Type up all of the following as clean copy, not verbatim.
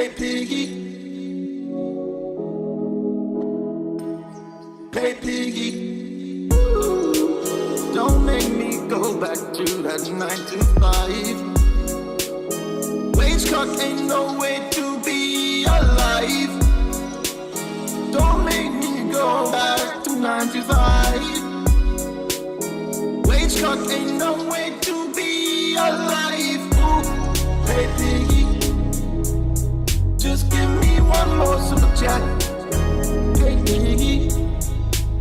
Hey piggy, hey piggy, don't make me go back to that 9 to 5. Wage cut ain't no way to be alive. Don't make me go back to 9 to 5. Wage cut ain't no way to be alive. Ooh, hey piggy, just give me one more super chat. Hey piggy,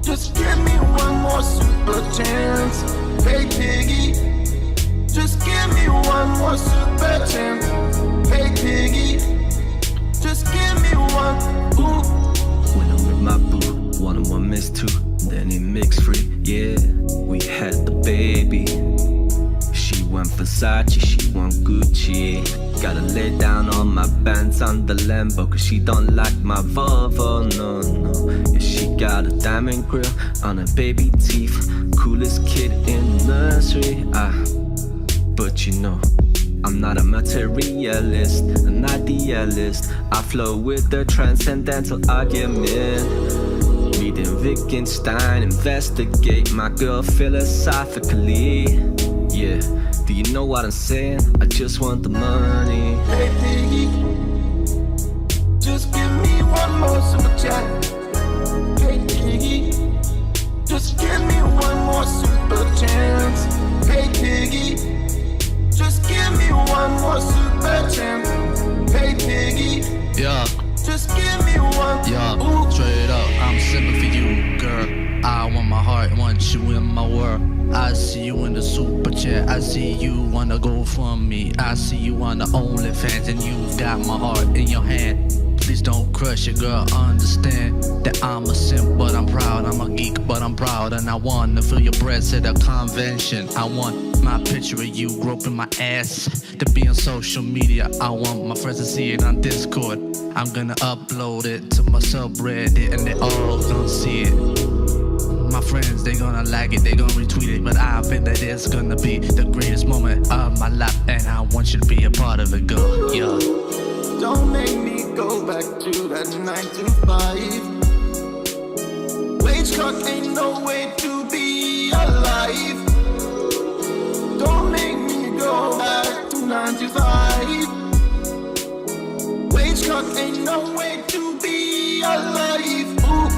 just give me one more super chance. Hey piggy, just give me one more super chance. Hey piggy, just give me one. Ooh. When I'm with my boo, 1 and 1 miss 2, then it mix free. Yeah, we had the baby. She want Versace, she want Gucci. Gotta lay down all my bands on the Lambo, cause she don't like my Volvo, no, no. Yeah, she got a diamond grill on her baby teeth. Coolest kid in the nursery, but you know, I'm not a materialist, an idealist. I flow with the transcendental argument. Reading Wittgenstein, investigate my girl philosophically. Yeah, do you know what I'm saying? I just want the money. Hey piggy, just give me one more super chat. Hey piggy, just give me one more super chance. Hey piggy, just give me one more super chance. Hey piggy, Yeah, just give me one. yeah, Ooh. straight up, I'm simple for you, girl. I want my heart, want you in my world. I see you in the super chat, I see you wanna go from me. I see you on the OnlyFans and you got my heart in your hand. Please don't crush it, girl, understand that I'm a simp, but I'm proud. I'm a geek, but I'm proud. And I wanna feel your breath at a convention. I want my picture of you groping my ass to be on social media. I want my friends to see it on Discord. I'm gonna upload it to my subreddit and they all gonna see it. My friends, they gonna like it, they gonna retweet it, but I bet that it's gonna be the greatest moment of my life, and I want you to be a part of it, girl. Yeah. Don't make me go back to that 9 to 5. Wage cut ain't no way to be alive. Don't make me go back to 9 to 5. Wage cut ain't no way to be alive. Ooh,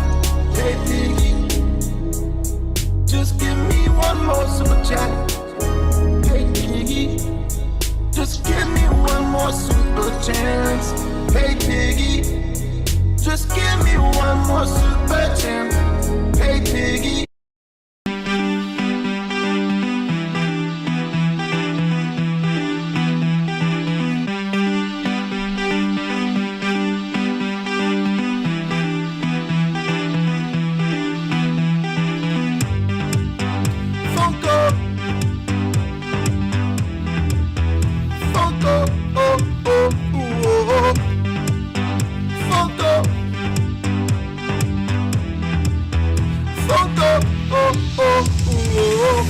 hey piggy, just give me one more super chat. Hey piggy, just give me one more super chance. Hey piggy, just give me one more super chance. Hey piggy. Funko, Funko, oh, oh, ooh, oh, oh. Funko, Funko, oh, oh, ooh, oh.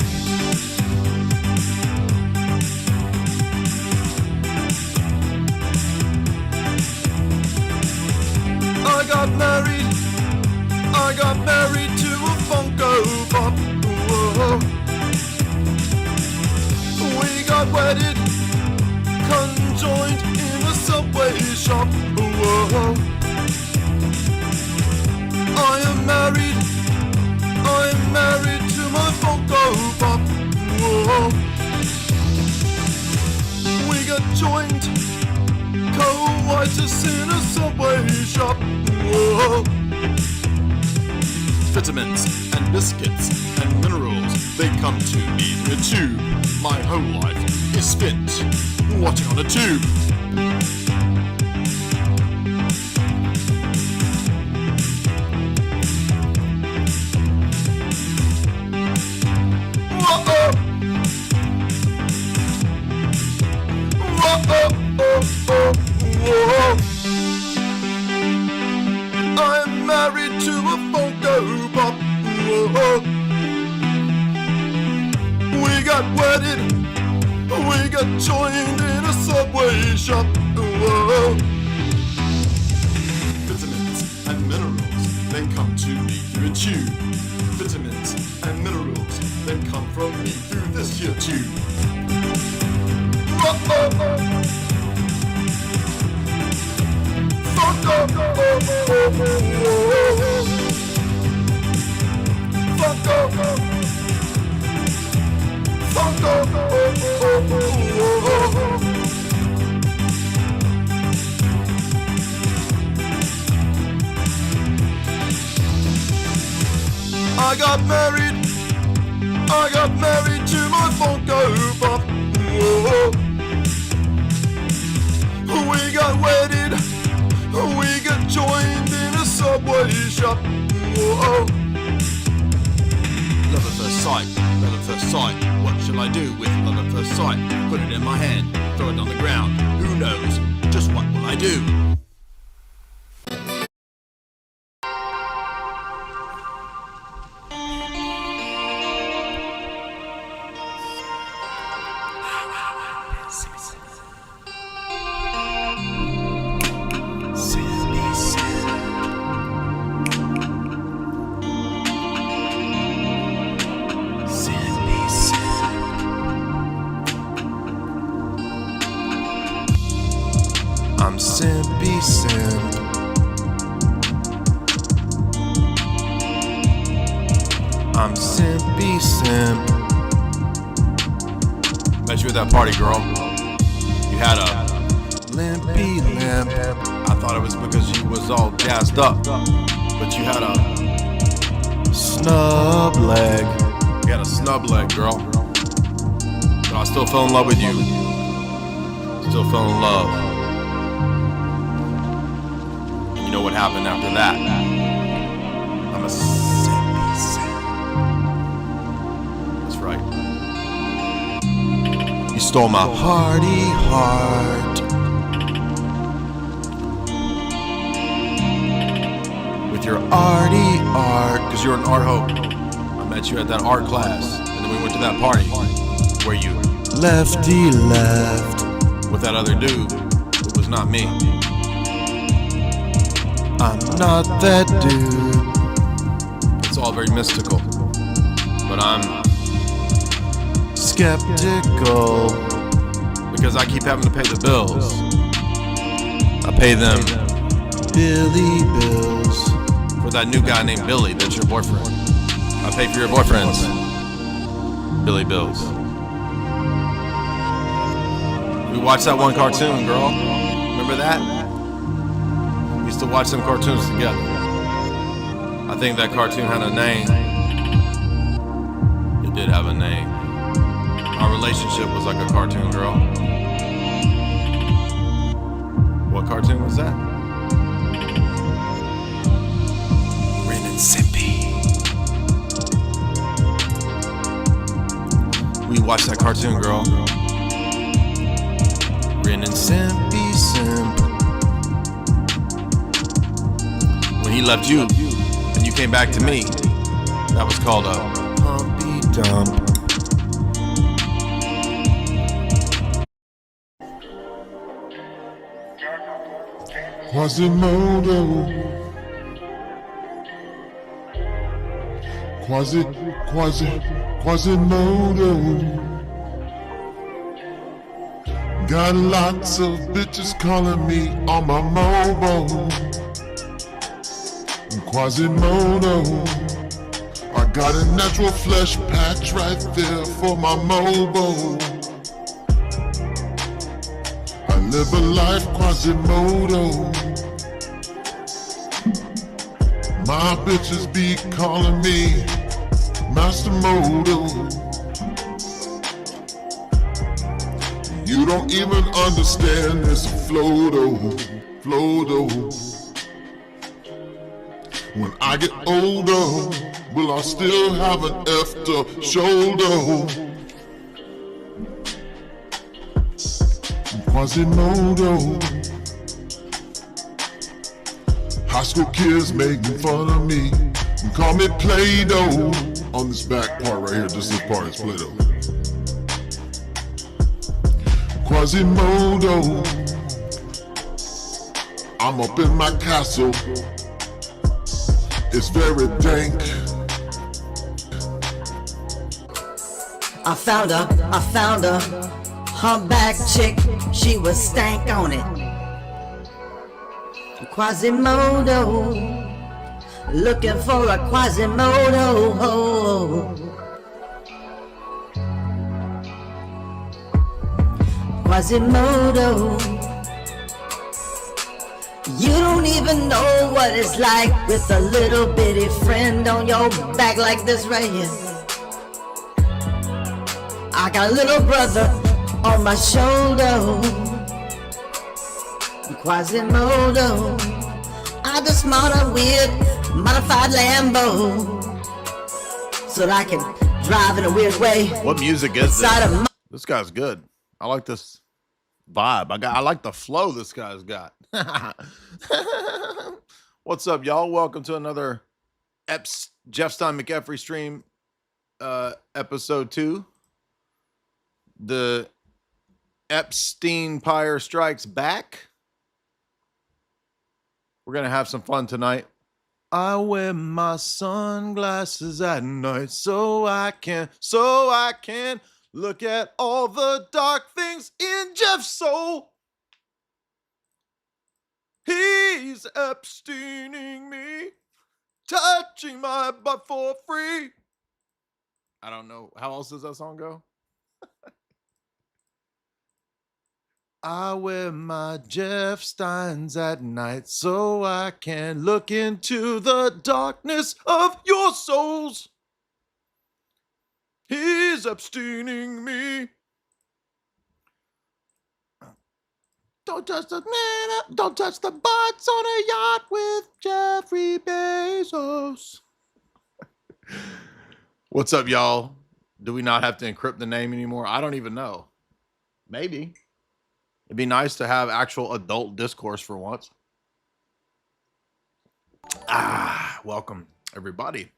I got married to a Funko Pop. Ooh, oh. We got wedded, conjoined in a Subway shop. Ooh, oh. I am married to my Funko Pop. Ooh, oh. We got joined, coitus in a Subway shop. Ooh, oh. Vitamins and biscuits and minerals, they come to me in a tube. My whole life is spent watching on a tube. Whoa-oh. Whoa-oh, oh, oh, whoa. I'm married to a Funko Pop. Whoa. We got wedded, we got joined in a Subway shop. Whoa. and minerals, they come to me through a tube. Vitamins and minerals, they come from me through this here tube. I got married to my Funko Pop. Whoa. We got wedded, we got joined in a Subway shop. Whoa. Love at first sight, love at first sight. What shall I do with love at first sight? Put it in my hand, throw it on the ground. Who knows? Just what will I do? I'm Simpy Simp. I'm Simpy Simp. Met you at that party, girl. You had a limpy limp. I thought it was because you was all gassed up, but you had a snub leg. You had a snub leg, girl. But I still fell in love with you. Still fell in love. You know what happened after that? I'm a simpy simp. That's right. You stole my party heart with your arty art, cause you're an art hoe. I met you at that art class, and then we went to that party where you lefty left with that other dude. It was not me. I'm not that dude. It's all very mystical, but I'm skeptical because I keep having to pay the bills. I pay them Billy bills for that new guy named Billy that's your boyfriend. I pay for your boyfriend's Billy bills. We watched that one cartoon, girl. Remember that? To watch some cartoons together. I think that cartoon had a name. It did have a name. Our relationship was like a cartoon, girl. What cartoon was that? Ren and Simpy. We watched that cartoon, girl. Ren and Simpy Simp. When he left you, and you came back to me, that was called a Humpy Dump. Quasimodo, Quasimodo. Got lots of bitches calling me on my mobile. Quasimodo, I got a natural flesh patch right there for my mobile. I live a life Quasimodo. My bitches be calling me Master Modo. You don't even understand this flow though. When I get older, will I still have an effed up shoulder? Quasimodo. High school kids making fun of me and call me Play-Doh. On this back part right here, just this part is Play-Doh. Quasimodo. I'm up in my castle. It's very dank. I found her, her back chick, she was stank on it. Quasimodo, looking for a Quasimodo. Quasimodo, you don't even know what it's like with a little bitty friend on your back like this right here. I got a little brother on my shoulder, Quasimodo. I just bought a weird modified Lambo so that I can drive in a weird way. What music is this? This guy's good. I like this vibe. I like the flow this guy's got. What's up, y'all? Welcome to another Jeff Stein McEffery stream, episode 2. The Epstein Pyre strikes back. We're gonna have some fun tonight. I wear my sunglasses at night so I can look at all the dark things in Jeff's soul. He's Epsteining me, touching my butt for free. I don't know. How else does that song go? I wear my Jeff Steins at night so I can look into the darkness of your souls. He's Epsteining me. Don't touch the butts on a yacht with Jeffrey Bezos. What's up, y'all? Do we not have to encrypt the name anymore? I don't even know. Maybe. It'd be nice to have actual adult discourse for once. Welcome, everybody.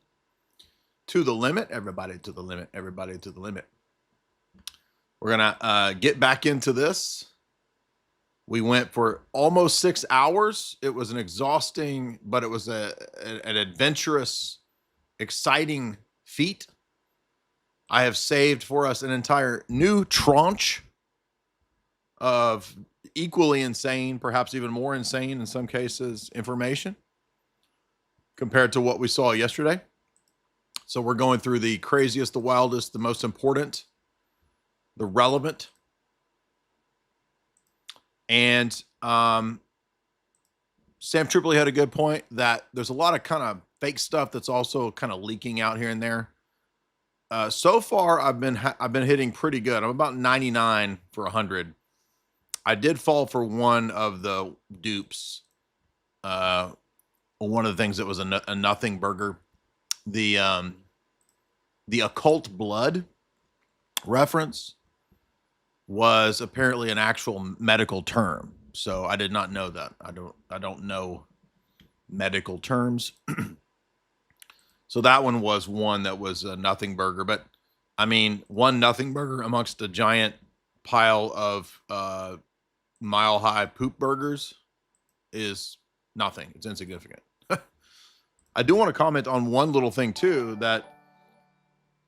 To the limit. Everybody to the limit. Everybody to the limit. We're going to get back into this. We went for almost 6 hours. It was an exhausting, but it was an adventurous, exciting feat. I have saved for us an entire new tranche of equally insane, perhaps even more insane in some cases, information compared to what we saw yesterday. So we're going through the craziest, the wildest, the most important, the relevant. And Sam Tripoli had a good point that there's a lot of kind of fake stuff that's also kind of leaking out here and there. So far, I've been hitting pretty good. I'm about 99 for 100. I did fall for one of the dupes. One of the things that was a nothing burger. The occult blood reference was apparently an actual medical term. So I did not know that. I don't know medical terms. So that one was one that was a nothing burger. But I mean, one nothing burger amongst a giant pile of mile-high poop burgers is nothing. It's insignificant. I do want to comment on one little thing, too, that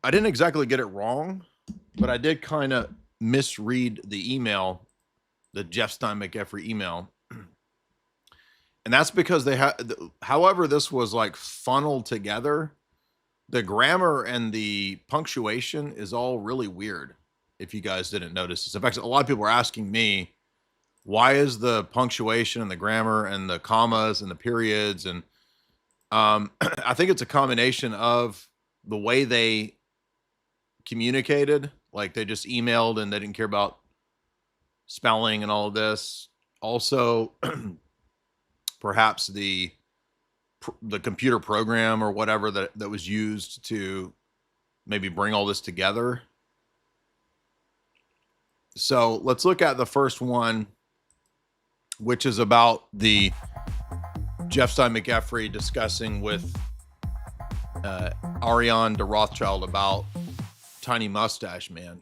I didn't exactly get it wrong, but I did kind of misread the email, the Jeff Stein McEffery email. And that's because they had, however this was like funneled together, the grammar and the punctuation is all really weird, if you guys didn't notice this. In fact, a lot of people are asking me, why is the punctuation and the grammar and the commas and the periods? And I think it's a combination of the way they communicated. Like they just emailed and they didn't care about spelling and all of this. Also, perhaps the computer program or whatever that was used to maybe bring all this together. So let's look at the first one, which is about the Jeff Stein McEffery discussing with Ariane de Rothschild about Tiny Mustache Man.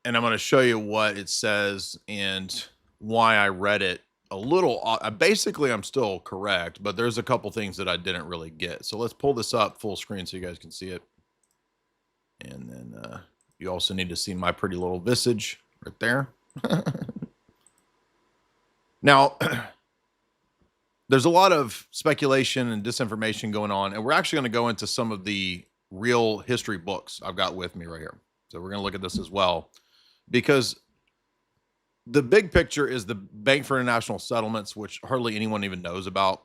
And I'm going to show you what it says and why I read it a little, basically I'm still correct, but there's a couple things that I didn't really get. So let's pull this up full screen so you guys can see it. And then you also need to see my pretty little visage right there. Now, there's a lot of speculation and disinformation going on, and we're actually going to go into some of the real history books I've got with me right here. So we're going to look at this as well, because the big picture is the Bank for International Settlements, which hardly anyone even knows about.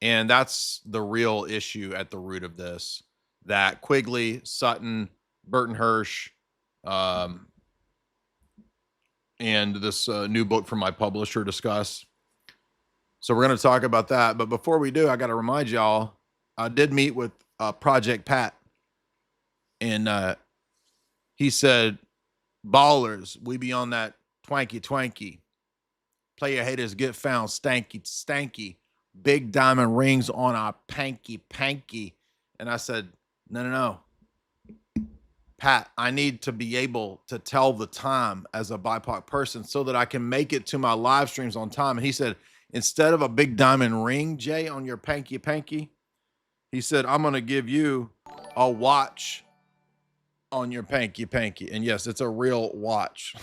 And that's the real issue at the root of this, that Quigley, Sutton, Burton Hirsch, and this new book from my publisher discuss. So we're going to talk about that. But before we do, I got to remind y'all, I did meet with Project Pat. And he said, ballers, we be on that twanky. Player haters get found stanky. Big diamond rings on our panky. And I said, no. Pat, I need to be able to tell the time as a BIPOC person so that I can make it to my live streams on time. And he said, instead of a big diamond ring, Jay, on your panky, he said, I'm going to give you a watch on your panky. And yes, it's a real watch.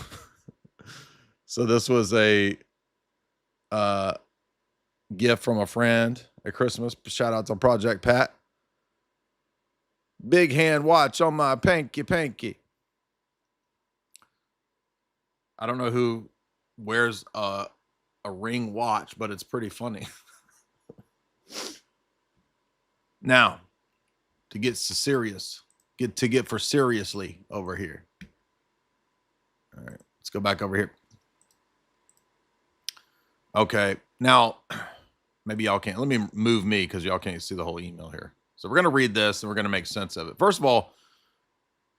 So this was a gift from a friend at Christmas. Shout out to Project Pat. Big hand watch on my panky. I don't know who wears a ring watch, but it's pretty funny. Now, to get serious, get for seriously over here. All right, let's go back over here. Okay, now maybe y'all can't. Let me move me because y'all can't see the whole email here. So we're going to read this and we're going to make sense of it. First of all,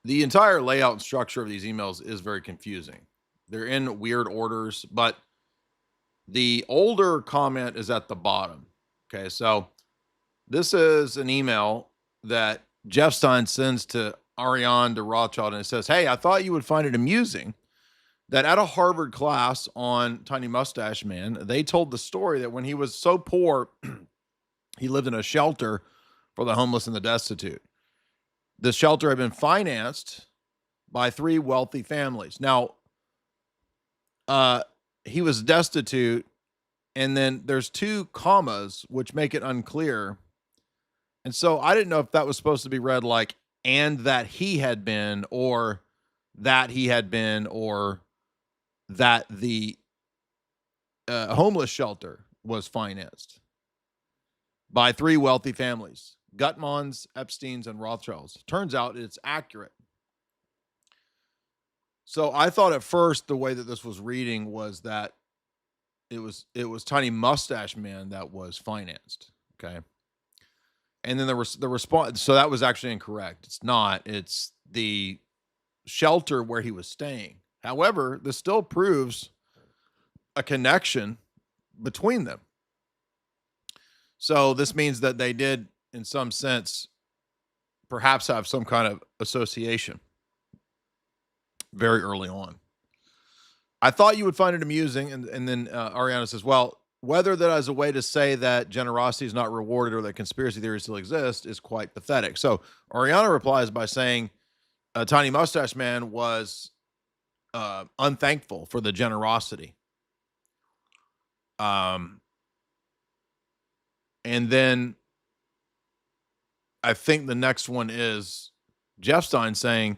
the entire layout and structure of these emails is very confusing. They're in weird orders, but the older comment is at the bottom. Okay, so this is an email that Jeff Stein sends to Ariane de Rothschild, and it says, hey, I thought you would find it amusing that at a Harvard class on Tiny Mustache Man, they told the story that when he was so poor, he lived in a shelter for the homeless and the destitute. This shelter had been financed by 3 wealthy families. Now, he was destitute, and then there's 2 commas, which make it unclear. And so I didn't know if that was supposed to be read like, and that he had been, or that he had been, or that the homeless shelter was financed by 3 wealthy families, Gutmanns, Epsteins, and Rothschilds. Turns out it's accurate. So I thought at first the way that this was reading was that it was Tiny Mustache Man that was financed. Okay. And then there was the response. So that was actually incorrect. It's not. It's the shelter where he was staying. However, this still proves a connection between them. So this means that they did, in some sense, perhaps have some kind of association very early on. I thought you would find it amusing. And then Ariana says, well, whether that is a way to say that generosity is not rewarded or that conspiracy theories still exist is quite pathetic. So Ariana replies by saying Tiny Mustache Man was unthankful for the generosity. And then I think the next one is Jeff Stein saying,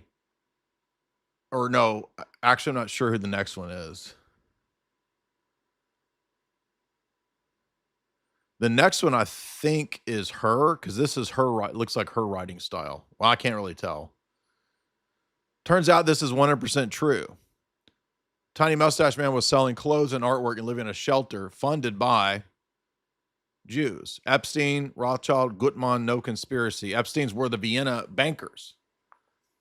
or no, actually, I'm not sure who the next one is. The next one I think is her, because this is her, looks like her writing style. Well, I can't really tell. Turns out this is 100% true. Tiny Mustache Man was selling clothes and artwork and living in a shelter funded by Jews. Epstein, Rothschild, Gutmann, no conspiracy. Epstein's were the Vienna bankers.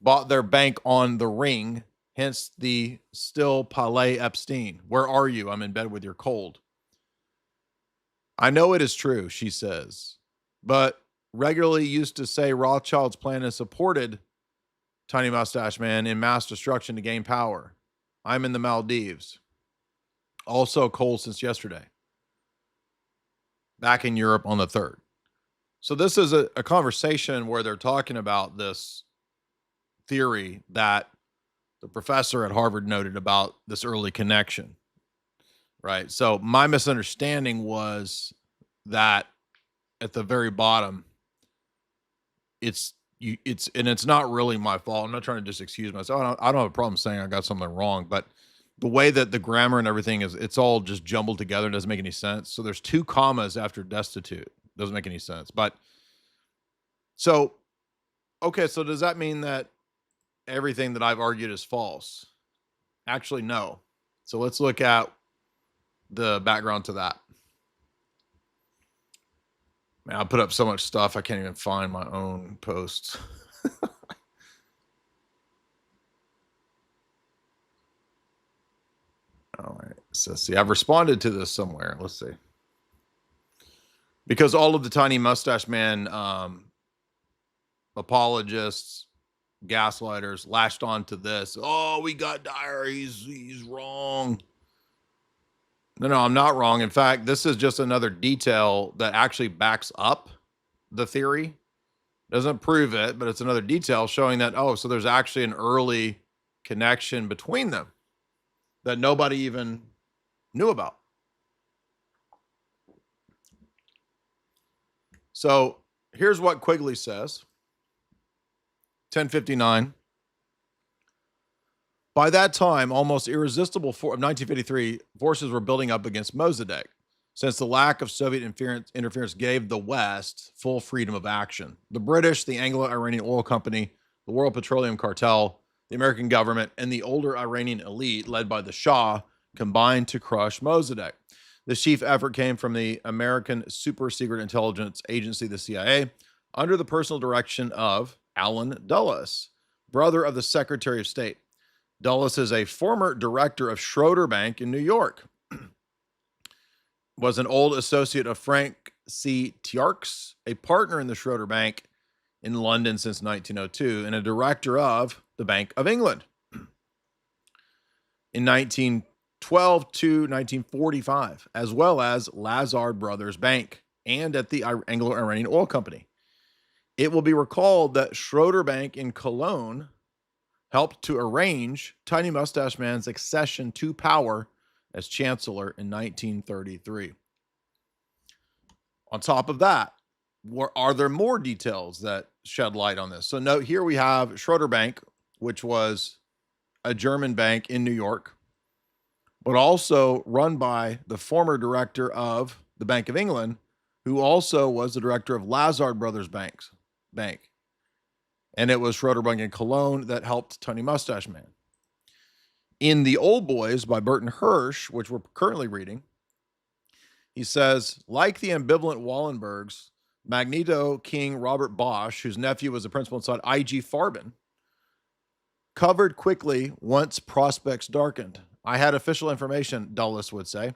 Bought their bank on the ring, hence the still Palais Epstein. Where are you? I'm in bed with your cold. I know it is true, she says, but regularly used to say Rothschild's plan has supported Tiny Mustache Man in mass destruction to gain power. I'm in the Maldives. Also cold since yesterday. back in Europe on the 3rd. So this is a conversation where they're talking about this theory that the professor at Harvard noted about this early connection, right? So my misunderstanding was that at the very bottom, it's not really my fault. I'm not trying to just excuse myself. I don't have a problem saying I got something wrong, but the way that the grammar and everything is, it's all just jumbled together. It doesn't make any sense. So there's 2 commas after destitute. Doesn't make any sense. But so, okay. So does that mean that everything that I've argued is false? Actually, no. So let's look at the background to that. Man, I put up so much stuff, I can't even find my own posts. All right. So see, I've responded to this somewhere. Let's see. Because all of the Tiny Mustache Man apologists, gaslighters latched on to this. Oh, we got Dyer. He's wrong. No, I'm not wrong. In fact, this is just another detail that actually backs up the theory. Doesn't prove it, but it's another detail showing that, oh, so there's actually an early connection between them that nobody even knew about. So here's what Quigley says. 1059. By that time, almost irresistible of 1953 forces were building up against Mossadegh, since the lack of Soviet interference gave the West full freedom of action. The British, the Anglo-Iranian Oil Company, the World Petroleum Cartel, the American government, and the older Iranian elite, led by the Shah, combined to crush Mossadegh. The chief effort came from the American Super Secret Intelligence Agency, the CIA, under the personal direction of Allen Dulles, brother of the Secretary of State. Dulles is a former director of Schroeder Bank in New York. Was an old associate of Frank C. Tiarks, a partner in the Schroeder Bank in London since 1902, and a director of the Bank of England in 1912 to 1945, as well as Lazard Brothers Bank and at the Anglo-Iranian Oil Company. It will be recalled that Schroeder Bank in Cologne helped to arrange Tiny Mustache Man's accession to power as chancellor in 1933. On top of that, are there more details that shed light on this? So note here we have Schroeder Bank, which was a German bank in New York, but also run by the former director of the Bank of England, who also was the director of Lazard Brothers Bank. And it was Schroeder Bank in Cologne that helped Tiny Mustache Man. In The Old Boys by Burton Hirsch, which we're currently reading, he says, like the ambivalent Wallenbergs, Magneto King Robert Bosch, whose nephew was the principal inside IG Farben, covered quickly once prospects darkened. I had official information, Dulles would say,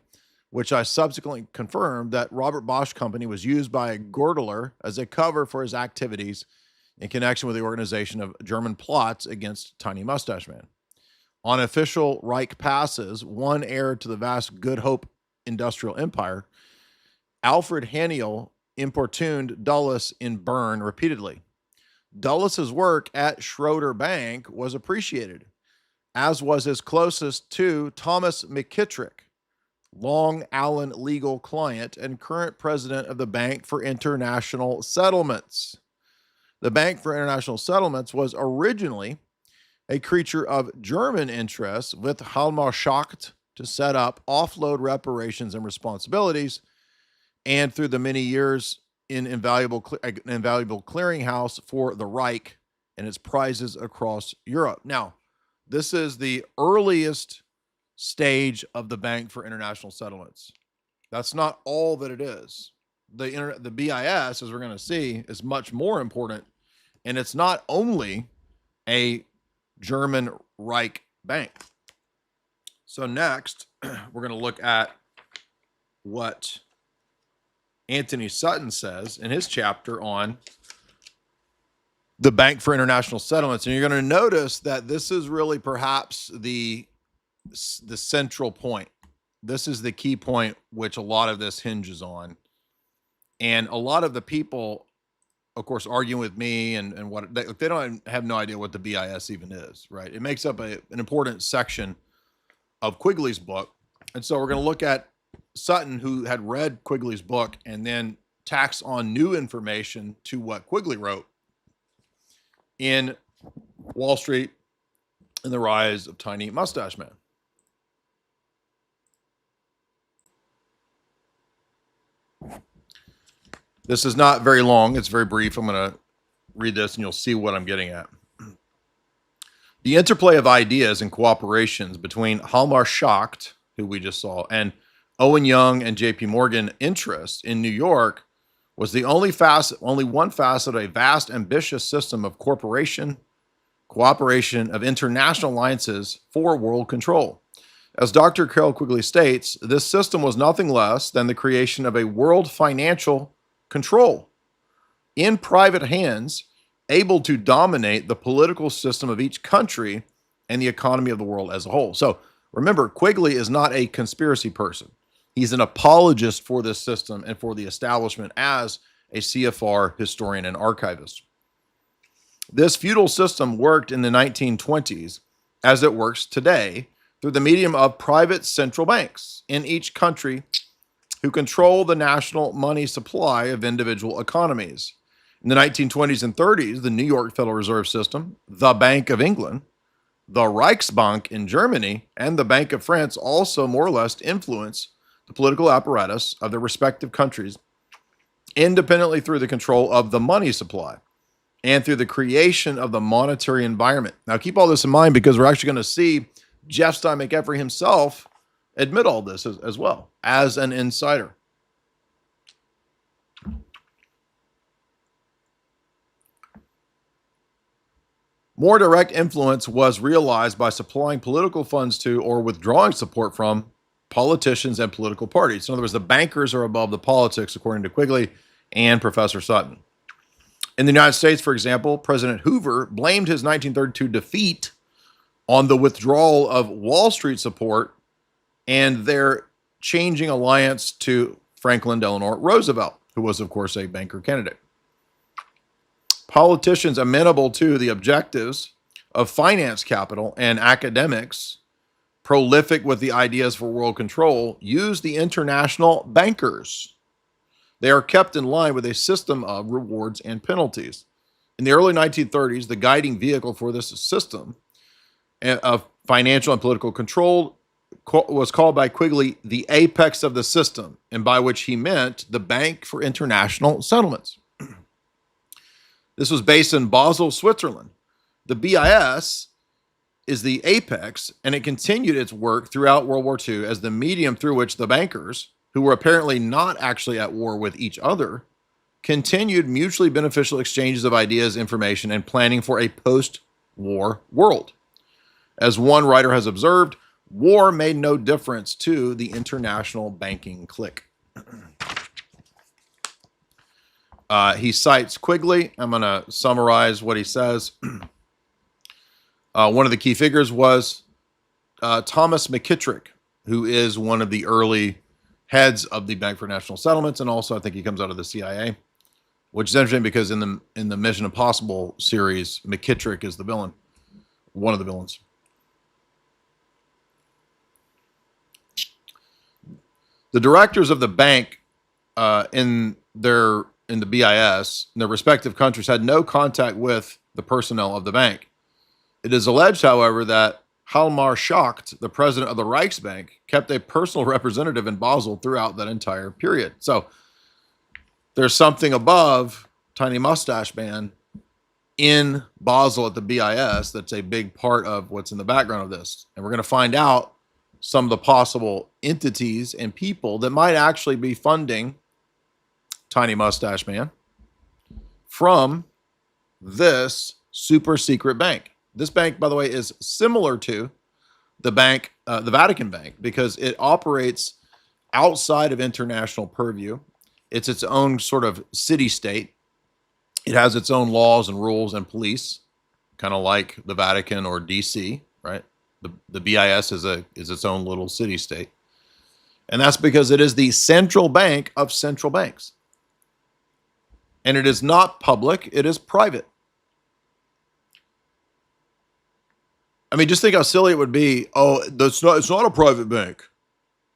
which I subsequently confirmed that Robert Bosch Company was used by Gordeler as a cover for his activities in connection with the organization of German plots against Tiny Mustache Man. On official Reich passes, one heir to the vast Good Hope industrial empire, Alfred Haniel importuned Dulles in Bern repeatedly. Dulles's work at Schroeder Bank was appreciated, as was his closest to Thomas McKittrick, Long Allen legal client and current president of the Bank for International Settlements. The Bank for International Settlements was originally a creature of German interests with Halmarschaft to set up offload reparations and responsibilities, and through the many years an invaluable clearinghouse for the Reich and its prizes across Europe. Now, this is the earliest stage of the Bank for International Settlements. That's not all that it is. The BIS, as we're going to see, is much more important, and it's not only a German Reich bank. So next, we're going to look at what Anthony Sutton says in his chapter on the Bank for International Settlements. And you're going to notice that this is really perhaps the central point. This is the key point which a lot of this hinges on. And a lot of the people, of course, arguing with me and what they don't have no idea what the BIS even is, right? It makes up an important section of Quigley's book. And so we're going to look at Sutton, who had read Quigley's book, and then tacks on new information to what Quigley wrote in Wall Street and the Rise of Tiny Mustache Man. This is not very long. It's very brief. I'm going to read this and you'll see what I'm getting at. The interplay of ideas and cooperations between Hjalmar Schacht, who we just saw, and Owen Young and J.P. Morgan interests in New York was the only one facet of a vast, ambitious system of cooperation, of international alliances for world control. As Dr. Carroll Quigley states, this system was nothing less than the creation of a world financial control in private hands, able to dominate the political system of each country and the economy of the world as a whole. So remember, Quigley is not a conspiracy person. He's an apologist for this system and for the establishment as a CFR historian and archivist. This feudal system worked in the 1920s as it works today through the medium of private central banks in each country who control the national money supply of individual economies. In the 1920s and 30s, the New York Federal Reserve System, the Bank of England, the Reichsbank in Germany, and the Bank of France also more or less influence the political apparatus of their respective countries independently through the control of the money supply and through the creation of the monetary environment. Now, keep all this in mind because we're actually going to see Jeff Stein McEvery himself admit all this as well as an insider. More direct influence was realized by supplying political funds to or withdrawing support from politicians and political parties. In other words, the bankers are above the politics, according to Quigley and Professor Sutton. In the United States, for example, President Hoover blamed his 1932 defeat on the withdrawal of Wall Street support and their changing alliance to Franklin Delano Roosevelt, who was, of course, a banker candidate. Politicians amenable to the objectives of finance capital and academics prolific with the ideas for world control use the international bankers. They are kept in line with a system of rewards and penalties. In the early 1930s, the guiding vehicle for this system of financial and political control was called by Quigley the apex of the system, and by which he meant the Bank for International Settlements. This was based in Basel, Switzerland. The BIS is the apex, and it continued its work throughout World War II as the medium through which the bankers, who were apparently not actually at war with each other, continued mutually beneficial exchanges of ideas, information, and planning for a post-war world. As one writer has observed, war made no difference to the international banking clique. He cites Quigley. I'm going to summarize what he says. One of the key figures was Thomas McKittrick, who is one of the early heads of the Bank for National Settlements, and also I think he comes out of the CIA, which is interesting because in the Mission Impossible series, McKittrick is the villain, one of the villains. The directors of the bank in the BIS, in their respective countries, had no contact with the personnel of the bank. It is alleged, however, that Hjalmar Schacht, the president of the Reichsbank, kept a personal representative in Basel throughout that entire period. So there's something above Tiny Mustache Man in Basel at the BIS that's a big part of what's in the background of this. And we're going to find out some of the possible entities and people that might actually be funding Tiny Mustache Man from this super secret bank. This bank, by the way, is similar to the bank, the Vatican Bank, because it operates outside of international purview. It's its own sort of city-state. It has its own laws and rules and police, kind of like the Vatican or DC, right? The BIS is its own little city-state. And that's because it is the central bank of central banks. And it is not public, it is private. I mean, just think how silly it would be. Oh, it's not a private bank.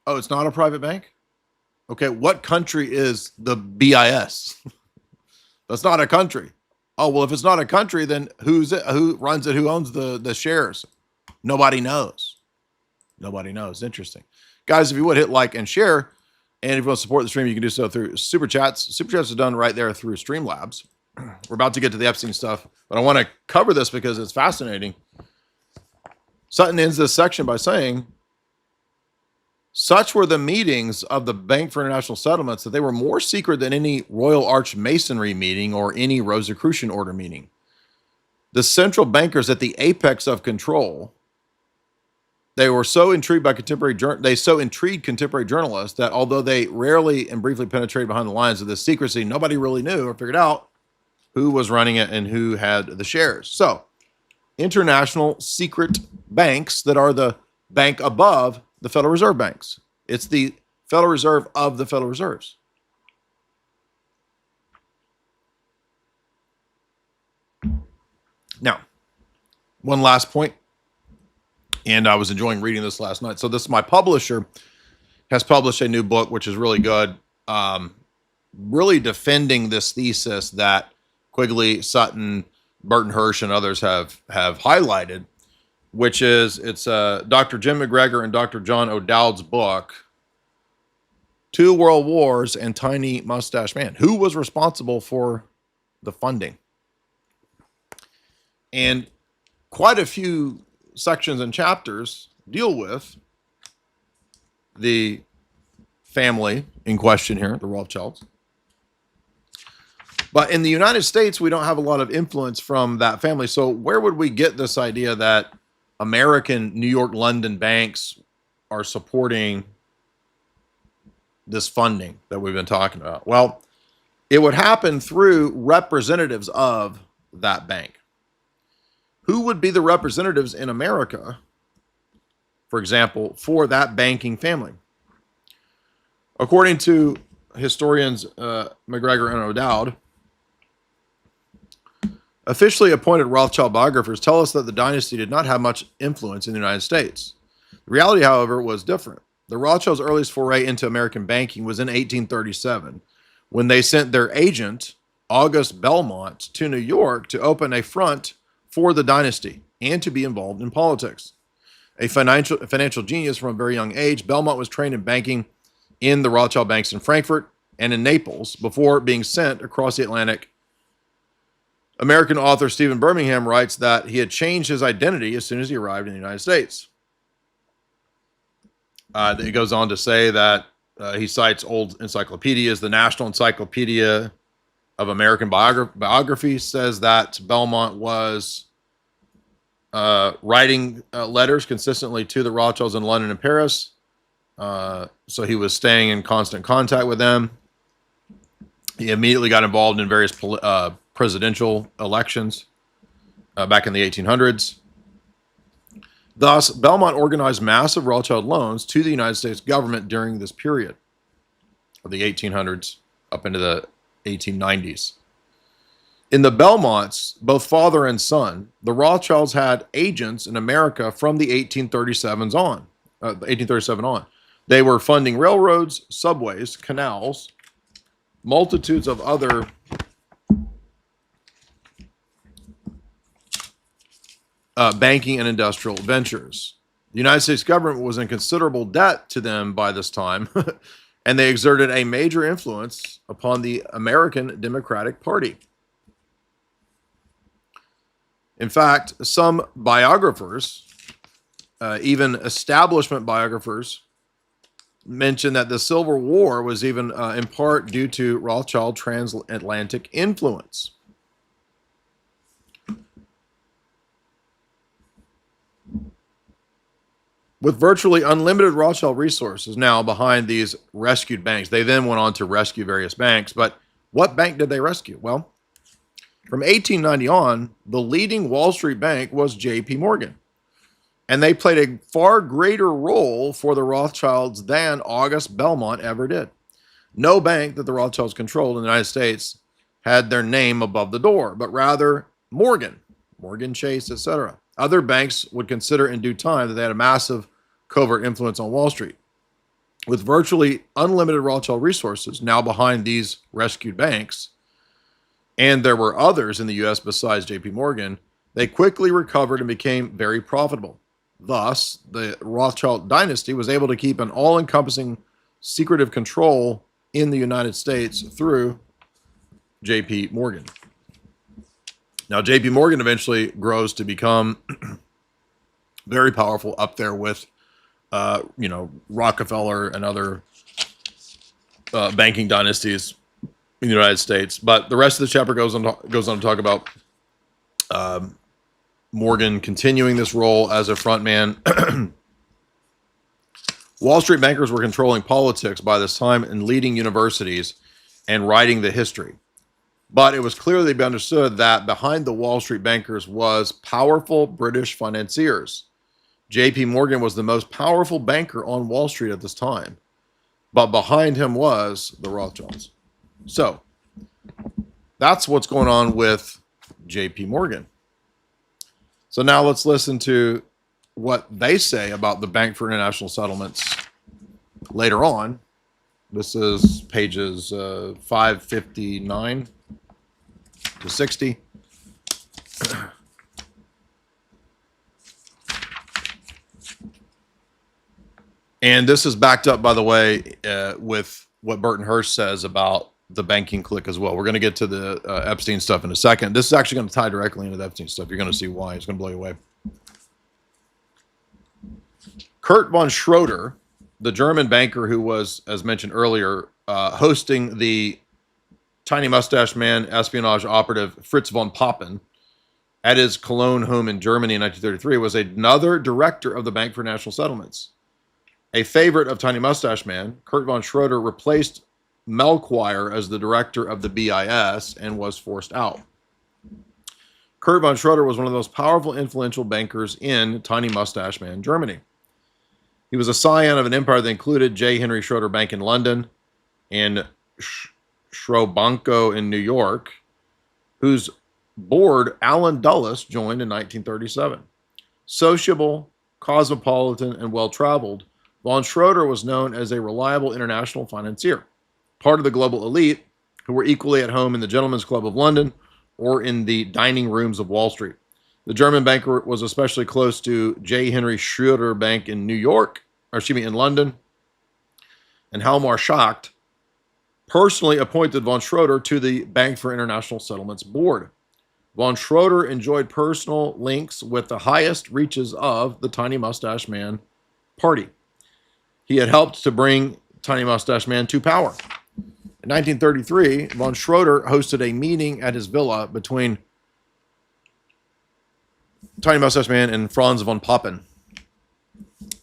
Oh, it's not a private bank? Okay, what country is the BIS? That's not a country. Oh, well, if it's not a country, then who's it? Who runs it? Who owns the shares? Nobody knows. Nobody knows. Interesting. Guys, if you would hit like and share, and if you want to support the stream, you can do so through Super Chats. Super Chats are done right there through Streamlabs. We're about to get to the Epstein stuff, but I want to cover this because it's fascinating. Sutton ends this section by saying, such were the meetings of the Bank for International Settlements that they were more secret than any Royal Arch Masonry meeting or any Rosicrucian Order meeting. The central bankers at the apex of control, they were so intrigued by contemporary journalists that although they rarely and briefly penetrated behind the lines of this secrecy, nobody really knew or figured out who was running it and who had the shares. So, international secret banks that are the bank above the Federal Reserve banks. It's the Federal Reserve of the Federal Reserves. Now, one last point, and I was enjoying reading this last night. So this, my publisher has published a new book, which is really good, really defending this thesis that Quigley, Sutton, Burton Hirsch, and others have highlighted, which is, it's Dr. Jim McGregor and Dr. John O'Dowd's book, Two World Wars and Tiny Mustache Man. Who was responsible for the funding? And quite a few sections and chapters deal with the family in question here, the Rothschilds. But in the United States, we don't have a lot of influence from that family. So where would we get this idea that American New York, London banks are supporting this funding that we've been talking about? Well, it would happen through representatives of that bank. Who would be the representatives in America, for example, for that banking family? According to historians McGregor and O'Dowd, officially appointed Rothschild biographers tell us that the dynasty did not have much influence in the United States. The reality, however, was different. The Rothschilds' earliest foray into American banking was in 1837, when they sent their agent, August Belmont, to New York to open a front for the dynasty and to be involved in politics. A financial genius from a very young age, Belmont was trained in banking in the Rothschild banks in Frankfurt and in Naples before being sent across the Atlantic. American author Stephen Birmingham writes that he had changed his identity as soon as he arrived in the United States. It goes on to say that he cites old encyclopedias. The National Encyclopedia of American Biography says that Belmont was writing letters consistently to the Rothschilds in London and Paris. So he was staying in constant contact with them. He immediately got involved in various presidential elections back in the 1800s. Thus, Belmont organized massive Rothschild loans to the United States government during this period of the 1800s up into the 1890s. In the Belmonts, both father and son, the Rothschilds had agents in America from the 1837 on. They were funding railroads, subways, canals, multitudes of other banking and industrial ventures. The United States government was in considerable debt to them by this time, and they exerted a major influence upon the American Democratic Party. In fact, some biographers, even establishment biographers, mention that the Civil War was even in part due to Rothschild transatlantic influence. With virtually unlimited Rothschild resources now behind these rescued banks, they then went on to rescue various banks. But what bank did they rescue? Well, from 1890 on, the leading Wall Street bank was J.P. Morgan. And they played a far greater role for the Rothschilds than August Belmont ever did. No bank that the Rothschilds controlled in the United States had their name above the door, but rather Morgan Chase, etc. Other banks would consider in due time that they had a massive covert influence on Wall Street. With virtually unlimited Rothschild resources now behind these rescued banks, and there were others in the U.S. besides J.P. Morgan, they quickly recovered and became very profitable. Thus, the Rothschild dynasty was able to keep an all-encompassing secretive control in the United States through J.P. Morgan. Now, J.P. Morgan eventually grows to become very powerful, up there with, Rockefeller and other banking dynasties in the United States. But the rest of the chapter goes on to talk about Morgan continuing this role as a front man. Wall Street bankers were controlling politics by this time and leading universities and writing the history. But it was clearly understood that behind the Wall Street bankers was powerful British financiers. J.P. Morgan was the most powerful banker on Wall Street at this time, but behind him was the Rothschilds. So that's what's going on with J.P. Morgan. So now let's listen to what they say about the Bank for International Settlements later on. This is pages 559 to 60. And this is backed up, by the way, with what Burton Hirsch says about the banking clique as well. We're going to get to the Epstein stuff in a second. This is actually going to tie directly into the Epstein stuff. You're going to see why. It's going to blow you away. Kurt von Schroeder, the German banker who was, as mentioned earlier, hosting the tiny mustache man espionage operative Fritz von Papen at his Cologne home in Germany in 1933, was another director of the Bank for National Settlements. A favorite of Tiny Mustache Man, Kurt von Schroeder replaced Melchior as the director of the BIS and was forced out. Kurt von Schroeder was one of the most powerful, influential bankers in Tiny Mustache Man, Germany. He was a scion of an empire that included J. Henry Schroeder Bank in London and Schrobanco in New York, whose board Allen Dulles joined in 1937. Sociable, cosmopolitan, and well-traveled, von Schroeder was known as a reliable international financier, part of the global elite who were equally at home in the Gentlemen's Club of London or in the dining rooms of Wall Street. The German banker was especially close to J. Henry Schroeder Bank in in London, and Hjalmar Schacht personally appointed von Schroeder to the Bank for International Settlements board. Von Schroeder enjoyed personal links with the highest reaches of the Tiny Mustache Man party. He had helped to bring Tiny Mustache Man to power. In 1933, von Schroeder hosted a meeting at his villa between Tiny Mustache Man and Franz von Papen.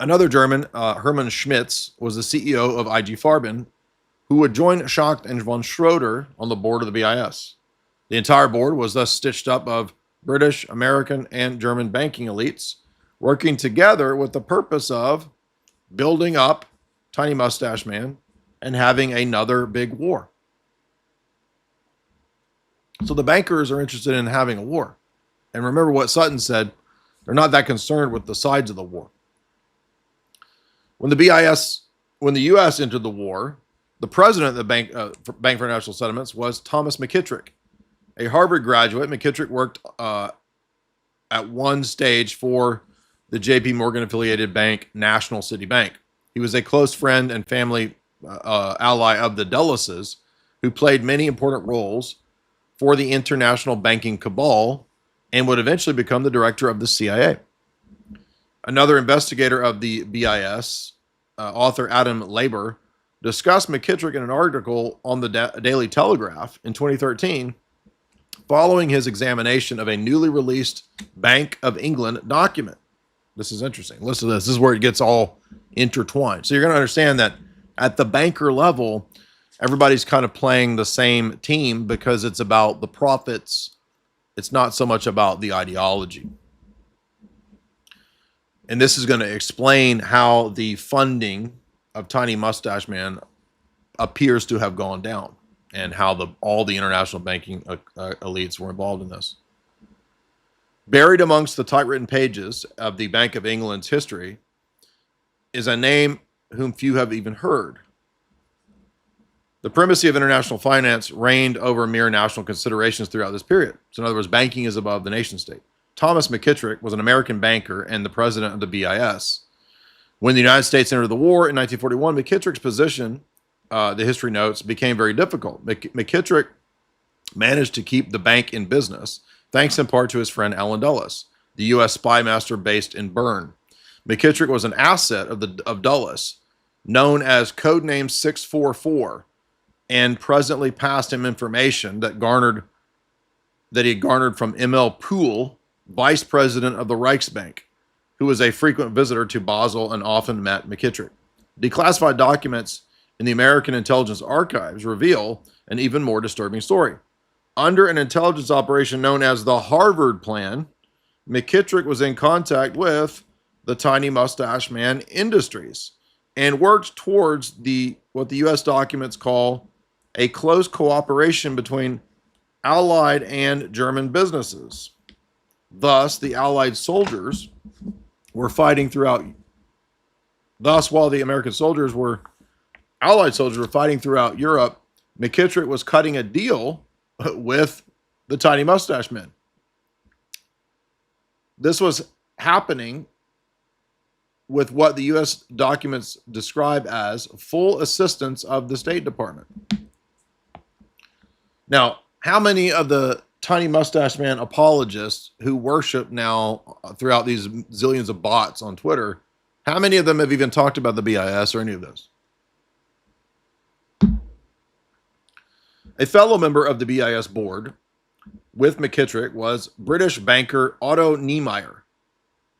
Another German, Hermann Schmitz, was the CEO of IG Farben, who would join Schacht and von Schroeder on the board of the BIS. The entire board was thus stitched up of British, American, and German banking elites working together with the purpose of building up Tiny Mustache Man and having another big war. So the bankers are interested in having a war. And remember what Sutton said, they're not that concerned with the sides of the war. When the U.S. entered the war, the president of the Bank for International Settlements was Thomas McKittrick. A Harvard graduate, McKittrick worked at one stage for the J.P. Morgan affiliated bank, National City Bank. He was a close friend and family ally of the Dulleses, who played many important roles for the international banking cabal and would eventually become the director of the CIA. Another investigator of the BIS, author Adam Laber, discussed McKittrick in an article on the Daily Telegraph in 2013 following his examination of a newly released Bank of England document. This is interesting. Listen to this. This is where it gets all intertwined. So you're going to understand that at the banker level, everybody's kind of playing the same team because it's about the profits. It's not so much about the ideology. And this is going to explain how the funding of Tiny Mustache Man appears to have gone down and how all the international banking elites were involved in this. Buried amongst the typewritten pages of the Bank of England's history is a name whom few have even heard. The primacy of international finance reigned over mere national considerations throughout this period. So in other words, banking is above the nation state. Thomas McKittrick was an American banker and the president of the BIS. When the United States entered the war in 1941, McKittrick's position, the history notes, became very difficult. McKittrick managed to keep the bank in business, thanks in part to his friend Allen Dulles, the U.S. spy master based in Bern. McKittrick was an asset of Dulles, known as Codename 644, and presently passed him information that he had garnered from M.L. Poole, vice president of the Reichsbank, who was a frequent visitor to Basel and often met McKittrick. Declassified documents in the American intelligence archives reveal an even more disturbing story. Under an intelligence operation known as the Harvard Plan, McKittrick was in contact with the Tiny Mustache Man Industries and worked towards what the U.S. documents call a close cooperation between Allied and German businesses. Thus, the Allied soldiers were fighting throughout. Thus, while the American soldiers were, Allied soldiers were fighting throughout Europe, McKittrick was cutting a deal with the Tiny Mustache Men. This was happening with what the U.S. documents describe as full assistance of the State Department. Now, how many of the Tiny Mustache Man apologists who worship now throughout these zillions of bots on Twitter, how many of them have even talked about the BIS or any of this? A fellow member of the BIS board with McKittrick was British banker Otto Niemeyer,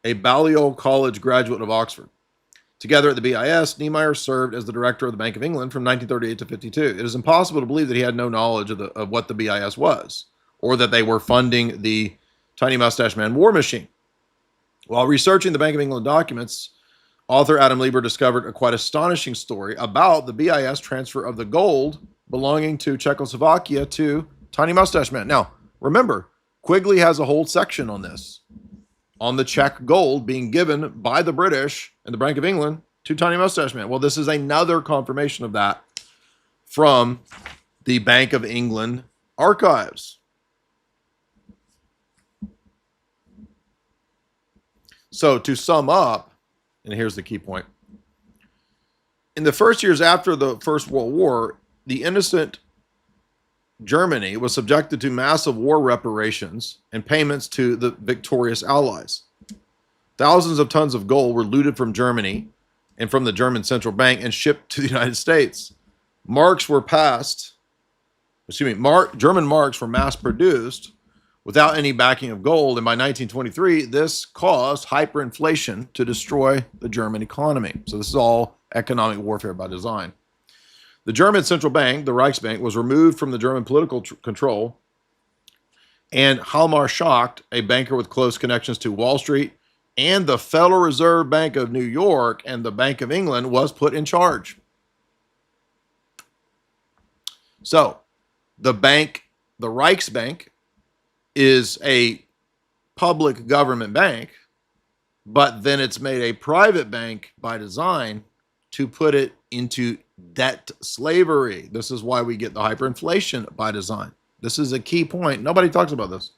a Balliol College graduate of Oxford. Together at the BIS, Niemeyer served as the director of the Bank of England from 1938 to 52. It is impossible to believe that he had no knowledge of what the BIS was, or that they were funding the Tiny Mustache Man war machine. While researching the Bank of England documents, author Adam Lieber discovered a quite astonishing story about the BIS transfer of the gold belonging to Czechoslovakia to Tiny Mustache Man. Now, remember, Quigley has a whole section on this, on the Czech gold being given by the British and the Bank of England to Tiny Mustache Man. Well, this is another confirmation of that from the Bank of England archives. So to sum up, and here's the key point. In the first years after the First World War, the innocent Germany was subjected to massive war reparations and payments to the victorious Allies. Thousands of tons of gold were looted from Germany and from the German central bank and shipped to the United States. German marks were mass produced without any backing of gold, and by 1923, this caused hyperinflation to destroy the German economy. So this is all economic warfare by design. The German central bank, the Reichsbank, was removed from the German political control, and Hjalmar Schacht, a banker with close connections to Wall Street and the Federal Reserve Bank of New York and the Bank of England, was put in charge. So, the Reichsbank, is a public government bank, but then it's made a private bank by design to put it into debt slavery. This is why we get the hyperinflation by design. This is a key point. Nobody talks about this.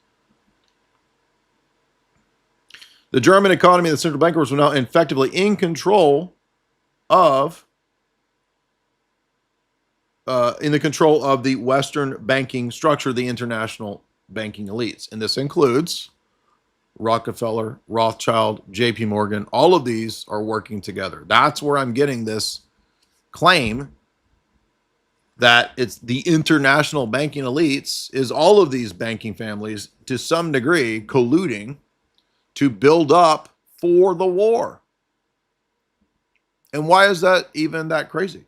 The German economy and the central bankers were now effectively in control of the Western banking structure, the international banking elites. And this includes Rockefeller, Rothschild, JP Morgan. All of these are working together. That's where I'm getting this claim that it's the international banking elites, is all of these banking families to some degree colluding to build up for the war. And why is that even that crazy?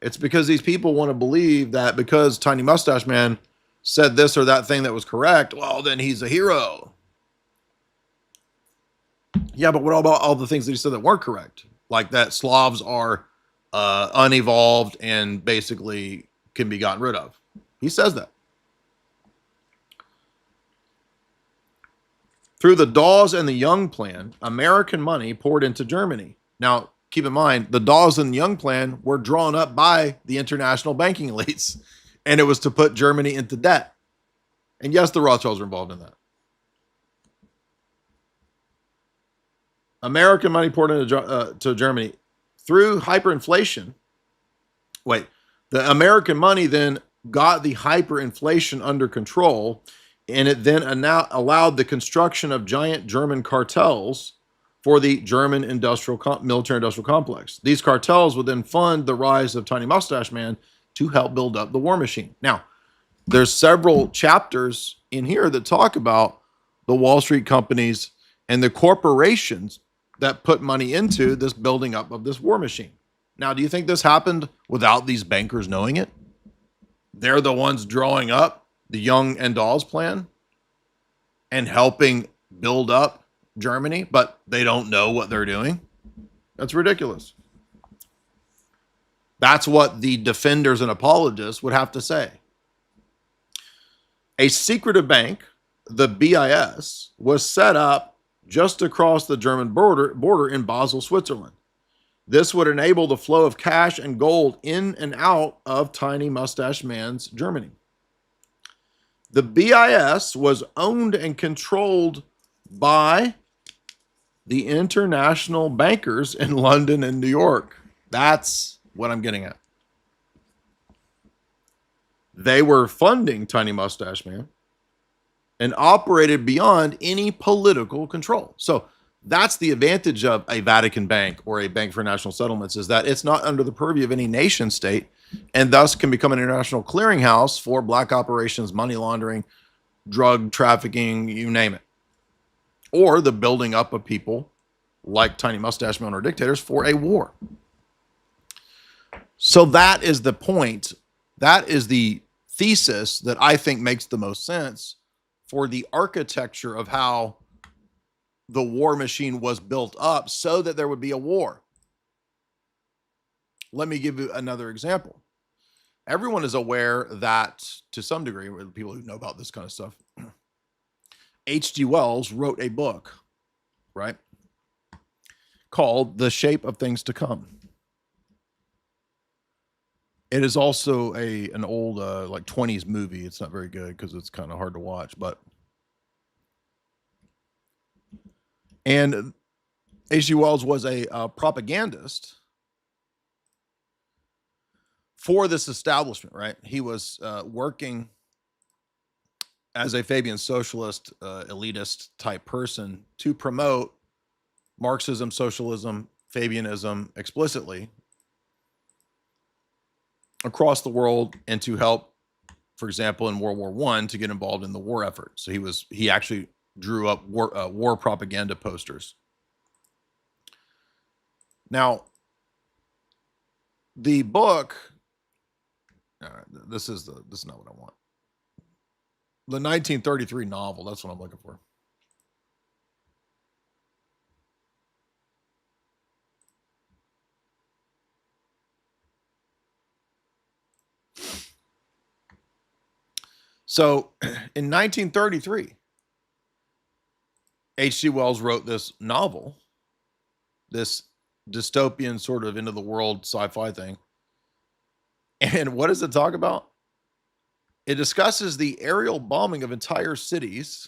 It's because these people want to believe that because Tiny Mustache Man said this or that thing that was correct, well, then he's a hero. Yeah, but what about all the things that he said that weren't correct? Like that Slavs are unevolved, and basically can be gotten rid of. He says that. Through the Dawes and the Young plan, American money poured into Germany. Now, keep in mind, the Dawes and the Young plan were drawn up by the international banking elites, and it was to put Germany into debt. And yes, the Rothschilds were involved in that. American money poured into to Germany through hyperinflation. Wait, the American money then got the hyperinflation under control, and it then allowed the construction of giant German cartels for the German military industrial complex. These cartels would then fund the rise of Tiny Mustache Man to help build up the war machine. Now, there's several chapters in here that talk about the Wall Street companies and the corporations that put money into this building up of this war machine. Now, do you think this happened without these bankers knowing it? They're the ones drawing up the Young and Dawes plan and helping build up Germany, but they don't know what they're doing? That's ridiculous. That's what the defenders and apologists would have to say. A secretive bank, the BIS, was set up just across the German border in Basel, Switzerland. This would enable the flow of cash and gold in and out of Tiny Mustache Man's Germany. The BIS was owned and controlled by the international bankers in London and New York. That's what I'm getting at. They were funding Tiny Mustache Man and operated beyond any political control. So that's the advantage of a Vatican bank or a bank for national settlements, is that it's not under the purview of any nation state, and thus can become an international clearinghouse for black operations, money laundering, drug trafficking, you name it. Or the building up of people like Tiny Mustache Man or dictators for a war. So that is the point. That is the thesis that I think makes the most sense for the architecture of how the war machine was built up so that there would be a war. Let me give you another example. Everyone is aware that, to some degree, people who know about this kind of stuff, H.G. Wells wrote a book, right, called The Shape of Things to Come. It is also an old like 20s movie. It's not very good because it's kind of hard to watch, and H.G. Wells was a propagandist for this establishment, right? He was working as a Fabian socialist, elitist type person to promote Marxism, socialism, Fabianism explicitly across the world, and to help, for example, in World War I, to get involved in the war effort. So he actually drew up war propaganda posters. Now, the book, this is not what I want. The 1933 novel, that's what I'm looking for. So in 1933, H.G. Wells wrote this novel, this dystopian sort of into the world sci-fi thing. And what does it talk about? It discusses the aerial bombing of entire cities,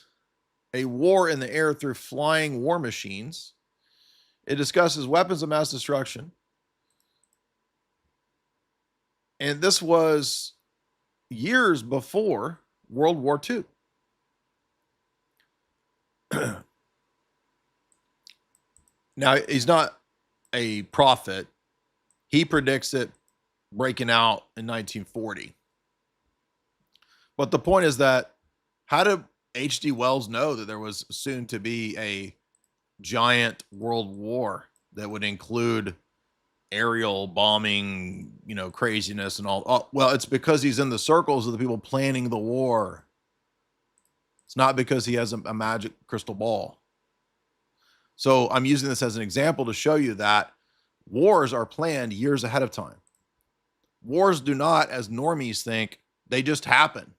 a war in the air through flying war machines. It discusses weapons of mass destruction. And this was years before World War II. Now, he's not a prophet. He predicts it breaking out in 1940. But the point is that, how did H.G. Wells know that there was soon to be a giant world war that would include aerial bombing, craziness and all? Oh, well, it's because he's in the circles of the people planning the war. It's not because he has a magic crystal ball. So I'm using this as an example to show you that Wars are planned years ahead of time. Wars do not, as normies think, they just happen.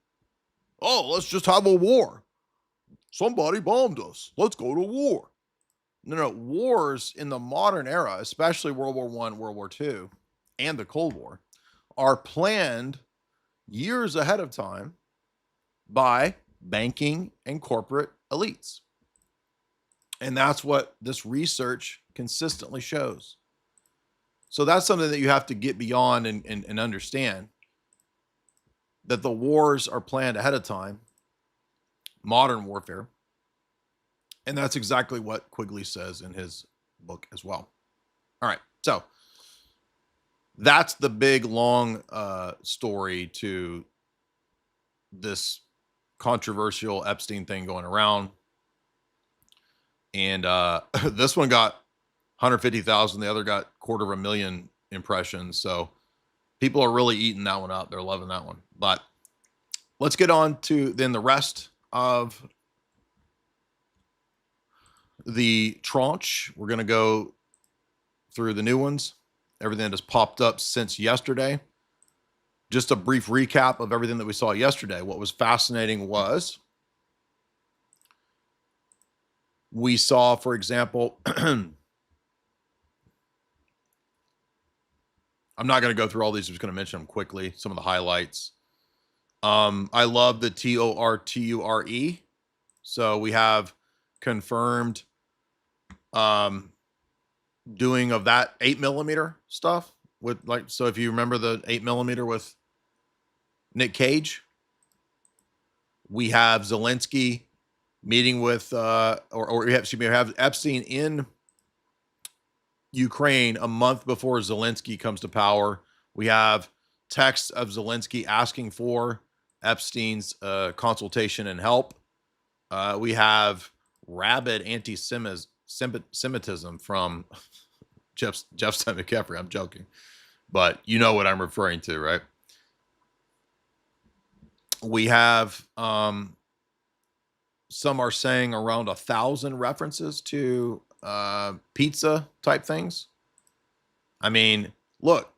Oh, let's just have a war. Somebody bombed us. Let's go to war. No, wars in the modern era, especially World War I, World War II, and the Cold War, are planned years ahead of time by banking and corporate elites. And that's what this research consistently shows. So that's something that you have to get beyond and understand, that the wars are planned ahead of time, modern warfare. And that's exactly what Quigley says in his book as well. All right, so that's the big, long story to this controversial Epstein thing going around. And this one got 150,000. The other got 250,000 impressions. So people are really eating that one up. They're loving that one. But let's get on to then the rest of the tranche. We're going to go through the new ones, everything that has popped up since yesterday. Just a brief recap of everything that we saw yesterday. What was fascinating was we saw, for example, I'm not going to go through all these. I'm just going to mention them quickly, some of the highlights. I love the TORTURE. So we have confirmed doing of that 8mm stuff with, like, so if you remember the 8mm with Nick Cage, we have Zelensky meeting with or we have Epstein in Ukraine a month before Zelensky comes to power. We have texts of Zelensky asking for Epstein's consultation and help. We have rabid anti-Semitism from Jeff Stein McCaffrey. I'm joking, but you know what I'm referring to, right? We have some are saying around 1,000 references to pizza type things. I mean, look,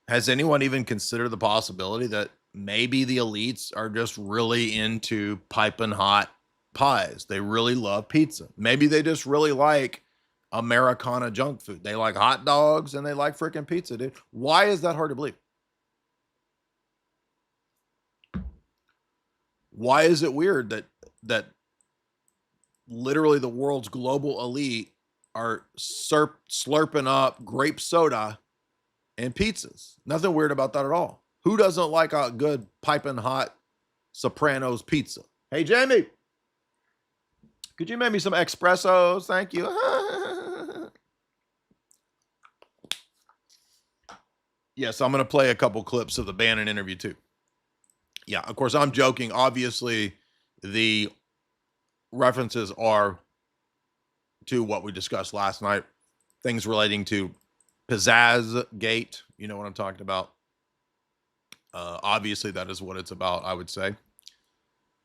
has anyone even considered the possibility that maybe the elites are just really into piping hot pies? They really love pizza. Maybe they just really like Americana junk food. They like hot dogs and they like freaking pizza, dude. Why is that hard to believe? Why is it weird that literally the world's global elite are slurping up grape soda and pizzas? Nothing weird about that at all. Who doesn't like a good piping hot Sopranos pizza? Hey, Jamie, could you make me some espressos? Thank you. Yes, I'm going to play a couple clips of the Bannon interview too. Yeah, of course, I'm joking. Obviously, the references are to what we discussed last night, things relating to Pizzazz Gate. You know what I'm talking about. Obviously, that is what it's about, I would say.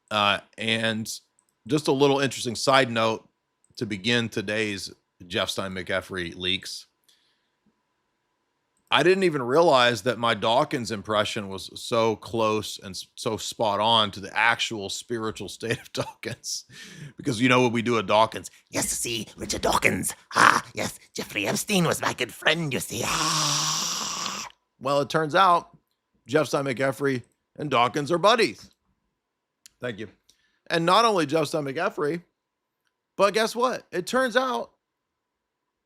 And just a little interesting side note to begin today's Jeff Stein McCaffrey leaks. I didn't even realize that my Dawkins impression was so close and so spot on to the actual spiritual state of Dawkins. Because you know what we do at Dawkins? Yes, see, Richard Dawkins. Ah, yes, Jeffrey Epstein was my good friend, you see. Ah. Well, it turns out Jeff Stein McCaffrey and Dawkins are buddies. Thank you. And not only Jeff Stein McCaffrey, but guess what? It turns out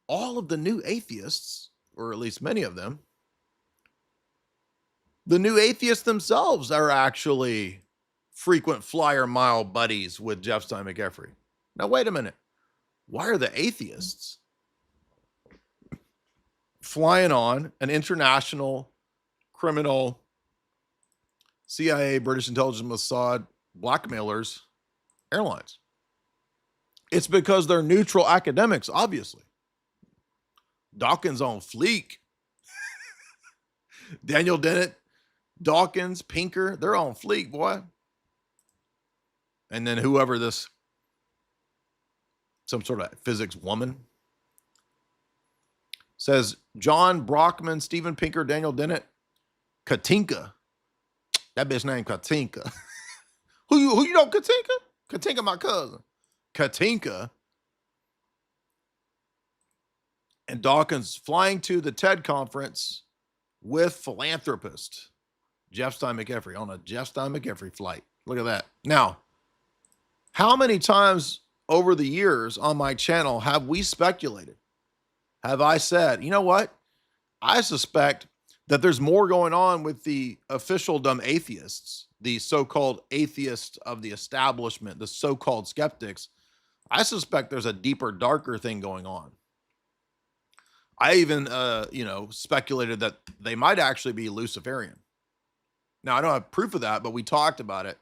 all of the new atheists, or at least many of them, the new atheists themselves are actually frequent flyer mile buddies with Jeff Stein McCaffrey. Now, wait a minute. Why are the atheists flying on an international criminal CIA, British intelligence, Mossad blackmailers airlines? It's because they're neutral academics, obviously. Dawkins on fleek. Daniel Dennett, Dawkins, Pinker, they're on fleek, boy. And then whoever this, some sort of physics woman. Says John Brockman, Steven Pinker, Daniel Dennett, Katinka. That bitch named Katinka. who you know Katinka? Katinka, my cousin. Katinka. And Dawkins flying to the TED conference with philanthropist Jeff Stein McEffrey on a Jeff Stein McEffrey flight. Look at that. Now, how many times over the years on my channel have we speculated? Have I said, you know what? I suspect that there's more going on with the officialdom atheists, the so-called atheists of the establishment, the so-called skeptics. I suspect there's a deeper, darker thing going on. I even, speculated that they might actually be Luciferian. Now, I don't have proof of that, but we talked about it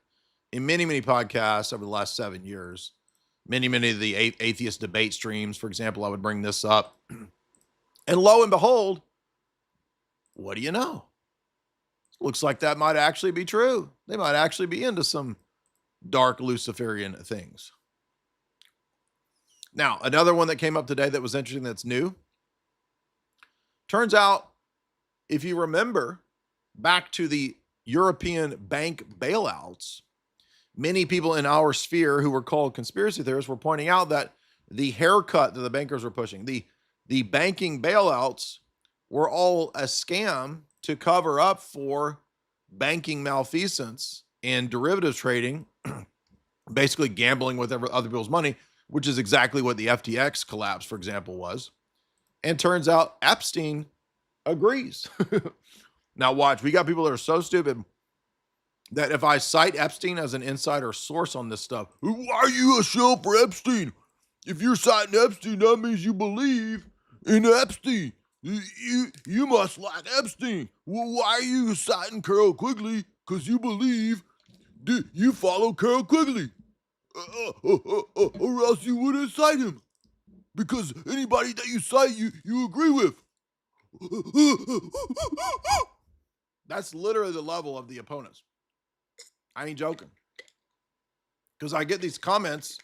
in many, many podcasts over the last 7 years. Many of the atheist debate streams, for example, I would bring this up. And lo and behold, what do you know? Looks like that might actually be true. They might actually be into some dark Luciferian things. Now, another one that came up today that was interesting that's new. Turns out, if you remember back to the European bank bailouts, many people in our sphere who were called conspiracy theorists were pointing out that the haircut that the bankers were pushing, the banking bailouts were all a scam to cover up for banking malfeasance and derivative trading, basically gambling with other people's money, which is exactly what the FTX collapse, for example, was. And turns out Epstein agrees. Now watch, we got people that are so stupid that if I cite Epstein as an insider source on this stuff, why are you a shill for Epstein? If you're citing Epstein, that means you believe in Epstein. You must like Epstein. Well, why are you citing Carol Quigley? Because you believe you follow Carol Quigley. Or else you wouldn't cite him. Because anybody that you cite, you agree with. That's literally the level of the opponents. I ain't joking. Because I get these comments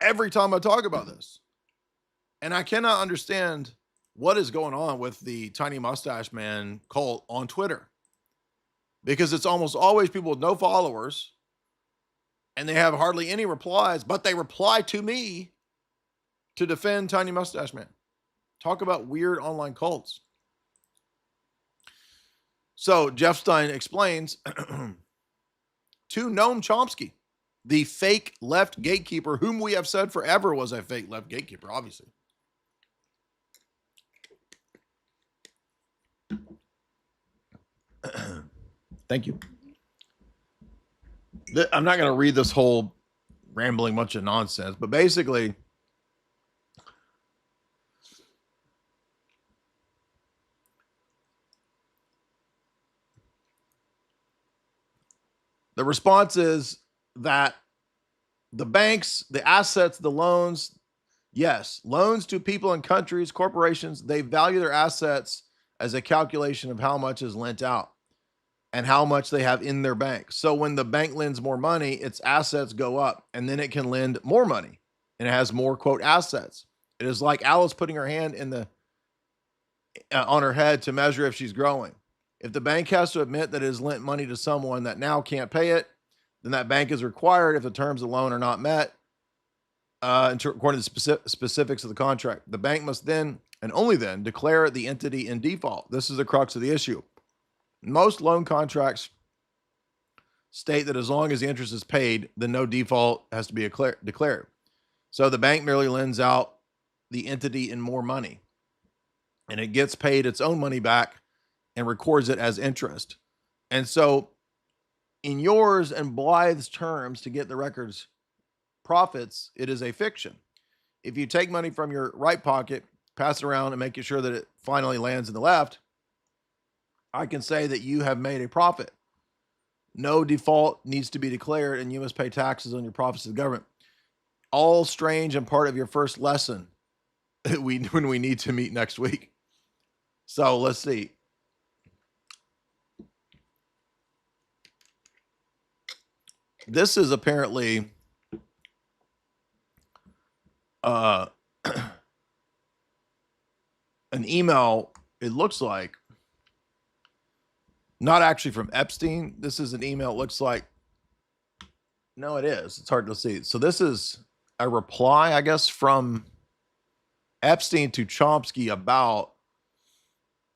every time I talk about this. And I cannot understand what is going on with the Tiny Mustache Man cult on Twitter. Because it's almost always people with no followers. And they have hardly any replies, but they reply to me to defend Tiny Mustache Man. Talk about weird online cults. So Jeff Stein explains to Noam Chomsky, the fake left gatekeeper, whom we have said forever was a fake left gatekeeper, obviously. Thank you. I'm not going to read this whole rambling bunch of nonsense, but basically, the response is that the banks, the assets, the loans, yes, loans to people and countries, corporations, they value their assets as a calculation of how much is lent out and how much they have in their bank. So when the bank lends more money, its assets go up, and then it can lend more money, and it has more, quote, assets. It is like Alice putting her hand in the on her head to measure if she's growing. If the bank has to admit that it has lent money to someone that now can't pay it, then that bank is required, if the terms of the loan are not met, according to the specifics of the contract. The bank must then, and only then, declare the entity in default. This is the crux of the issue. Most loan contracts state that as long as the interest is paid, then no default has to be declared. So the bank merely lends out the entity in more money, and it gets paid its own money back and records it as interest. And so in yours and Blythe's terms, to get the record's profits, it is a fiction. If you take money from your right pocket, pass it around and make sure that it finally lands in the left, I can say that you have made a profit. No default needs to be declared, and you must pay taxes on your profits to the government. All strange and part of your first lesson when we need to meet next week. So let's see. This is apparently an email, it looks like, not actually from Epstein. This is an email, it looks like, no, it is. It's hard to see. So this is a reply, I guess, from Epstein to Chomsky about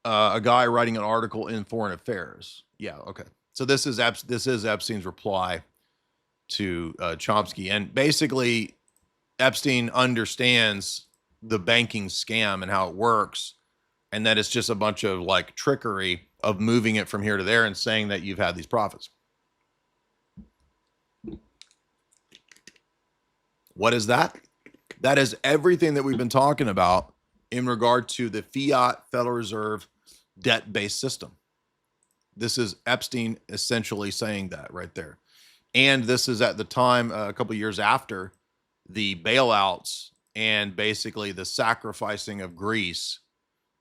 a guy writing an article in Foreign Affairs. Yeah, okay. So this is Epstein's reply to Chomsky, and basically Epstein understands the banking scam and how it works, and that it's just a bunch of like trickery of moving it from here to there and saying that you've had these profits. What is that? That is everything that we've been talking about in regard to the fiat Federal Reserve debt-based system. This is Epstein essentially saying that right there. And this is at the time, a couple of years after the bailouts and basically the sacrificing of Greece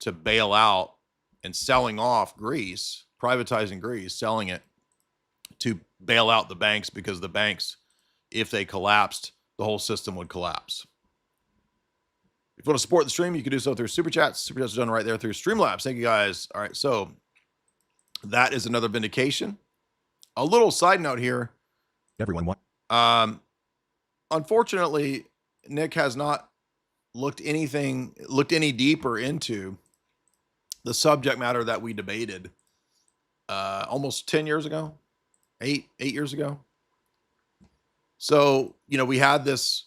to bail out and selling off Greece, privatizing Greece, selling it to bail out the banks, because the banks, if they collapsed, the whole system would collapse. If you want to support the stream, you can do so through Super Chats. Super Chats are done right there through Streamlabs. Thank you, guys. All right, so that is another vindication. A little side note here. Everyone what? Unfortunately, Nick has not looked any deeper into the subject matter that we debated almost 10 years ago, eight years ago. So, we had this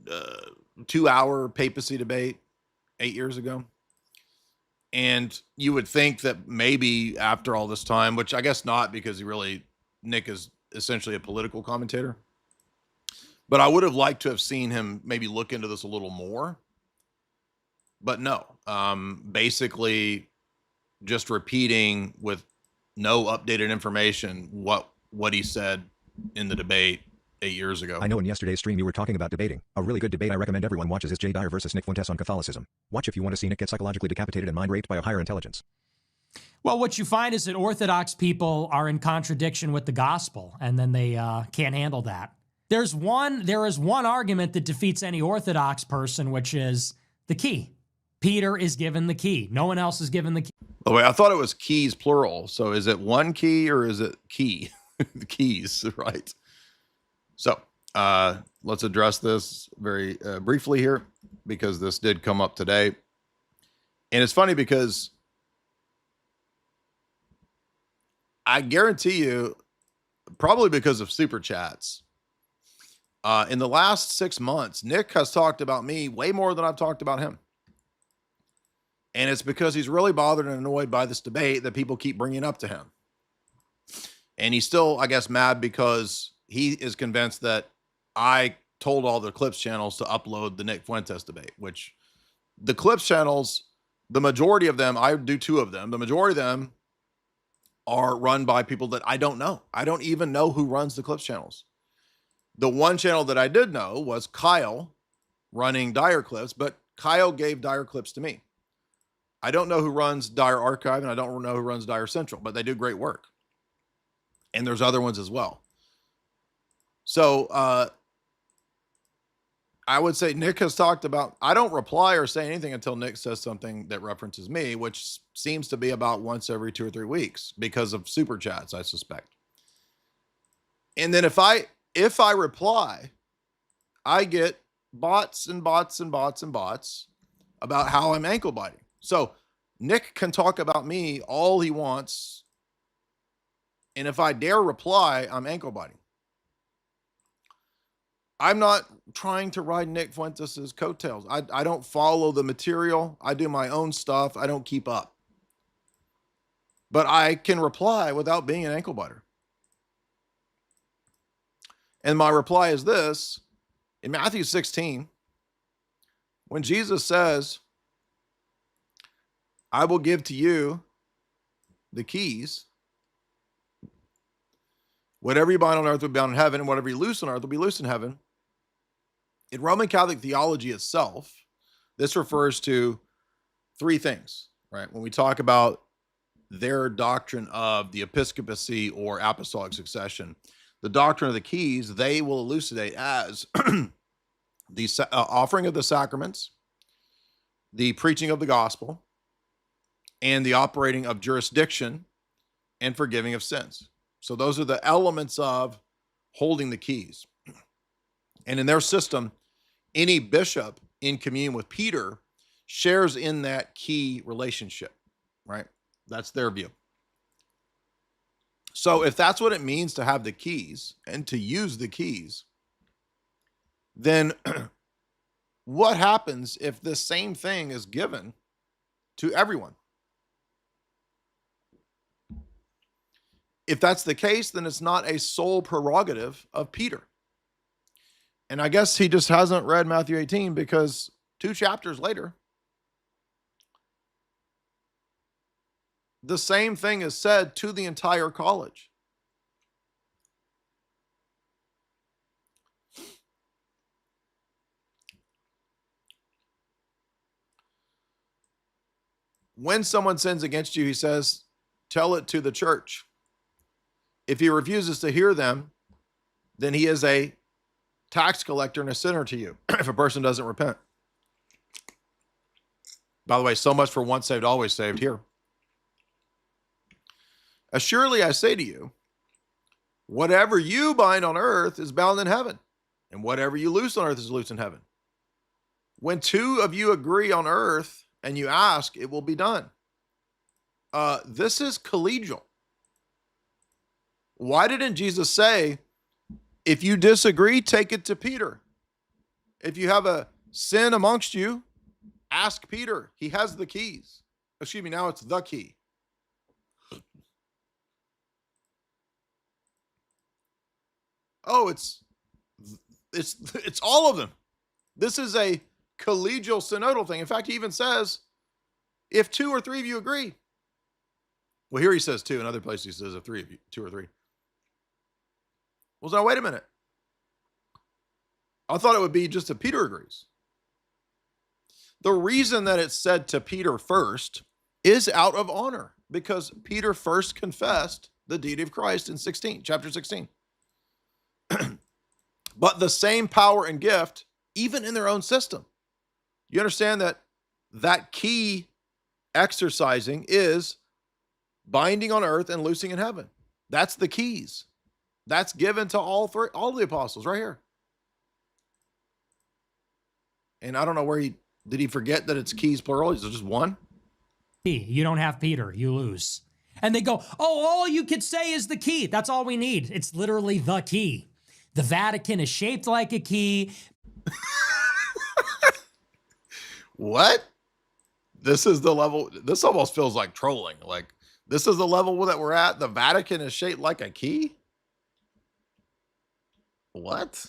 2-hour papacy debate 8 years ago. And you would think that maybe after all this time, which I guess not, because Nick is essentially a political commentator. But I would have liked to have seen him maybe look into this a little more. But no, basically just repeating with no updated information what he said in the debate 8 years ago. I know in yesterday's stream you were talking about debating. A really good debate I recommend everyone watches is Jay Dyer versus Nick Fuentes on Catholicism. Watch if you want to see Nick get psychologically decapitated and mind raped by a higher intelligence. Well, what you find is that Orthodox people are in contradiction with the gospel, and then they can't handle that. There is one argument that defeats any Orthodox person, which is the key. Peter is given the key. No one else is given the key. Oh, wait, I thought it was keys plural. So is it one key or is it key? The keys, right? So let's address this very briefly here, because this did come up today. And it's funny because I guarantee you, probably because of Super Chats, in the last 6 months, Nick has talked about me way more than I've talked about him. And it's because he's really bothered and annoyed by this debate that people keep bringing up to him. And he's still, I guess, mad because he is convinced that I told all the Clips channels to upload the Nick Fuentes debate, which the Clips channels, the majority of them, I do 2 of them. The majority of them are run by people that I don't know. I don't even know who runs the Clips channels. The one channel that I did know was Kyle running Dyer Clips, but Kyle gave Dyer Clips to me. I don't know who runs Dyer Archive, and I don't know who runs Dyer Central, but they do great work. And there's other ones as well. So I would say Nick has talked about, I don't reply or say anything until Nick says something that references me, which seems to be about once every 2 or 3 weeks because of Super Chats, I suspect. And then if I reply, I get bots and bots and bots and bots about how I'm ankle biting. So Nick can talk about me all he wants. And if I dare reply, I'm ankle biting. I'm not trying to ride Nick Fuentes' coattails. I don't follow the material. I do my own stuff. I don't keep up. But I can reply without being an ankle biter. And my reply is this. In Matthew 16, when Jesus says, I will give to you the keys. Whatever you bind on earth will be bound in heaven, and whatever you loose on earth will be loosed in heaven. In Roman Catholic theology itself, this refers to 3 things, right? When we talk about their doctrine of the episcopacy or apostolic succession, the doctrine of the keys, they will elucidate as the offering of the sacraments, the preaching of the gospel, and the operating of jurisdiction and forgiving of sins. So those are the elements of holding the keys. And in their system, any bishop in communion with Peter shares in that key relationship, right? That's their view. So if that's what it means to have the keys and to use the keys, then what happens if this same thing is given to everyone? If that's the case, then it's not a sole prerogative of Peter. And I guess he just hasn't read Matthew 18, because 2 chapters later, the same thing is said to the entire college. When someone sins against you, he says, tell it to the church. If he refuses to hear them, then he is a tax collector and a sinner to you if a person doesn't repent. By the way, so much for once saved, always saved here. Assuredly, I say to you, whatever you bind on earth is bound in heaven, and whatever you loose on earth is loose in heaven. When 2 of you agree on earth and you ask, it will be done. This is collegial. Why didn't Jesus say, if you disagree, take it to Peter? If you have a sin amongst you, ask Peter. He has the keys. Excuse me, now it's the key. Oh, it's all of them. This is a collegial synodal thing. In fact, he even says, if 2 or 3 of you agree. Well, here he says 2. In other places he says if 3 of you, 2 or 3. Well, now wait a minute. I thought it would be just if Peter agrees. The reason that it's said to Peter first is out of honor, because Peter first confessed the deity of Christ in chapter 16. But the same power and gift, even in their own system. You understand that key exercising is binding on earth and loosing in heaven. That's the keys. That's given to all the apostles right here. And I don't know where did he forget that it's keys plural? Is it just one? You don't have Peter, you lose. And they go, oh, all you could say is the key. That's all we need. It's literally the key. The Vatican is shaped like a key. What? This is the level. This almost feels like trolling. Like, this is the level that we're at. The Vatican is shaped like a key? What?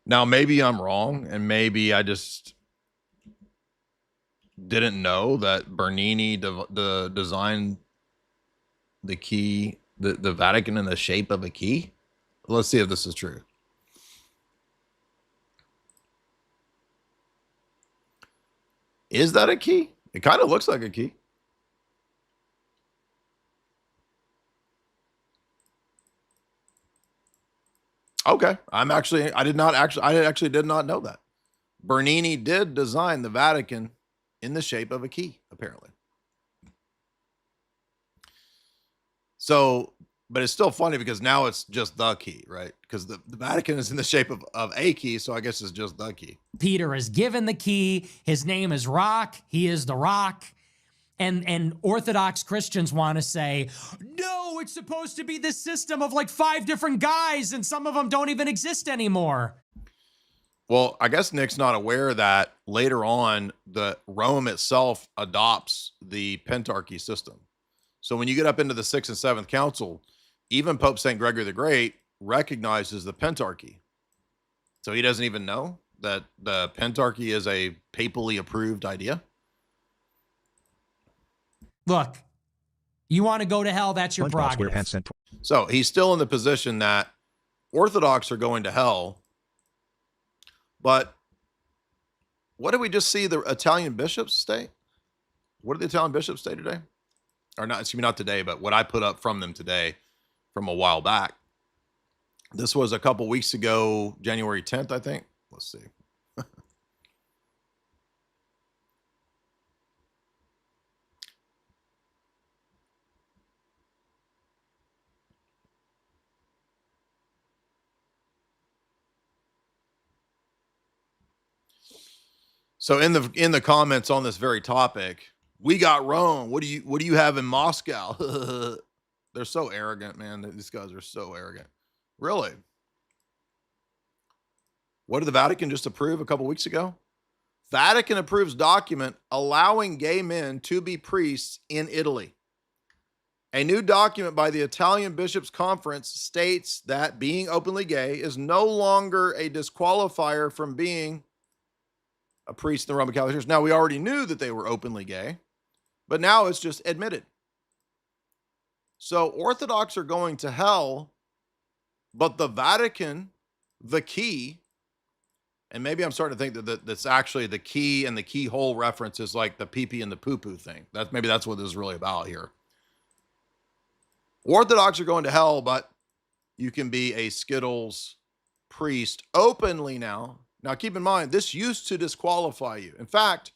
Now, maybe I'm wrong, and maybe I just didn't know that Bernini designed the key, the Vatican in the shape of a key. Let's see if this is true. Is that a key? It kind of looks like a key. Okay, I actually did not know that. Bernini did design the Vatican in the shape of a key, apparently. So, but it's still funny because now it's just the key, right? Because the Vatican is in the shape of a key, so I guess it's just the key. Peter is given the key. His name is Rock. He is the Rock. And Orthodox Christians want to say, no, it's supposed to be this system of like 5 different guys, and some of them don't even exist anymore. Well, I guess Nick's not aware that later on, the Rome itself adopts the Pentarchy system. So when you get up into the 6th and 7th Council, even Pope St. Gregory the Great recognizes the Pentarchy. So he doesn't even know that the Pentarchy is a papally approved idea. Look, you want to go to hell, that's your SpongeBob prerogative. SquarePants sent So he's still in the position that Orthodox are going to hell. But what did we just see the Italian bishops state? What did the Italian bishops say today? Or not, excuse me, not today, but what I put up from them today from a while back. This was a couple weeks ago, January 10th, I think. Let's see. So in the comments on this very topic, we got Rome. What do you have in Moscow? They're so arrogant, man. These guys are so arrogant. Really? What did the Vatican just approve a couple weeks ago? Vatican approves document allowing gay men to be priests in Italy. A new document by the Italian Bishops' Conference states that being openly gay is no longer a disqualifier from being a priest in the Roman Catholic Church. Now, we already knew that they were openly gay, but now it's just admitted. So Orthodox are going to hell, but the Vatican, the key, and maybe I'm starting to think that that's actually the key, and the keyhole reference is like the pee-pee and the poo-poo thing. Maybe that's what this is really about here. Orthodox are going to hell, but you can be a Skittles priest openly now. Now, keep in mind, this used to disqualify you. In fact,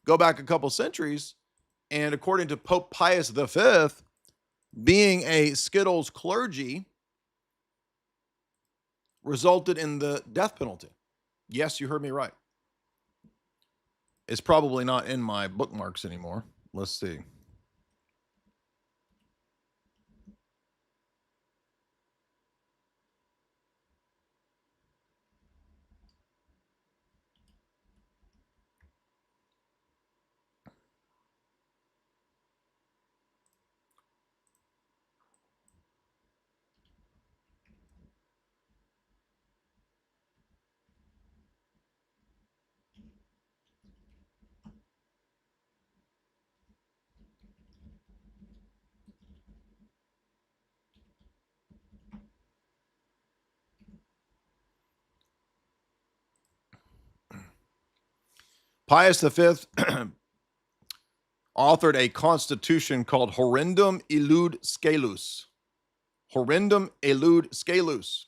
go back a couple centuries, and according to Pope Pius V, being a Skittles clergy resulted in the death penalty. Yes, you heard me right. It's probably not in my bookmarks anymore. Let's see. Pius V authored a constitution called Horrendum Illud Scelus. Horrendum Illud Scelus.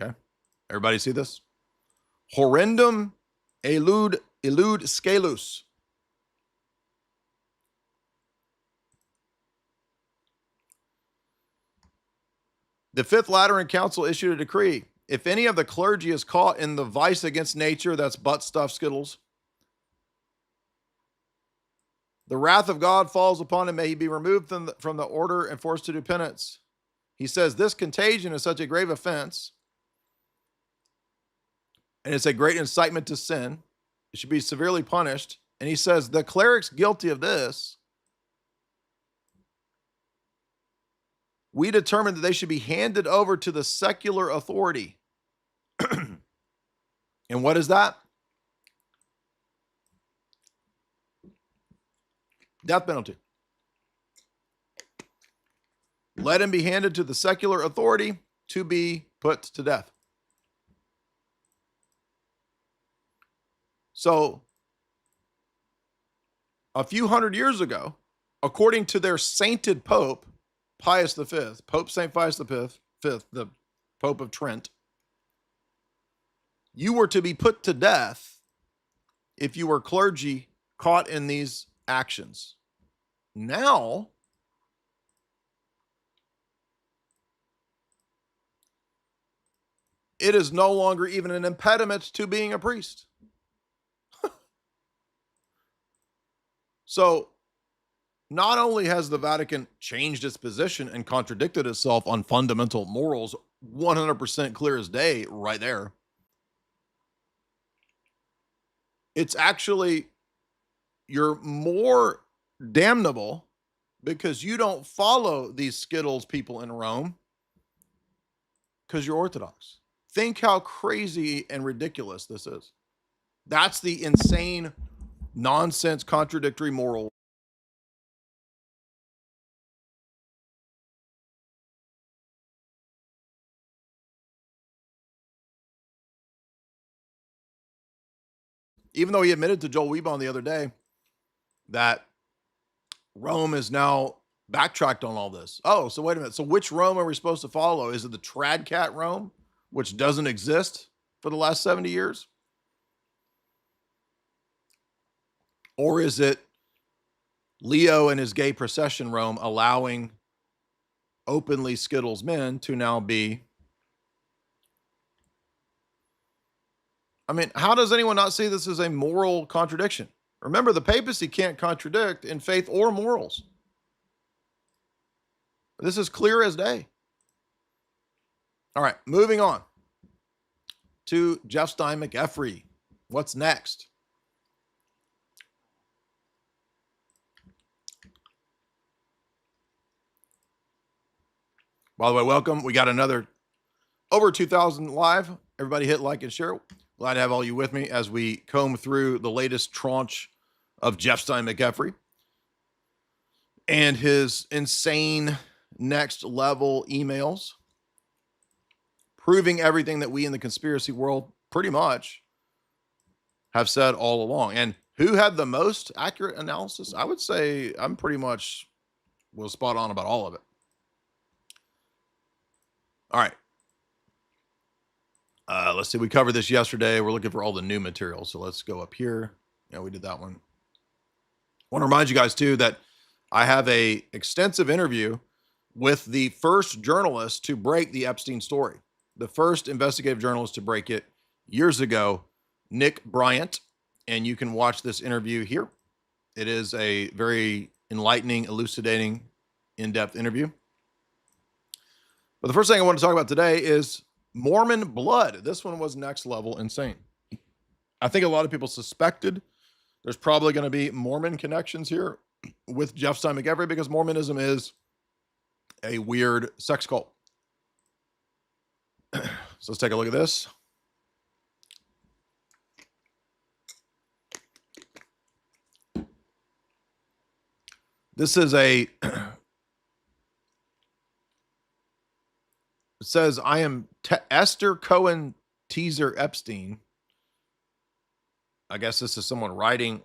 Okay. Everybody see this? Horrendum Illud Scelus. The Fifth Lateran Council issued a decree. If any of the clergy is caught in the vice against nature, that's butt stuff Skittles, the wrath of God falls upon him. May he be removed from the order and forced to do penance. He says this contagion is such a grave offense, and it's a great incitement to sin. It should be severely punished. And he says the clerics guilty of this, we determined that they should be handed over to the secular authority. And what is that? Death penalty. Let him be handed to the secular authority to be put to death. So, a few hundred years ago, according to their sainted Pope, Pius V, Pope St. Pius V, the Pope of Trent, you were to be put to death if you were clergy caught in these actions. Now, it is no longer even an impediment to being a priest. So, not only has the Vatican changed its position and contradicted itself on fundamental morals, 100% clear as day right there, it's actually, you're more damnable because you don't follow these Skittles people in Rome because you're Orthodox. Think how crazy and ridiculous this is. That's the insane, nonsense, contradictory moral. Even though he admitted to Joel Weebon the other day that Rome is now backtracked on all this. Oh, so wait a minute. So which Rome are we supposed to follow? Is it the Tradcat Rome, which doesn't exist for the last 70 years? Or is it Leo and his gay procession Rome allowing openly Skittles men to now be I mean, how does anyone not see this as a moral contradiction? Remember, the papacy can't contradict in faith or morals. This is clear as day. All right, moving on to Jeff Stein McEfrey. What's next? By the way, welcome. We got another over 2,000 live. Everybody hit like and share. Glad to have all you with me as we comb through the latest tranche of Jeff Stein McEfrey and his insane next level emails, proving everything that we in the conspiracy world pretty much have said all along. And who had the most accurate analysis? I would say I'm pretty much was spot on about all of it. All right. Let's see. We covered this yesterday. We're looking for all the new material. So let's go up here. Yeah, we did that one. I want to remind you guys too that I have a extensive interview with the first journalist to break the Epstein story. The first investigative journalist to break it years ago, Nick Bryant. And you can watch this interview here. It is a very enlightening, elucidating, in-depth interview. But the first thing I want to talk about today is Mormon blood. This one was next level insane. I think a lot of people suspected there's probably going to be Mormon connections here with Jeff Stein McEfrey because Mormonism is a weird sex cult. So let's take a look at this. This is a... It says, I am Esther Cohen Teaser Epstein. I guess this is someone writing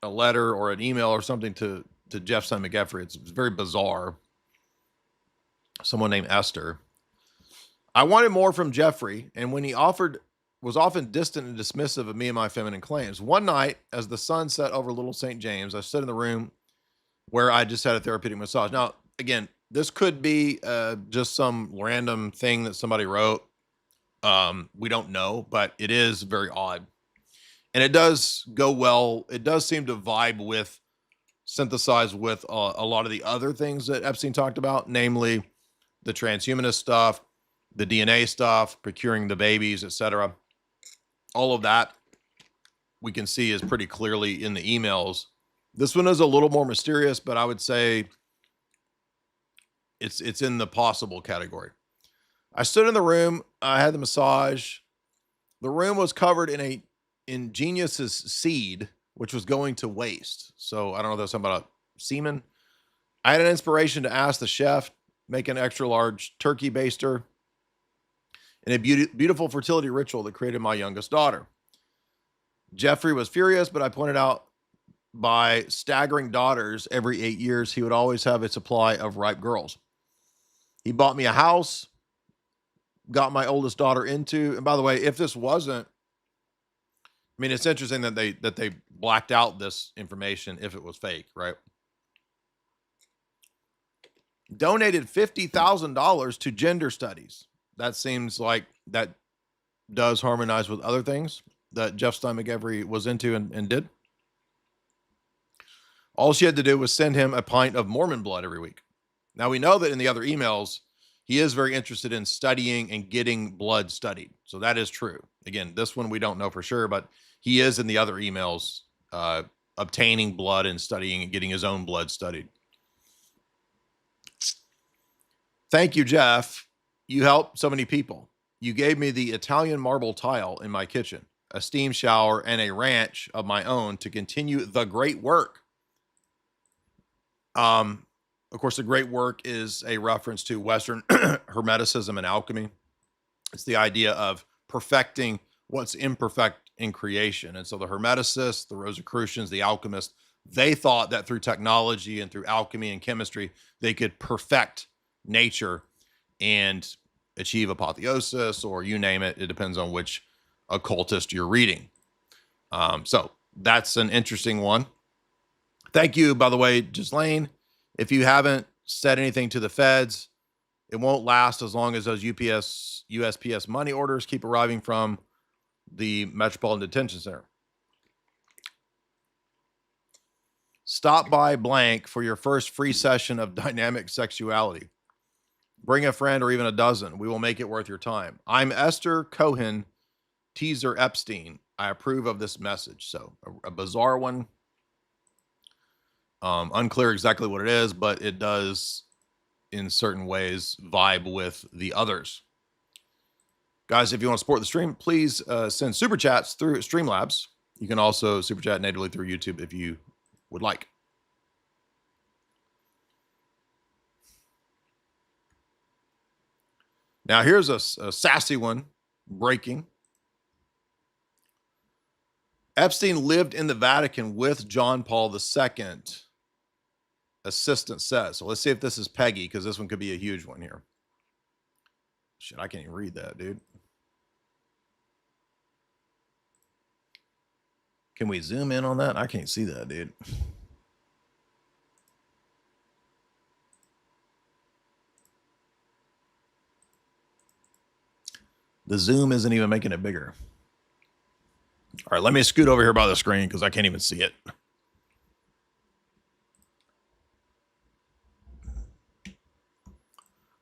a letter or an email or something to Jeff Stein McEfrey. It's very bizarre. Someone named Esther. I wanted more from Jeffrey, and when he offered, was often distant and dismissive of me and my feminine claims. One night, as the sun set over Little St. James, I stood in the room where I just had a therapeutic massage. Now, again, this could be just some random thing that somebody wrote. We don't know, but it is very odd. And it does go well. It does seem to vibe with, synthesize with a lot of the other things that Epstein talked about, namely the transhumanist stuff, the DNA stuff, procuring the babies, etc. All of that we can see is pretty clearly in the emails. This one is a little more mysterious, but I would say it's in the possible category. I stood in the room. I had the massage. The room was covered in Genius's seed, which was going to waste. So I don't know if that's something about semen. I had an inspiration to ask the chef, make an extra large turkey baster in a beautiful fertility ritual that created my youngest daughter. Jeffrey was furious, but I pointed out by staggering daughters every 8 years, he would always have a supply of ripe girls. He bought me a house, got my oldest daughter into, and by the way, if this wasn't, I mean, it's interesting that they blacked out this information if it was fake, right? Donated $50,000 to gender studies. That seems like that does harmonize with other things that Jeff Stein McEfrey was into and did. All she had to do was send him a pint of Mormon blood every week. Now, we know that in the other emails, he is very interested in studying and getting blood studied. So that is true. Again, this one we don't know for sure, but he is in the other emails obtaining blood and studying and getting his own blood studied. Thank you, Jeff. You helped so many people. You gave me the Italian marble tile in my kitchen, a steam shower, and a ranch of my own to continue the great work. Of course, the great work is a reference to Western Hermeticism and alchemy. It's the idea of perfecting what's imperfect in creation. And so the Hermeticists, the Rosicrucians, the alchemists, they thought that through technology and through alchemy and chemistry, they could perfect nature and achieve apotheosis, or you name it. It depends on which occultist you're reading. So that's an interesting one. Thank you, by the way, Ghislaine. If you haven't said anything to the feds, it won't last as long as those USPS money orders keep arriving from the Metropolitan Detention Center. Stop by blank for your first free session of dynamic sexuality. Bring a friend or even a dozen. We will make it worth your time. I'm Esther Cohen, teaser Epstein. I approve of this message. So a bizarre one. Unclear exactly what it is, but it does in certain ways vibe with the others. Guys, if you want to support the stream, please send super chats through Streamlabs. You can also super chat natively through YouTube if you would like. Now, here's a sassy one, breaking. Epstein lived in the Vatican with John Paul II, assistant says. So let's see if this is Peggy, because this one could be a huge one here. Shit, I can't even read that, dude. Can we zoom in on that? I can't see that, dude. The zoom isn't even making it bigger. All right, let me scoot over here by the screen because I can't even see it.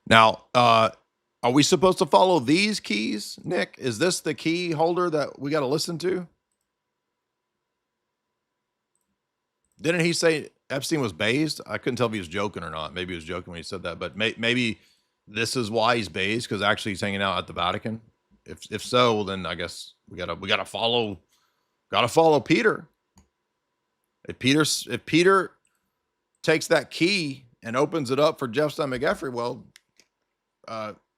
Now, are we supposed to follow these keys, Nick? Is this the key holder that we got to listen to? Didn't he say Epstein was based? I couldn't tell if he was joking or not. Maybe he was joking when he said that, but maybe this is why he's based, because actually he's hanging out at the Vatican. If so, well, then I guess we gotta follow Peter. If Peter takes that key and opens it up for Jeffstein McGeffrey, well,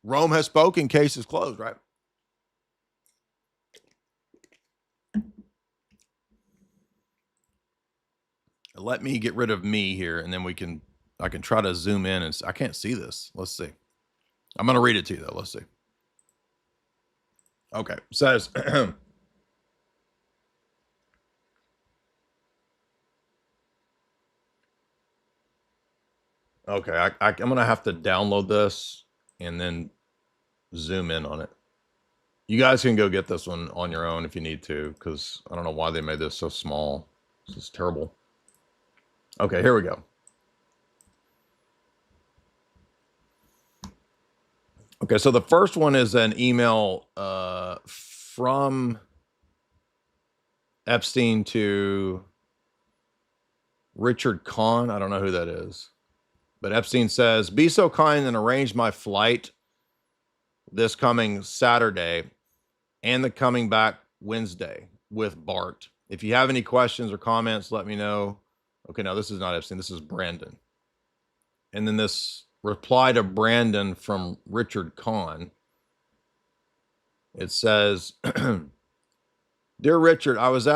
Rome has spoken, case is closed, right? Let me get rid of me here, and then I can try to zoom in, and I can't see this. Let's see. I'm gonna read it to you though. Let's see. Okay, it says okay, I'm gonna have to download this and then zoom in on it. You guys can go get this one on your own if you need to, because I don't know why they made this so small. This is terrible. Okay, here we go. Okay, so the first one is an email from Epstein to Richard Kahn. I don't know who that is. But Epstein says, be so kind and arrange my flight this coming Saturday and the coming back Wednesday with Bart. If you have any questions or comments, let me know. Okay, now this is not Epstein. This is Brandon. And then this reply to Brandon from Richard Kahn. It says, Dear Richard, I was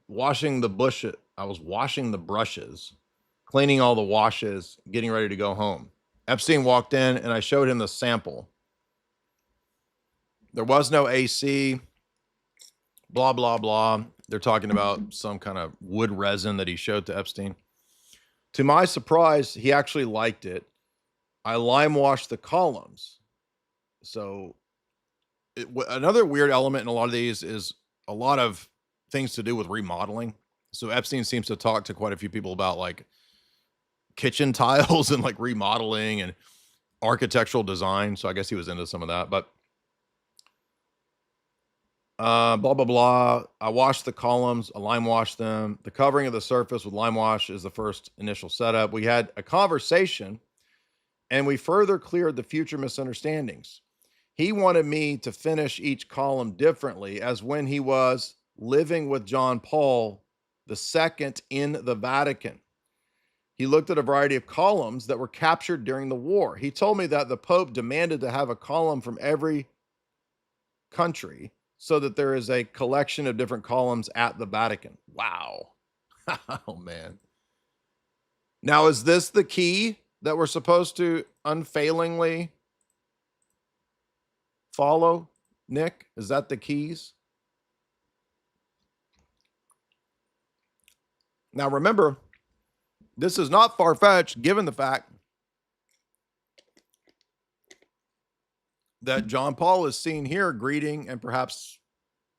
washing the brushes, cleaning all the washes, getting ready to go home. Epstein walked in and I showed him the sample. There was no AC, blah, blah, blah. They're talking about some kind of wood resin that he showed to Epstein. To my surprise, he actually liked it. I lime washed the columns. So another weird element in a lot of these is a lot of things to do with remodeling. So Epstein seems to talk to quite a few people about like kitchen tiles and like remodeling and architectural design. So I guess he was into some of that, but blah, blah, blah. I washed the columns, I lime washed them. The covering of the surface with lime wash is the first initial setup. We had a conversation and we further cleared the future misunderstandings. He wanted me to finish each column differently, as when he was living with John Paul II in the Vatican. He looked at a variety of columns that were captured during the war. He told me that the Pope demanded to have a column from every country so that there is a collection of different columns at the Vatican. Wow. Oh, man. Now, is this the key that we're supposed to unfailingly follow, Nick? Is that the keys? Now, remember, this is not far-fetched given the fact that John Paul is seen here greeting and perhaps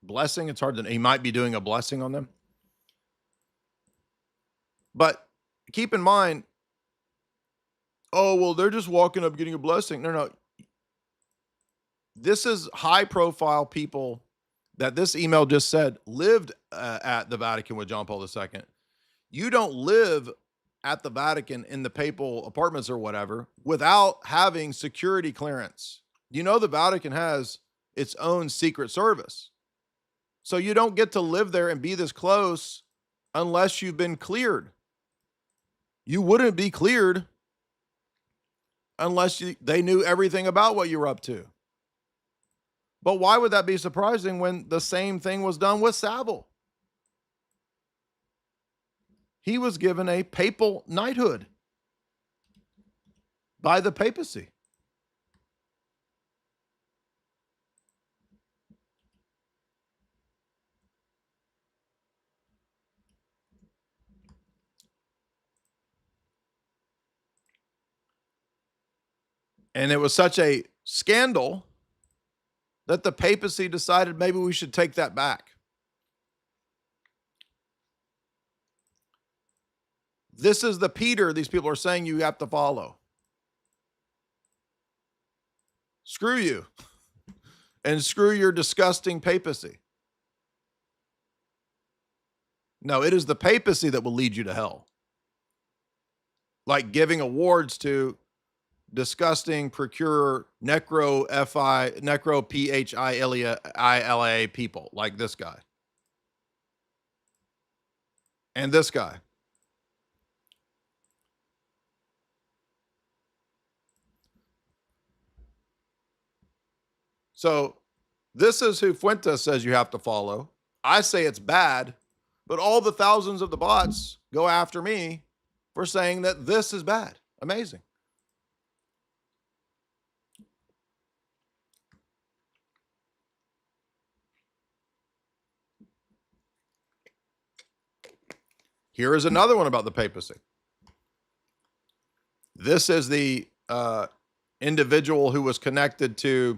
blessing. It's hard to, he might be doing a blessing on them. But keep in mind, oh, well, they're just walking up getting a blessing. No. This is high profile people that this email just said lived at the Vatican with John Paul II. You don't live at the Vatican in the papal apartments or whatever without having security clearance. You know, the Vatican has its own secret service. So you don't get to live there and be this close unless you've been cleared. You wouldn't be cleared unless they knew everything about what you were up to. But why would that be surprising when the same thing was done with Savile? He was given a papal knighthood by the papacy. And it was such a scandal that the papacy decided maybe we should take that back. This is the Peter these people are saying you have to follow. Screw you. And screw your disgusting papacy. No, it is the papacy that will lead you to hell. Like giving awards to disgusting procurer necro phila people like this guy and this guy. So this is who Fuentes says you have to follow. I say it's bad, but all the thousands of the bots go after me for saying that this is bad. Amazing. Here is another one about the papacy. This is the individual who was connected to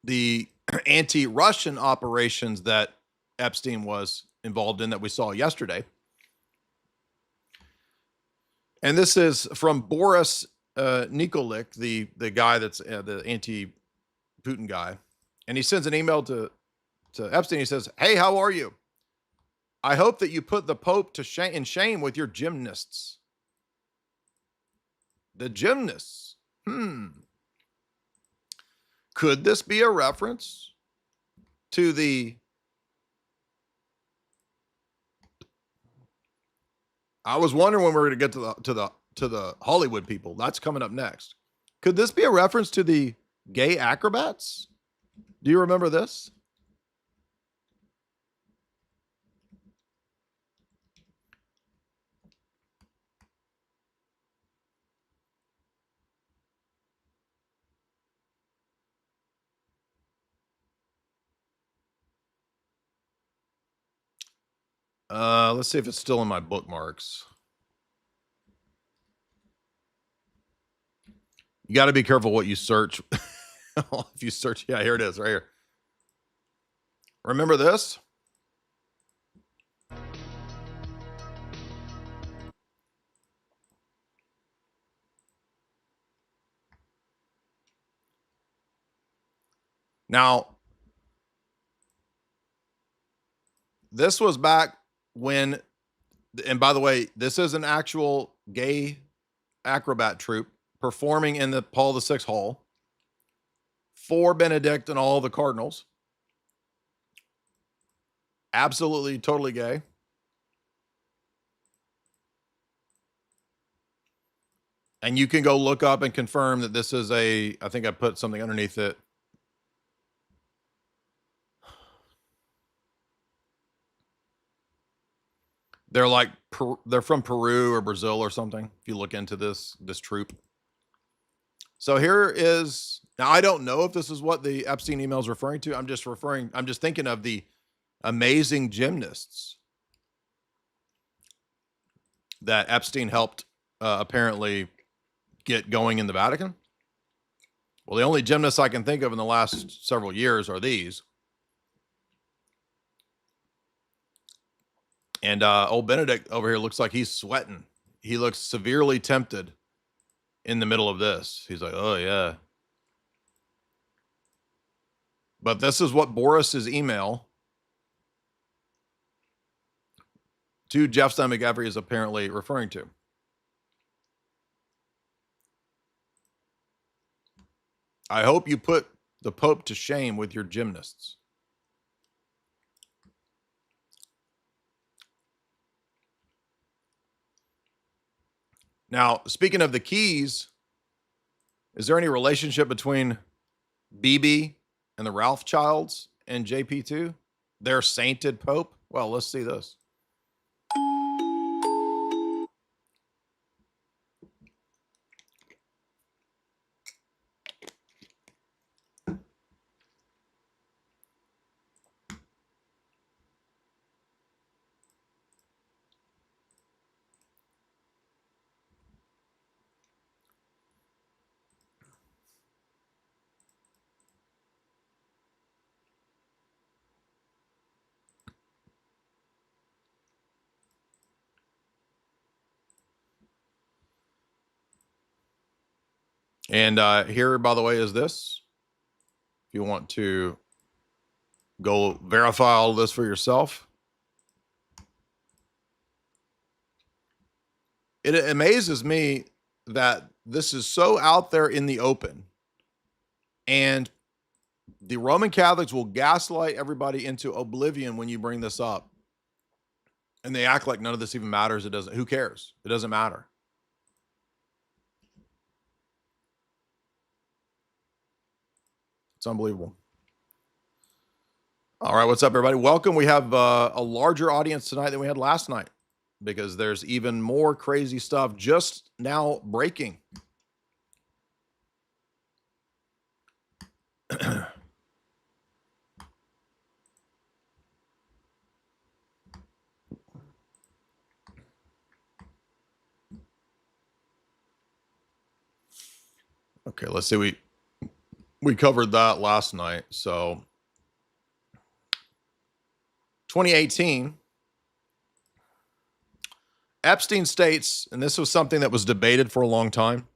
the anti-Russian operations that Epstein was involved in that we saw yesterday. And this is from Boris Nikolic, the guy that's the anti-Putin guy. And he sends an email to Epstein. He says, "Hey, how are you? I hope that you put the Pope to in shame with your gymnasts." The gymnasts. Could this be a reference to the... I was wondering when we were going to get to the Hollywood people. That's coming up next. Could this be a reference to the gay acrobats? Do you remember this? Let's see if it's still in my bookmarks. You got to be careful what you search. If you search, yeah, here it is, right here. Remember this? Now, this was back when, and by the way, this is an actual gay acrobat troupe performing in the Paul VI Hall for Benedict and all the cardinals. Absolutely, totally gay. And you can go look up and confirm that this is I think I put something underneath it. They're like, they're from Peru or Brazil or something. If you look into this troupe. So here is, now I don't know if this is what the Epstein email is referring to. I'm just thinking of the amazing gymnasts that Epstein helped apparently get going in the Vatican. Well, the only gymnasts I can think of in the last several years are these. And old Benedict over here looks like he's sweating. He looks severely tempted in the middle of this. He's like, oh, yeah. But this is what Boris's email to Jeff Stein McEvery is apparently referring to. I hope you put the Pope to shame with your gymnasts. Now, speaking of the keys, is there any relationship between BB and the Ralph Childs and JP2? Their sainted Pope? Well, let's see this. And here, by the way, is this. If you want to go verify all of this for yourself. It amazes me that this is so out there in the open. And the Roman Catholics will gaslight everybody into oblivion when you bring this up. And they act like none of this even matters. It doesn't. Who cares? It doesn't matter. It's unbelievable. All right, what's up, everybody? Welcome. We have a larger audience tonight than we had last night because there's even more crazy stuff just now breaking. Okay, let's see. We covered that last night. So 2018, Epstein states, and this was something that was debated for a long time.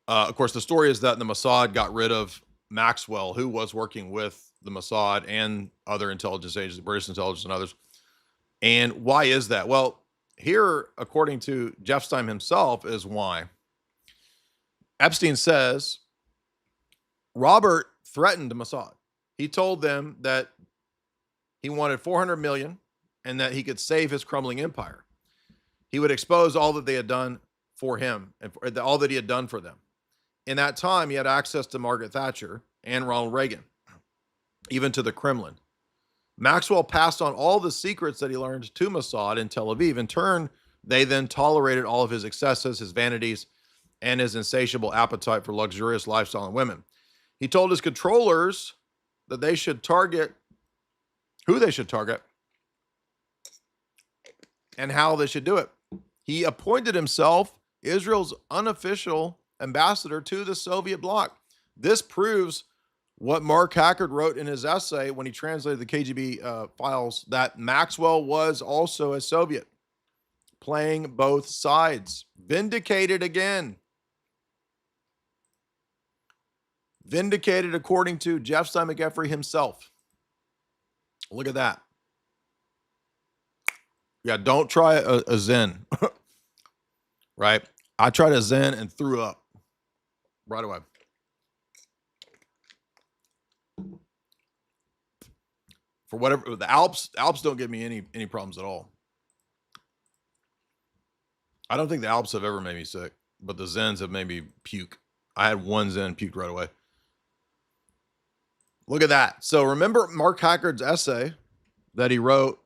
Of course, the story is that the Mossad got rid of Maxwell, who was working with the Mossad and other intelligence agencies, British intelligence and others. And why is that? Well, here, according to Jeff Stein himself, is why. Epstein says Robert threatened the Mossad. He told them that he wanted 400 million and that he could save his crumbling empire. He would expose all that they had done for him and all that he had done for them. In that time, he had access to Margaret Thatcher and Ronald Reagan, even to the Kremlin. Maxwell passed on all the secrets that he learned to Mossad in Tel Aviv. In turn, they then tolerated all of his excesses, his vanities, and his insatiable appetite for luxurious lifestyle and women. He told his controllers that they should target who they should target and how they should do it. He appointed himself Israel's unofficial ambassador to the Soviet bloc. This proves what Mark Hackard wrote in his essay when he translated the KGB files, that Maxwell was also a Soviet, playing both sides. Vindicated again. Vindicated according to Jeff Stein McEvery himself. Look at that. Yeah, don't try a Zen. Right? I tried a Zen and threw up right away. For whatever, the Alps don't give me any problems at all. I don't think the Alps have ever made me sick, but the Zens have made me puke. I had one Zen, puked right away. Look at that. So remember Mark Hackard's essay that he wrote?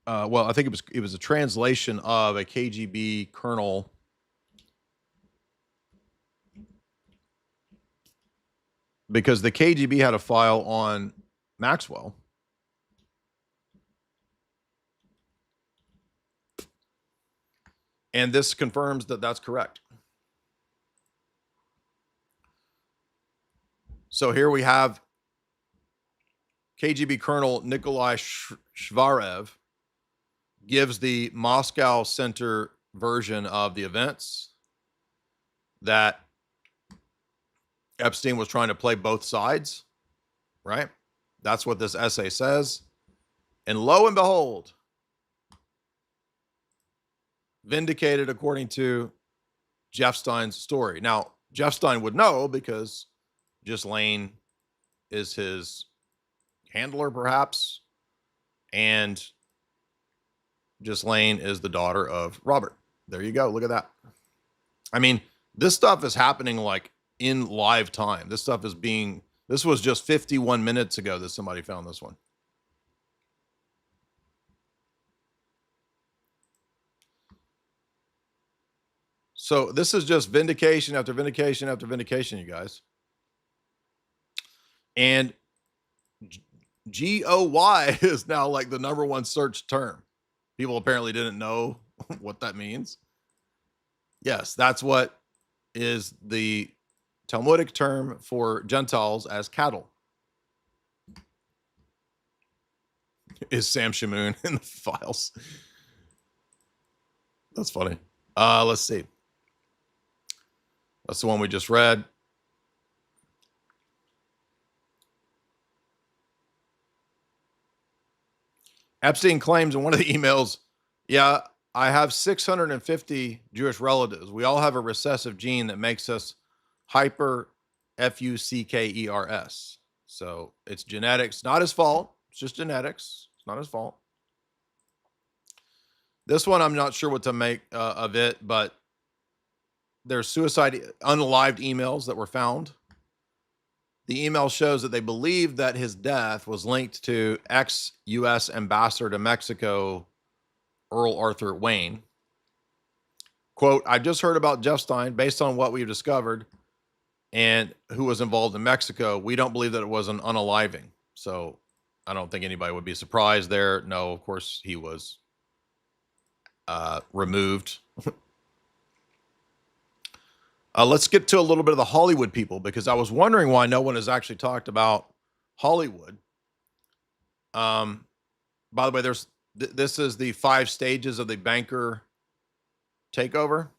Well, I think it was a translation of a KGB colonel. Because the KGB had a file on Maxwell. And this confirms that that's correct. So here we have KGB Colonel Nikolai Shvarev gives the Moscow Center version of the events, that Epstein was trying to play both sides, right? That's what this essay says. And lo and behold, vindicated according to Jeff Stein's story. Now, Jeff Stein would know because Ghislaine is his handler, perhaps, and Ghislaine is the daughter of Robert. There you go. Look at that. I mean, this stuff is happening like in live time. This stuff is being, this was just 51 minutes ago that somebody found this one. So this is just vindication after vindication after vindication, you guys. And GOY is now like the #1 search term. People apparently didn't know what that means. Yes, that's what is the Talmudic term for Gentiles as cattle. Is Sam Shamoon in the files? That's funny. Let's see. That's the one we just read. Epstein claims in one of the emails, yeah, I have 650 Jewish relatives. We all have a recessive gene that makes us hyper Fuckers. So it's genetics, not his fault. It's just genetics. It's not his fault. This one, I'm not sure what to make of it, but there's suicide unalived emails that were found. The email shows that they believe that his death was linked to ex-U.S. ambassador to Mexico, Earl Arthur Wayne. Quote, I just heard about Jeff Stein based on what we've discovered and who was involved in Mexico. We don't believe that it was an unaliving. So I don't think anybody would be surprised there. No, of course he was removed. Let's get to a little bit of the Hollywood people, because I was wondering why no one has actually talked about Hollywood. By the way, this is the 5 stages of the banker takeover.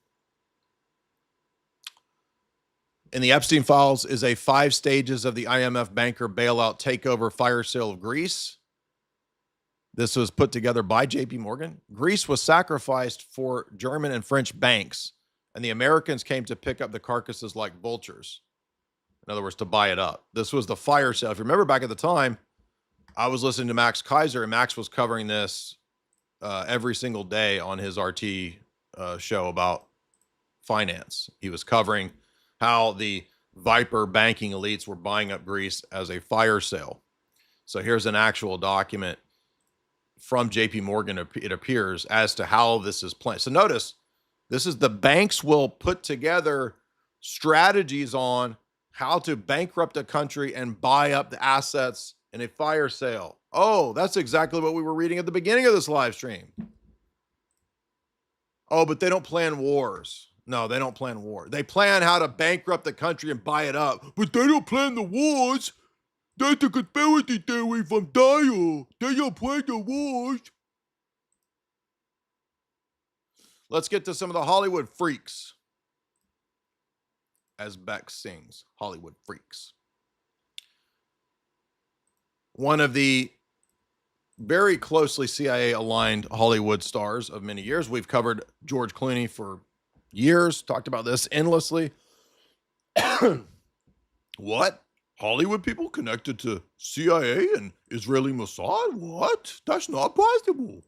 In the Epstein files is a 5 stages of the IMF banker bailout takeover fire sale of Greece. This was put together by JP Morgan. Greece was sacrificed for German and French banks, and the Americans came to pick up the carcasses like vultures. In other words, to buy it up. This was the fire sale. If you remember back at the time, I was listening to Max Kaiser, and Max was covering this every single day on his RT show about finance. He was covering how the Viper banking elites were buying up Greece as a fire sale. So here's an actual document from JP Morgan, it appears, as to how this is planned. So notice, this is the banks will put together strategies on how to bankrupt a country and buy up the assets in a fire sale. Oh, that's exactly what we were reading at the beginning of this live stream. Oh, but they don't plan wars. No, they don't plan war. They plan how to bankrupt the country and buy it up. But they don't plan the wars. That's a conspiracy theory from Dyer. They don't plan the wars. Let's get to some of the Hollywood freaks. As Beck sings, Hollywood freaks. One of the very closely CIA-aligned Hollywood stars of many years. We've covered George Clooney for years, talked about this endlessly. What? Hollywood people connected to CIA and Israeli Mossad? What? That's not possible.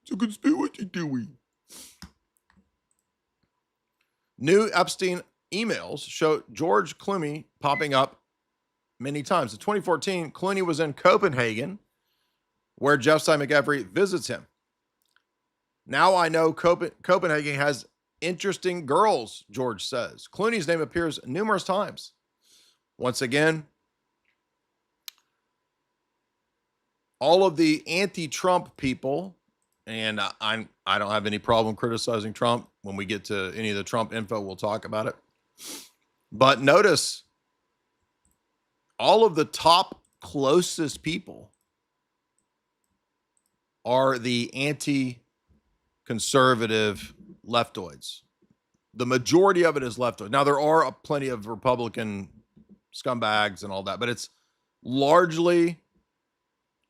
It's a conspiracy theory. New Epstein emails show George Clooney popping up many times. In 2014, Clooney was in Copenhagen, where Jeff Stein McEvery visits him. Now I know Copenhagen has interesting girls, George says. Clooney's name appears numerous times. Once again, all of the anti-Trump people, and I don't have any problem criticizing Trump. When we get to any of the Trump info, we'll talk about it. But notice all of the top closest people are the anti-conservative leftoids. The majority of it is leftoid. Now, there are plenty of Republican scumbags and all that, but it's largely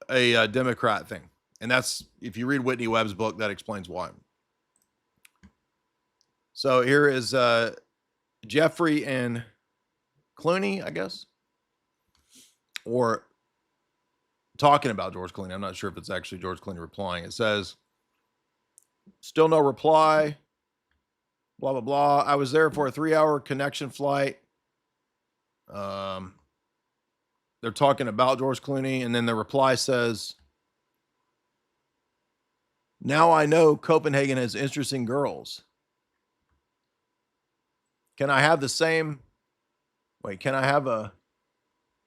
a Democrat thing. And that's, if you read Whitney Webb's book, that explains why. So here is Jeffrey and Clooney, I guess, or talking about George Clooney. I'm not sure if it's actually George Clooney replying. It says, still no reply, blah, blah, blah. I was there for a 3-hour connection flight. They're talking about George Clooney. And then the reply says, now I know Copenhagen has interesting girls. Can I have the same? Wait, can I have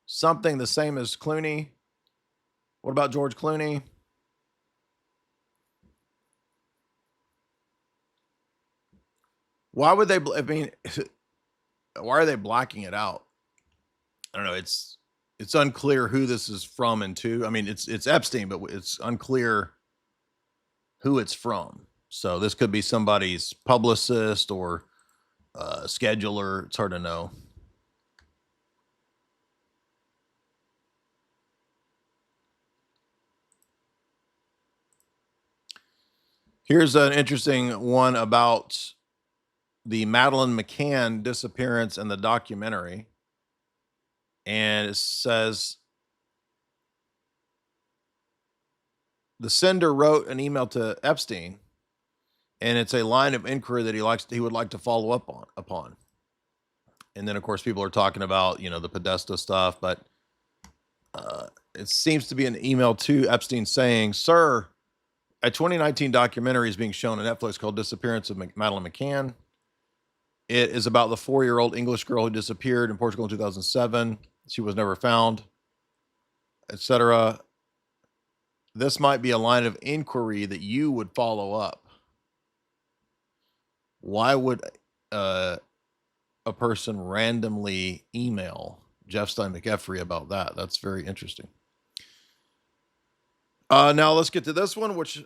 something the same as Clooney? What about George Clooney? Why would they? I mean, why are they blacking it out? I don't know. It's unclear who this is from and to. I mean, it's Epstein, but it's unclear who it's from. So this could be somebody's publicist or scheduler. It's hard to know. Here's an interesting one about the Madeleine McCann disappearance and the documentary. And it says, the sender wrote an email to Epstein, and it's a line of inquiry that he would like to follow up upon. And then, of course, people are talking about, the Podesta stuff, but it seems to be an email to Epstein saying, sir, a 2019 documentary is being shown on Netflix called Disappearance of Madeleine McCann. It is about the 4-year-old English girl who disappeared in Portugal in 2007. She was never found, etc. This might be a line of inquiry that you would follow up. Why would a person randomly email Jeff Stein McEffery about that? That's very interesting. Now let's get to this one, which,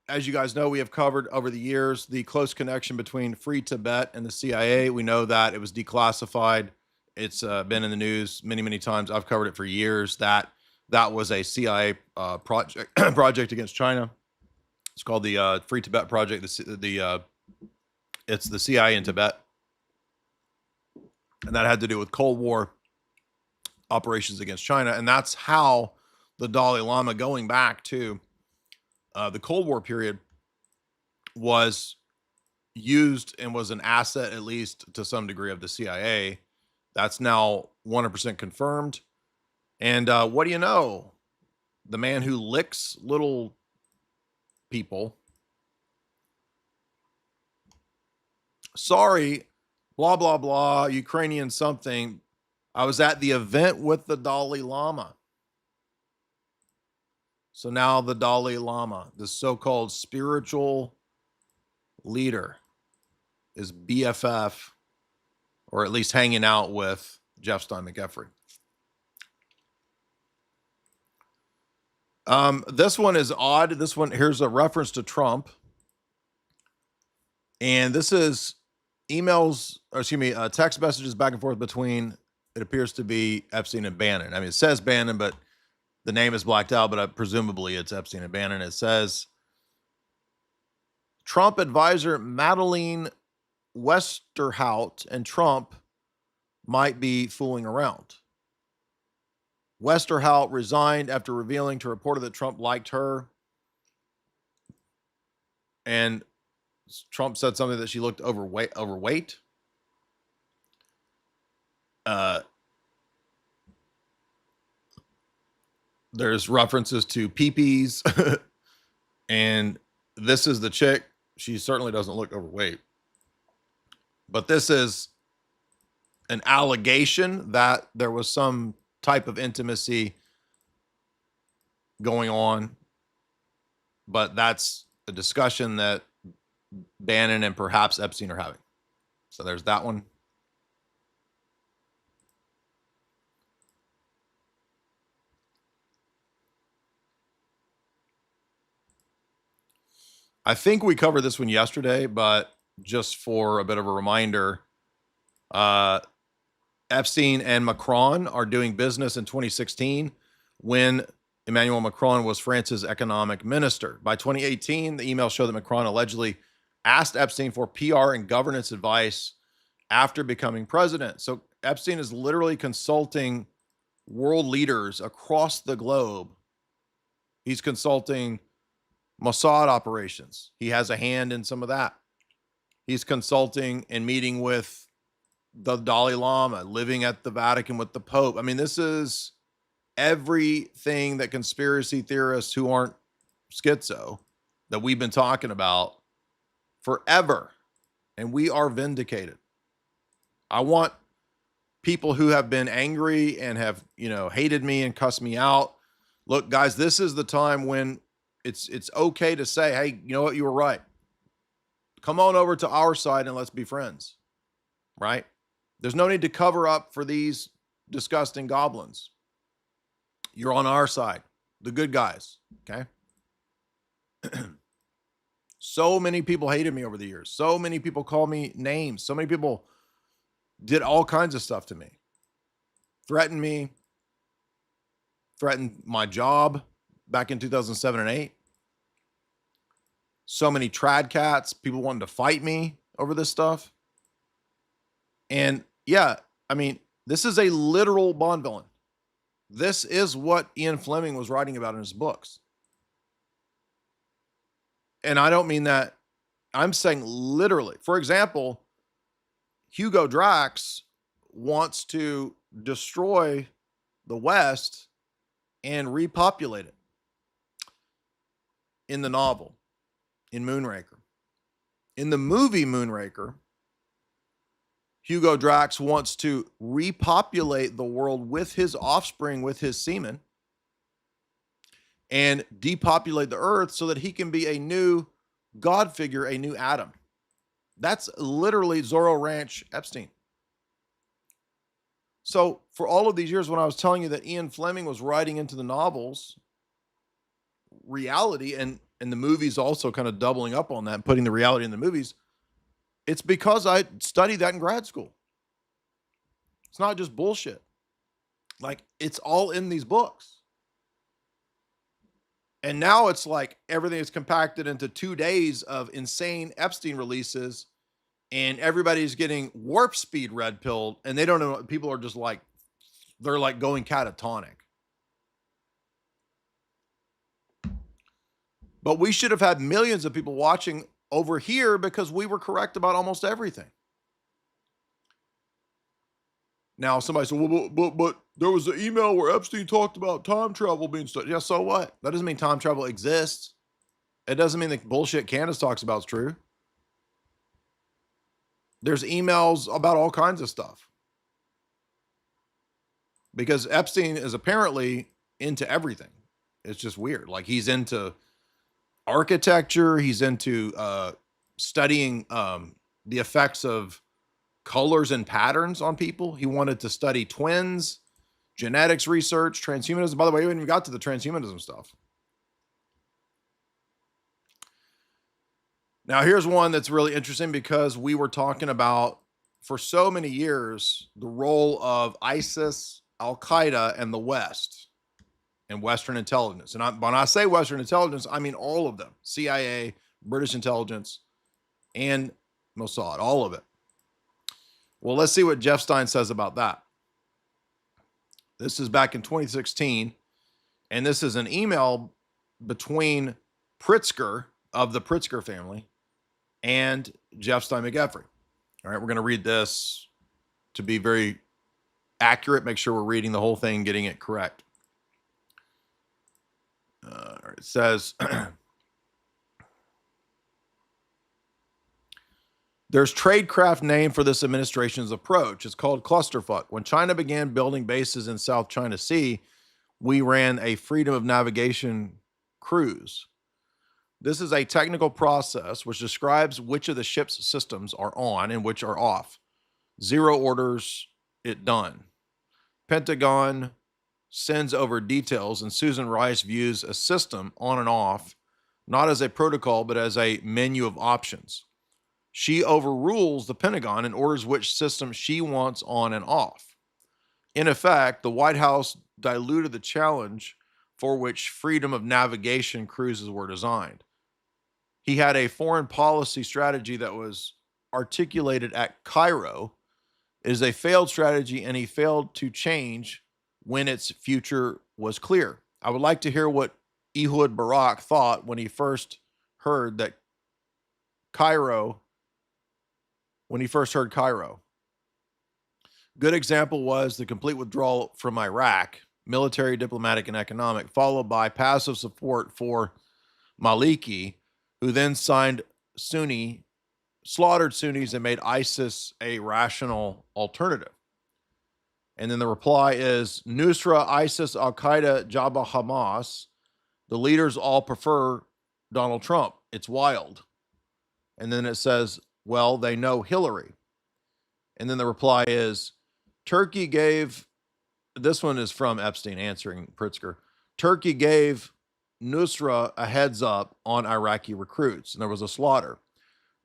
as you guys know, we have covered over the years, the close connection between Free Tibet and the CIA. We know that it was declassified. It's been in the news many, many times. I've covered it for years. That was a CIA project against China. It's called the Free Tibet Project. It's the CIA in Tibet. And that had to do with Cold War operations against China. And that's how the Dalai Lama, going back to the Cold War period, was used and was an asset, at least to some degree, of the CIA. That's now 100% confirmed. And what do you know? The man who licks little people. Sorry, blah, blah, blah, Ukrainian something. I was at the event with the Dalai Lama. So now the Dalai Lama, the so-called spiritual leader, is BFF, or at least hanging out with Jeff Stein McEffery. This one is odd. This one, here's a reference to Trump. And this is text messages back and forth between, it appears to be Epstein and Bannon. I mean, it says Bannon, but the name is blacked out, but presumably it's Epstein and Bannon. It says, Trump advisor Madeleine Westerhout and Trump might be fooling around. Westerhout resigned after revealing to a reporter that Trump liked her. And Trump said something that she looked overweight. There's references to peepees. And this is the chick. She certainly doesn't look overweight. But this is an allegation that there was some type of intimacy going on. But that's a discussion that Bannon and perhaps Epstein are having. So there's that one. I think we covered this one yesterday, but just for a bit of a reminder, Epstein and Macron are doing business in 2016 when Emmanuel Macron was France's economic minister. By 2018, the emails show that Macron allegedly asked Epstein for PR and governance advice after becoming president. So Epstein is literally consulting world leaders across the globe. He's consulting Mossad operations. He has a hand in some of that. He's consulting and meeting with the Dalai Lama, living at the Vatican with the Pope. I mean, this is everything that conspiracy theorists who aren't schizo that we've been talking about forever. And we are vindicated. I want people who have been angry and have, hated me and cussed me out. Look, guys, this is the time when it's okay to say, hey, you know what? You were right. Come on over to our side and let's be friends, right? There's no need to cover up for these disgusting goblins. You're on our side, the good guys, okay? So many people hated me over the years. So many people called me names. So many people did all kinds of stuff to me. Threatened me. Threatened my job back in 2007 and 8. So many trad cats, people wanting to fight me over this stuff. And yeah, I mean, this is a literal Bond villain. This is what Ian Fleming was writing about in his books. And I don't mean that. I'm saying literally. For example, Hugo Drax wants to destroy the West and repopulate it in the novel, in Moonraker. In the movie Moonraker, Hugo Drax wants to repopulate the world with his offspring, with his semen, and depopulate the earth so that he can be a new God figure, a new Adam. That's literally Zorro Ranch Epstein. So for all of these years, when I was telling you that Ian Fleming was writing into the novels reality, and the movies also kind of doubling up on that and putting the reality in the movies, it's because I studied that in grad school. It's not just bullshit. Like, it's all in these books. And now it's like everything is compacted into 2 days of insane Epstein releases, and everybody's getting warp speed red pilled, and they don't know. People are just like, they're like going catatonic. But we should have had millions of people watching over here because we were correct about almost everything. Now, somebody said, well, but there was an email where Epstein talked about time travel being studied. Yeah, so what? That doesn't mean time travel exists. It doesn't mean the bullshit Candace talks about is true. There's emails about all kinds of stuff. Because Epstein is apparently into everything. It's just weird. Like, he's into architecture. He's into studying the effects of colors and patterns on people. He wanted to study twins, genetics research, transhumanism. By the way, we haven't even got to the transhumanism stuff. Now, here's one that's really interesting because we were talking about, for so many years, the role of ISIS, Al-Qaeda, and the West and Western intelligence. And when I say Western intelligence, I mean all of them. CIA, British intelligence, and Mossad, all of it. Well, let's see what Jeff Stein says about that. This is back in 2016, and this is an email between Pritzker of the Pritzker family and Jeff Stein McGeffrey. All right, we're going to read this to be very accurate, make sure we're reading the whole thing, getting it correct. It says, there's tradecraft name for this administration's approach. It's called clusterfuck. When China began building bases in South China Sea, we ran a freedom of navigation cruise. This is a technical process which describes which of the ship's systems are on and which are off. 0 orders it done. Pentagon sends over details, and Susan Rice views a system on and off, not as a protocol, but as a menu of options. She overrules the Pentagon and orders which system she wants on and off. In effect, the White House diluted the challenge for which freedom of navigation cruises were designed. He had a foreign policy strategy that was articulated at Cairo. It is a failed strategy, and he failed to change when its future was clear. I would like to hear what Ehud Barak thought when he first heard Cairo. Good example was the complete withdrawal from Iraq, military, diplomatic, and economic, followed by passive support for Maliki, who then slaughtered Sunnis and made ISIS a rational alternative. And then the reply is Nusra, ISIS, Al-Qaeda, Jabhat, Hamas. The leaders all prefer Donald Trump. It's wild. And then it says, well, they know Hillary. And then the reply is Turkey gave, this one is from Epstein answering Pritzker. Turkey gave Nusra a heads up on Iraqi recruits, and there was a slaughter.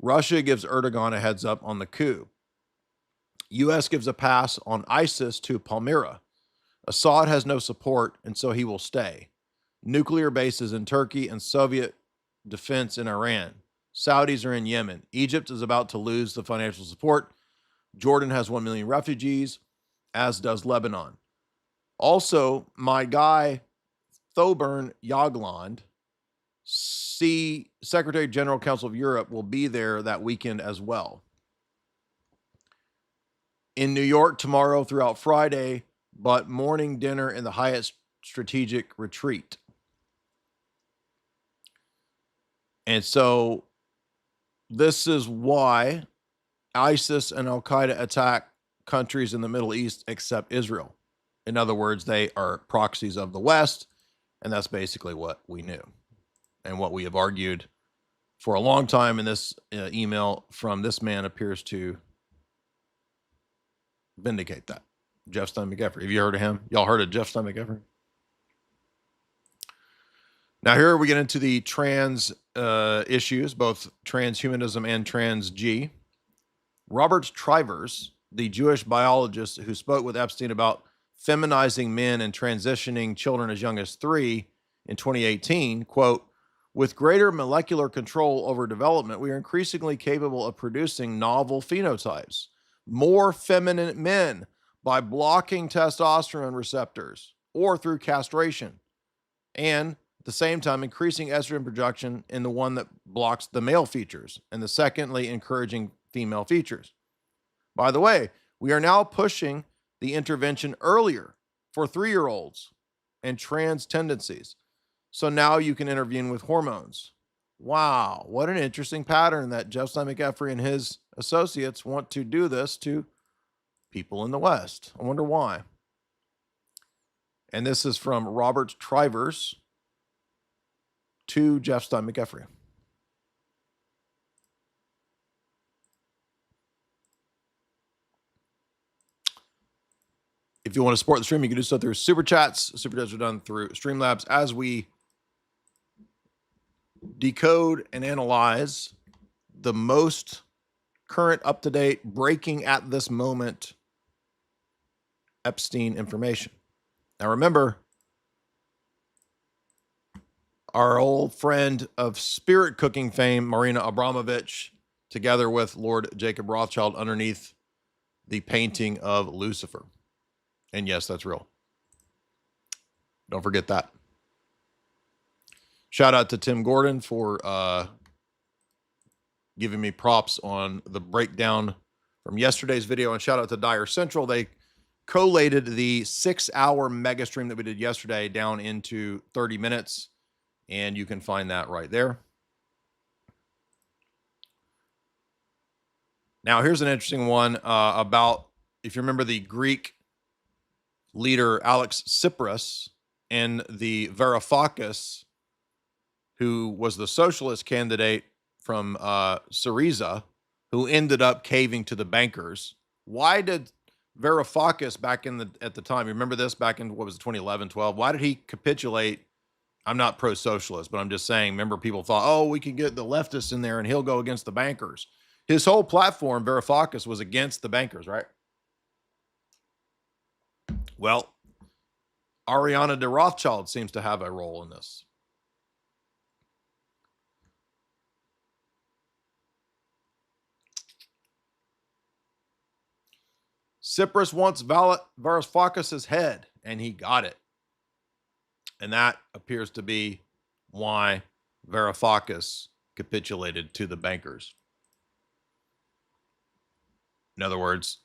Russia gives Erdogan a heads up on the coup. U.S. gives a pass on ISIS to Palmyra. Assad has no support, and so he will stay. Nuclear bases in Turkey and Soviet defense in Iran. Saudis are in Yemen. Egypt is about to lose the financial support. Jordan has 1 million refugees, as does Lebanon. Also, my guy, Thorbjørn Jagland, Secretary General Council of Europe, will be there that weekend as well. In New York tomorrow throughout Friday, but morning dinner in the Hyatt Strategic Retreat. And so this is why ISIS and Al-Qaeda attack countries in the Middle East except Israel. In other words, they are proxies of the West, and that's basically what we knew and what we have argued for a long time. And this email from this man appears to vindicate that. Jeff Stein McGeffrey. Have you heard of him? Y'all heard of Jeff Stein McGeffrey? Now here we get into the trans issues, both transhumanism and trans-G. Robert Trivers, the Jewish biologist who spoke with Epstein about feminizing men and transitioning children as young as 3 in 2018, quote, with greater molecular control over development, we are increasingly capable of producing novel phenotypes, more feminine men by blocking testosterone receptors or through castration, and at the same time increasing estrogen production in the one that blocks the male features, and the secondly encouraging female features. By the way, we are now pushing the intervention earlier for 3-year-olds and trans tendencies. So now you can intervene with hormones. Wow, what an interesting pattern that Jeff Stein McGeffrey and his associates want to do this to people in the West. I wonder why. And this is from Robert Trivers to Jeff Stein McGeffrey. If you want to support the stream, you can do so through Super Chats. Super Chats are done through Streamlabs as we decode and analyze the most current, up-to-date, breaking at this moment Epstein information. Now remember, our old friend of spirit cooking fame, Marina Abramovich, together with Lord Jacob Rothschild underneath the painting of Lucifer. And yes, that's real. Don't forget that. Shout out to Tim Gordon for giving me props on the breakdown from yesterday's video. And shout out to Dyer Central. They collated the 6-hour mega stream that we did yesterday down into 30 minutes. And you can find that right there. Now, here's an interesting one about, if you remember the Greek leader Alex Tsipras and the Varoufakis, who was the socialist candidate from Syriza, who ended up caving to the bankers. Why did Varoufakis back at the time, you remember this back in, what was it, 2011, 12? Why did he capitulate I'm not pro-socialist, but I'm just saying, remember people thought, oh, we can get the leftists in there and he'll go against the bankers. His whole platform, Varoufakis, was against the bankers, right? Well, Ariana de Rothschild seems to have a role in this. Tsipras wants Varoufakis' head, and he got it. And that appears to be why Varoufakis capitulated to the bankers. In other words,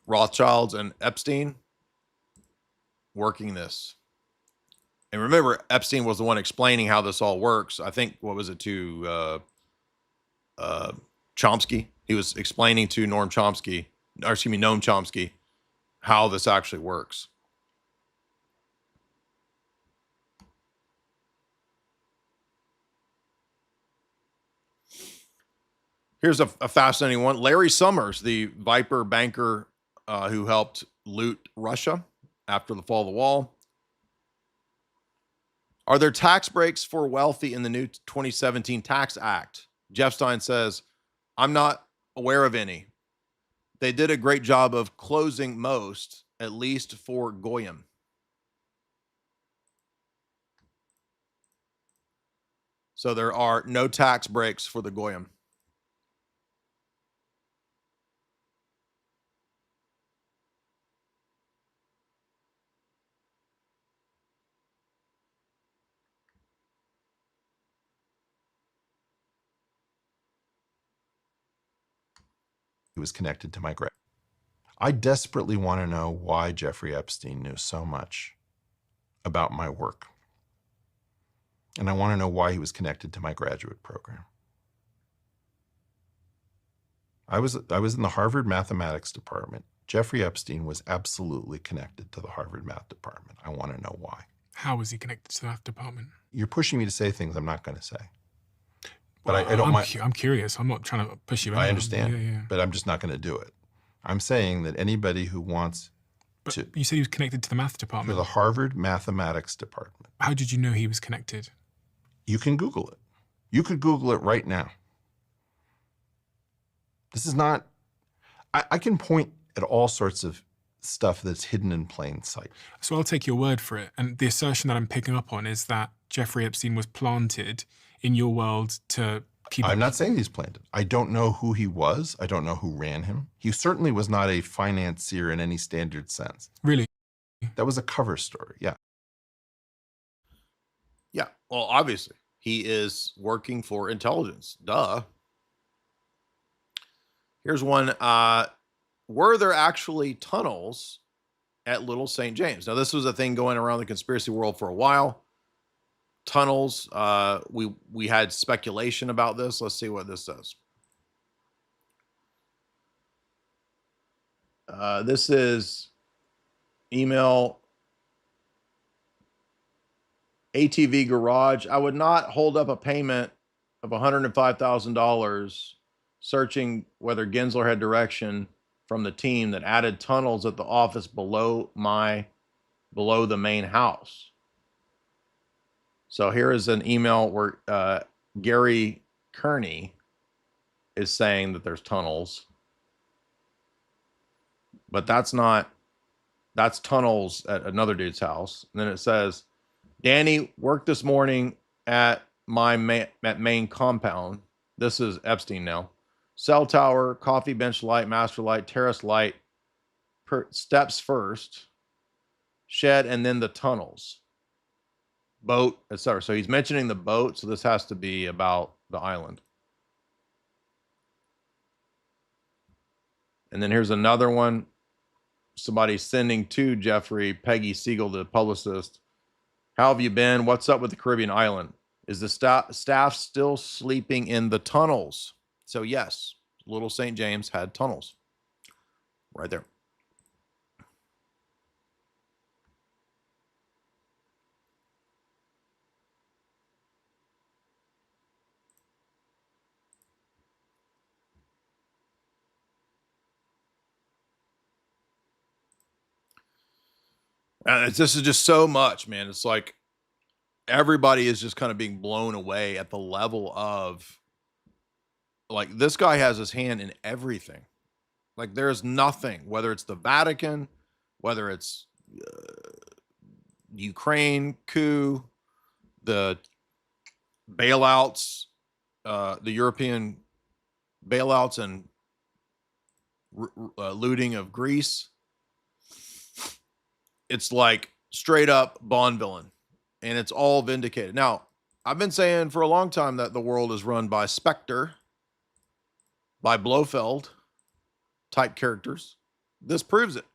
Rothschilds and Epstein working this. And remember, Epstein was the one explaining how this all works. I think, what was it, to Chomsky? He was explaining to Noam Chomsky, how this actually works. Here's a fascinating one. Larry Summers, the Viper banker who helped loot Russia after the fall of the wall. Are there tax breaks for wealthy in the new 2017 Tax Act? Jeff Stein says, I'm not aware of any. They did a great job of closing most, at least for Goyim. So there are no tax breaks for the Goyim. He was connected to my grave. I desperately want to know why Jeffrey Epstein knew so much about my work. And I want to know why he was connected to my graduate program. I was in the Harvard mathematics department. Jeffrey Epstein was absolutely connected to the Harvard math department. I want to know why. How was he connected to the math department? You're pushing me to say things I'm not going to say. But I don't mind. I'm curious. I'm not trying to push you. I understand, but I'm just not going to do it. I'm saying that anybody who wants to... You said he was connected to the math department. To the Harvard mathematics department. How did you know he was connected? You can Google it. You could Google it right now. This is not... I can point at all sorts of stuff that's hidden in plain sight. So I'll take your word for it. And the assertion that I'm picking up on is that Jeffrey Epstein was planted in your world to keep... I'm not saying he's planted. I don't know who he was. I don't know who ran him. He certainly was not a financier in any standard sense. Really? That was a cover story, yeah. Yeah, well, obviously, he is working for intelligence. Duh. Here's one. Were there actually tunnels at Little St. James? Now, this was a thing going around the conspiracy world for a while. Tunnels. We had speculation about this. Let's see what this says. This is email ATV Garage. I would not hold up a payment of $105,000 searching whether Gensler had direction from the team that added tunnels at the office below the main house. So here is an email where Gary Kearney is saying that there's tunnels, but that's tunnels at another dude's house. And then it says, Danny worked this morning at my main compound. This is Epstein now. Cell tower, coffee bench light, master light, terrace light, steps first, shed, and then the tunnels. Boat, etc. So he's mentioning the boat, so this has to be about the island. And then here's another one. Somebody sending to Jeffrey, Peggy Siegel, the publicist. How have you been? What's up with the Caribbean island? Is the staff still sleeping in the tunnels? So yes, Little St. James had tunnels. Right there. This is just so much, man. It's like everybody is just kind of being blown away at the level of, like, this guy has his hand in everything. Like, there's nothing, whether it's the Vatican, whether it's Ukraine coup, the bailouts, the European bailouts and looting of Greece. It's like straight up Bond villain, and it's all vindicated. Now, I've been saying for a long time that the world is run by Spectre, by Blofeld type characters. This proves it.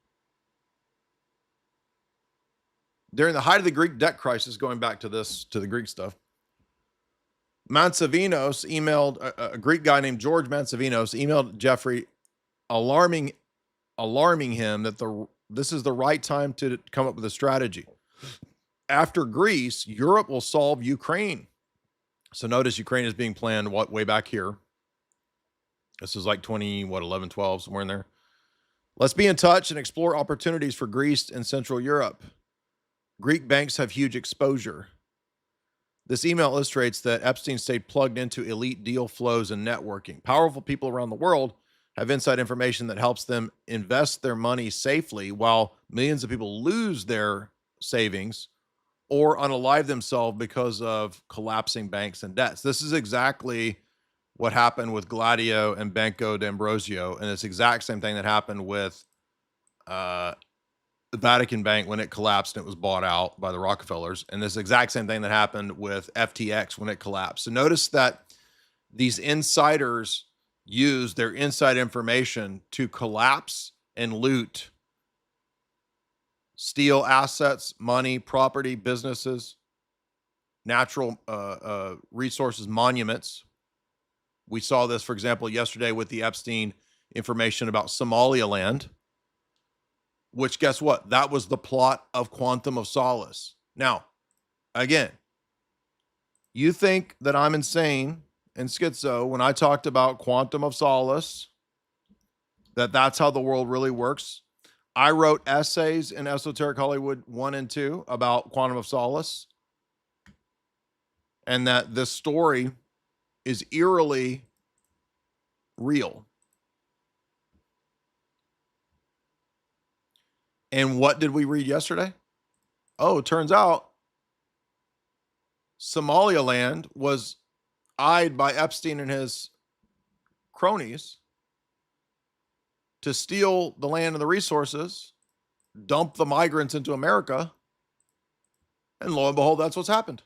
During the height of the Greek debt crisis, going back to the Greek stuff, Mansavinos emailed, a Greek guy named George Mansavinos emailed Jeffrey alarming him that this is the right time to come up with a strategy. After Greece, Europe will solve Ukraine. So notice Ukraine is being planned way back here. This is like 11, 12, somewhere in there. Let's be in touch and explore opportunities for Greece and Central Europe. Greek banks have huge exposure. This email illustrates that Epstein stayed plugged into elite deal flows and networking. Powerful people around the world have inside information that helps them invest their money safely, while millions of people lose their savings or unalive themselves because of collapsing banks and debts. This is exactly what happened with Gladio and Banco d'Ambrosio, and it's the exact same thing that happened with the Vatican Bank when it collapsed and it was bought out by the Rockefellers, and this exact same thing that happened with FTX when it collapsed. So notice that these insiders use their inside information to collapse and loot, steal assets, money, property, businesses, natural resources, monuments. We saw this, for example, yesterday with the Epstein information about Somaliland, which, guess what? That was the plot of Quantum of Solace. Now, again, you think that I'm insane and schizo when I talked about Quantum of Solace, that's how the world really works. I wrote essays in Esoteric Hollywood 1 and 2 about Quantum of Solace, and that this story is eerily real. And what did we read yesterday? Oh, it turns out Somaliland was eyed by Epstein and his cronies to steal the land and the resources, dump the migrants into America, and lo and behold, that's what's happened.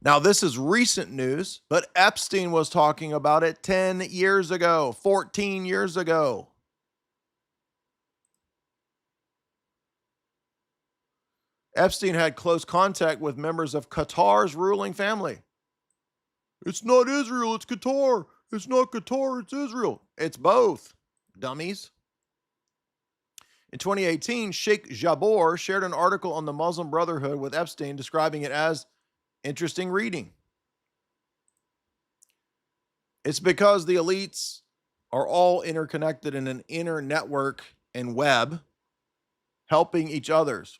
Now, this is recent news, but Epstein was talking about it 10 years ago, 14 years ago. Epstein had close contact with members of Qatar's ruling family. It's not Israel, it's Qatar. It's not Qatar, it's Israel. It's both, dummies. In 2018, Sheikh Jabor shared an article on the Muslim Brotherhood with Epstein, describing it as interesting reading. It's because the elites are all interconnected in an inner network and web, helping each others.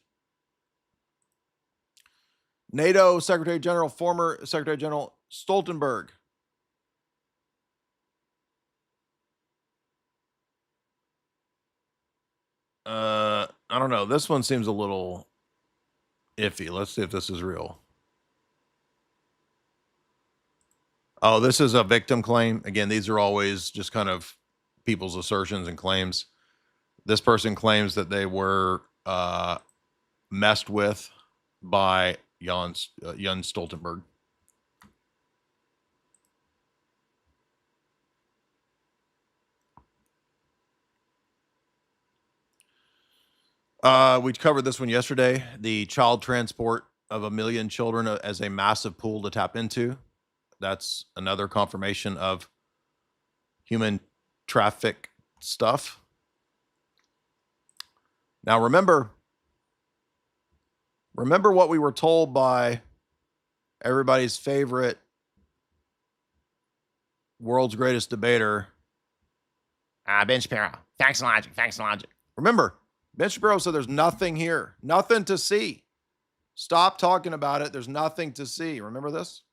NATO Secretary General, former Secretary General Stoltenberg, I don't know. This one seems a little iffy. Let's see if this is real. Oh, this is a victim claim. Again, these are always just kind of people's assertions and claims. This person claims that they were messed with by Jens Stoltenberg. We covered this one yesterday. The child transport of 1 million children as a massive pool to tap into. That's another confirmation of human traffic stuff. Now remember what we were told by everybody's favorite world's greatest debater, Ben Shapiro. Facts and logic. Facts and logic. Remember, Ben Shapiro said there's nothing here, nothing to see. Stop talking about it. There's nothing to see. Remember this?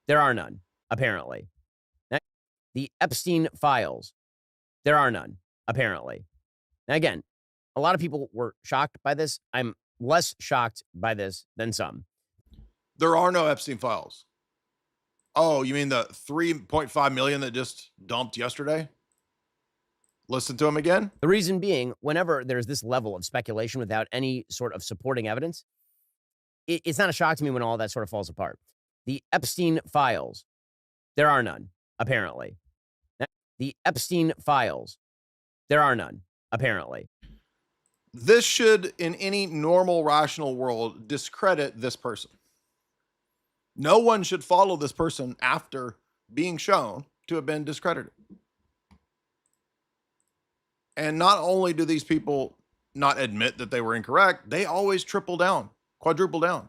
There are none, apparently. Next, the Epstein files. There are none, apparently. Now, again, a lot of people were shocked by this. I'm less shocked by this than some. There are no Epstein files. Oh, you mean the 3.5 million that just dumped yesterday? Listen to him again. The reason being, whenever there's this level of speculation without any sort of supporting evidence, it's not a shock to me when all that sort of falls apart. The Epstein files. There are none, apparently. The Epstein files. There are none, apparently. This should, in any normal, rational world, discredit this person. No one should follow this person after being shown to have been discredited. And not only do these people not admit that they were incorrect, they always triple down, quadruple down.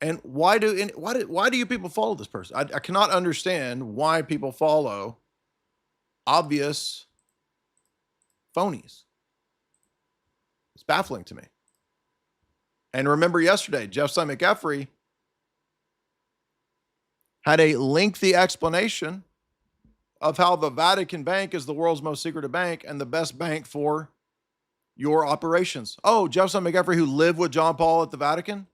And why do you people follow this person? I cannot understand why people follow obvious phonies. It's baffling to me. And remember yesterday, Jeff Simon McEffery had a lengthy explanation of how the Vatican Bank is the world's most secretive bank and the best bank for your operations. Oh, Jeff Simon McEffery, who lived with John Paul at the Vatican?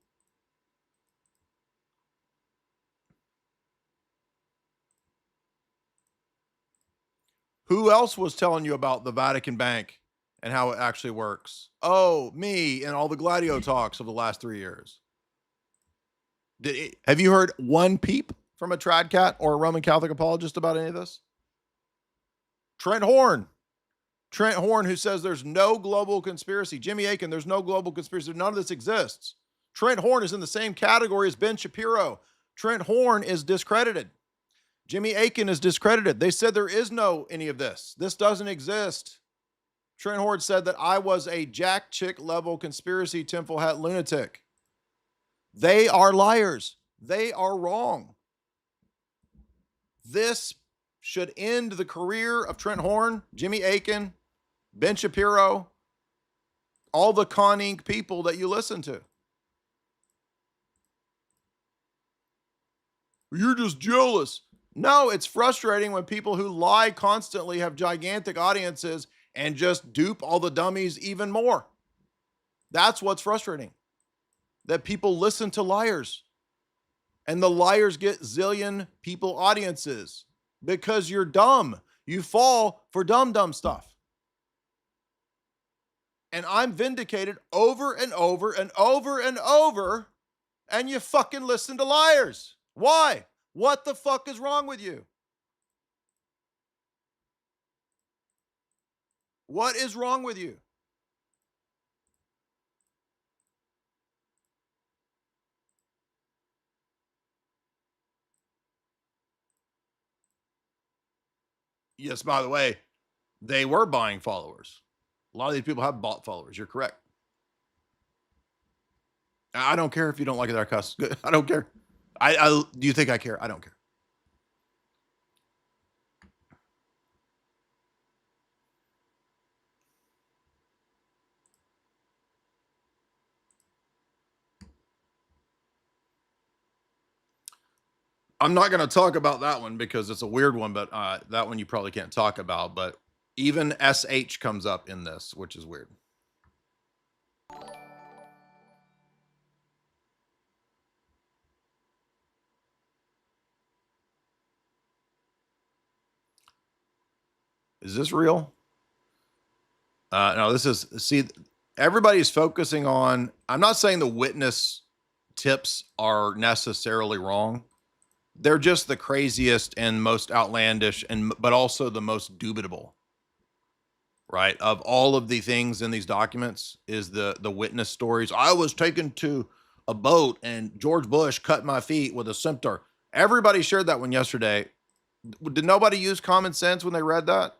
Who else was telling you about the Vatican Bank and how it actually works? Oh, me and all the Gladio talks of the last 3 years. Have you heard one peep from a trad cat or a Roman Catholic apologist about any of this? Trent Horn, who says there's no global conspiracy. Jimmy Akin, there's no global conspiracy. None of this exists. Trent Horn is in the same category as Ben Shapiro. Trent Horn is discredited. Jimmy Akin is discredited. They said there is no any of this. This doesn't exist. Trent Horn said that I was a jack chick level conspiracy tinfoil hat lunatic. They are liars. They are wrong. This should end the career of Trent Horn, Jimmy Akin, Ben Shapiro, all the conning people that you listen to. You're just jealous. No, it's frustrating when people who lie constantly have gigantic audiences and just dupe all the dummies even more. That's what's frustrating. That people listen to liars. And the liars get zillion people audiences because you're dumb. You fall for dumb stuff. And I'm vindicated over and over and over and over, and you fucking listen to liars. Why? What the fuck is wrong with you? What is wrong with you? Yes, by the way, they were buying followers. A lot of these people have bought followers. You're correct. I don't care if you don't like it, cuss. I don't care. Do you think I care? I don't care. I'm not going to talk about that one because it's a weird one, but that one you probably can't talk about. But even SH comes up in this, which is weird. Is this real? No, this is, see, everybody's focusing on, I'm not saying the witness tips are necessarily wrong. They're just the craziest and most outlandish, but also the most dubitable, right? Of all of the things in these documents is the witness stories. I was taken to a boat and George Bush cut my feet with a scimitar. Everybody shared that one yesterday. Did nobody use common sense when they read that?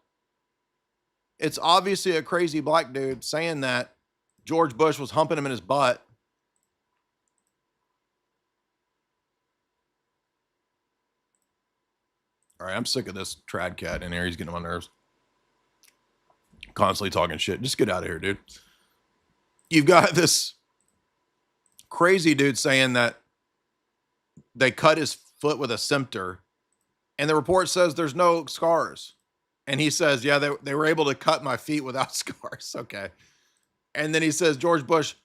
It's obviously a crazy black dude saying that George Bush was humping him in his butt. All right, I'm sick of this trad cat in here. He's getting on my nerves. constantly talking shit. Just get out of here, dude. You've got this crazy dude saying that they cut his foot with a cimeter, and the report says there's no scars. And he says, yeah, they were able to cut my feet without scars. Okay. And then he says, George Bush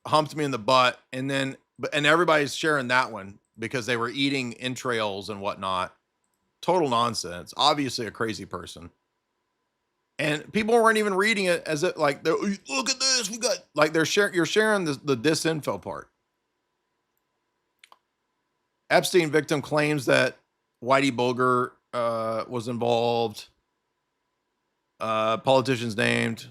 humped me in the butt. And everybody's sharing that one because they were eating entrails and whatnot. Total nonsense. Obviously a crazy person. And people weren't even reading it as it like, look at this. We got like you're sharing the disinfo part. Epstein victim claims that Whitey Bulger was involved. Politicians named.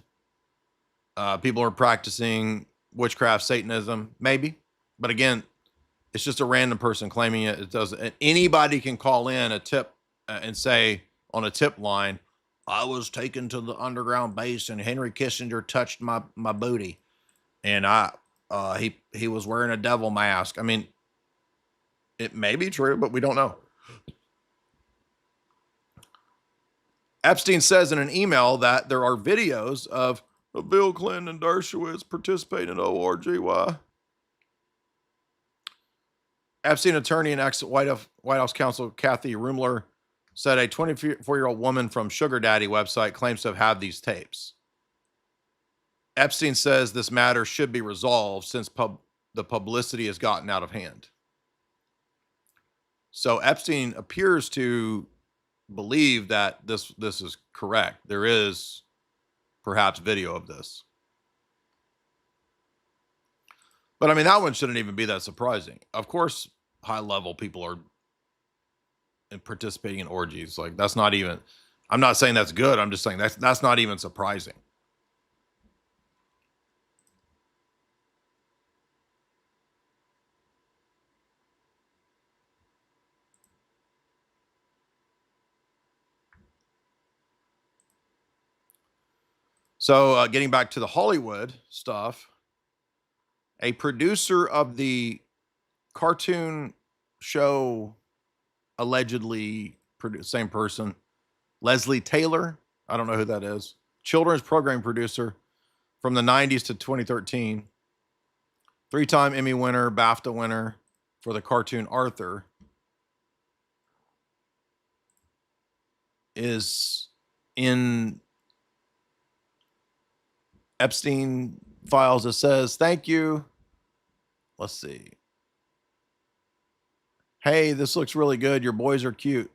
People are practicing witchcraft, Satanism, maybe. But again, it's just a random person claiming it. It doesn't. Anybody can call in a tip and say on a tip line, I was taken to the underground base and Henry Kissinger touched my booty, and he was wearing a devil mask. I mean, it may be true, but we don't know. Epstein says in an email that there are videos of Bill Clinton and Dershowitz participating in ORGY. Epstein attorney and ex-White House counsel Kathy Rumler said a 24-year-old woman from Sugar Daddy website claims to have had these tapes. Epstein says this matter should be resolved since the publicity has gotten out of hand. So Epstein appears to believe that this is correct. There is perhaps video of this. But I mean, that one shouldn't even be that surprising. Of course, high-level people are participating in orgies. Like, that's not even, I'm not saying that's good. I'm just saying that's not even surprising. So getting back to the Hollywood stuff, a producer of the cartoon show, allegedly same person, Leslie Taylor, I don't know who that is, children's program producer from the 90s to 2013, 3-time Emmy winner, BAFTA winner for the cartoon Arthur, is in Epstein files. It says, thank you. Let's see. Hey, this looks really good. Your boys are cute.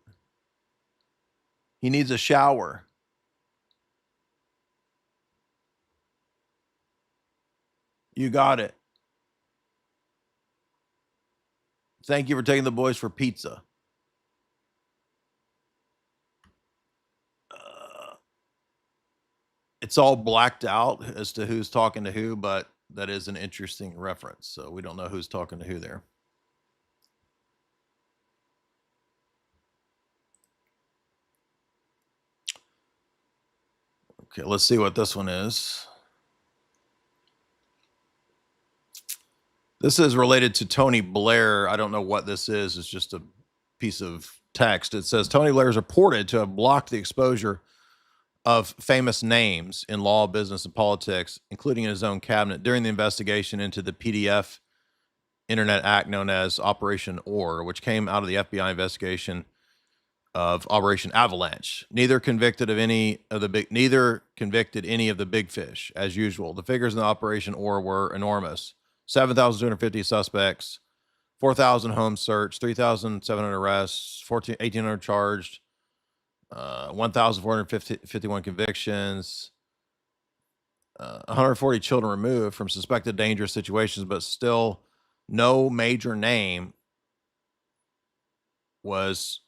He needs a shower. You got it. Thank you for taking the boys for pizza. It's all blacked out as to who's talking to who, but that is an interesting reference. So we don't know who's talking to who there. Okay, let's see what this one is. This is related to Tony Blair. I don't know what this is. It's just a piece of text. It says Tony Blair is reported to have blocked the exposure of famous names in law, business, and politics, including in his own cabinet, during the investigation into the PDF Internet Act known as Operation OR, which came out of the FBI investigation of Operation Avalanche. Neither convicted any of the big fish, as usual. The figures in the Operation OR were enormous: 7,250 suspects, 4,000 homes searched, 3,700 arrests, 1,800 charged. 1,451 convictions, 140 children removed from suspected dangerous situations, but still no major name was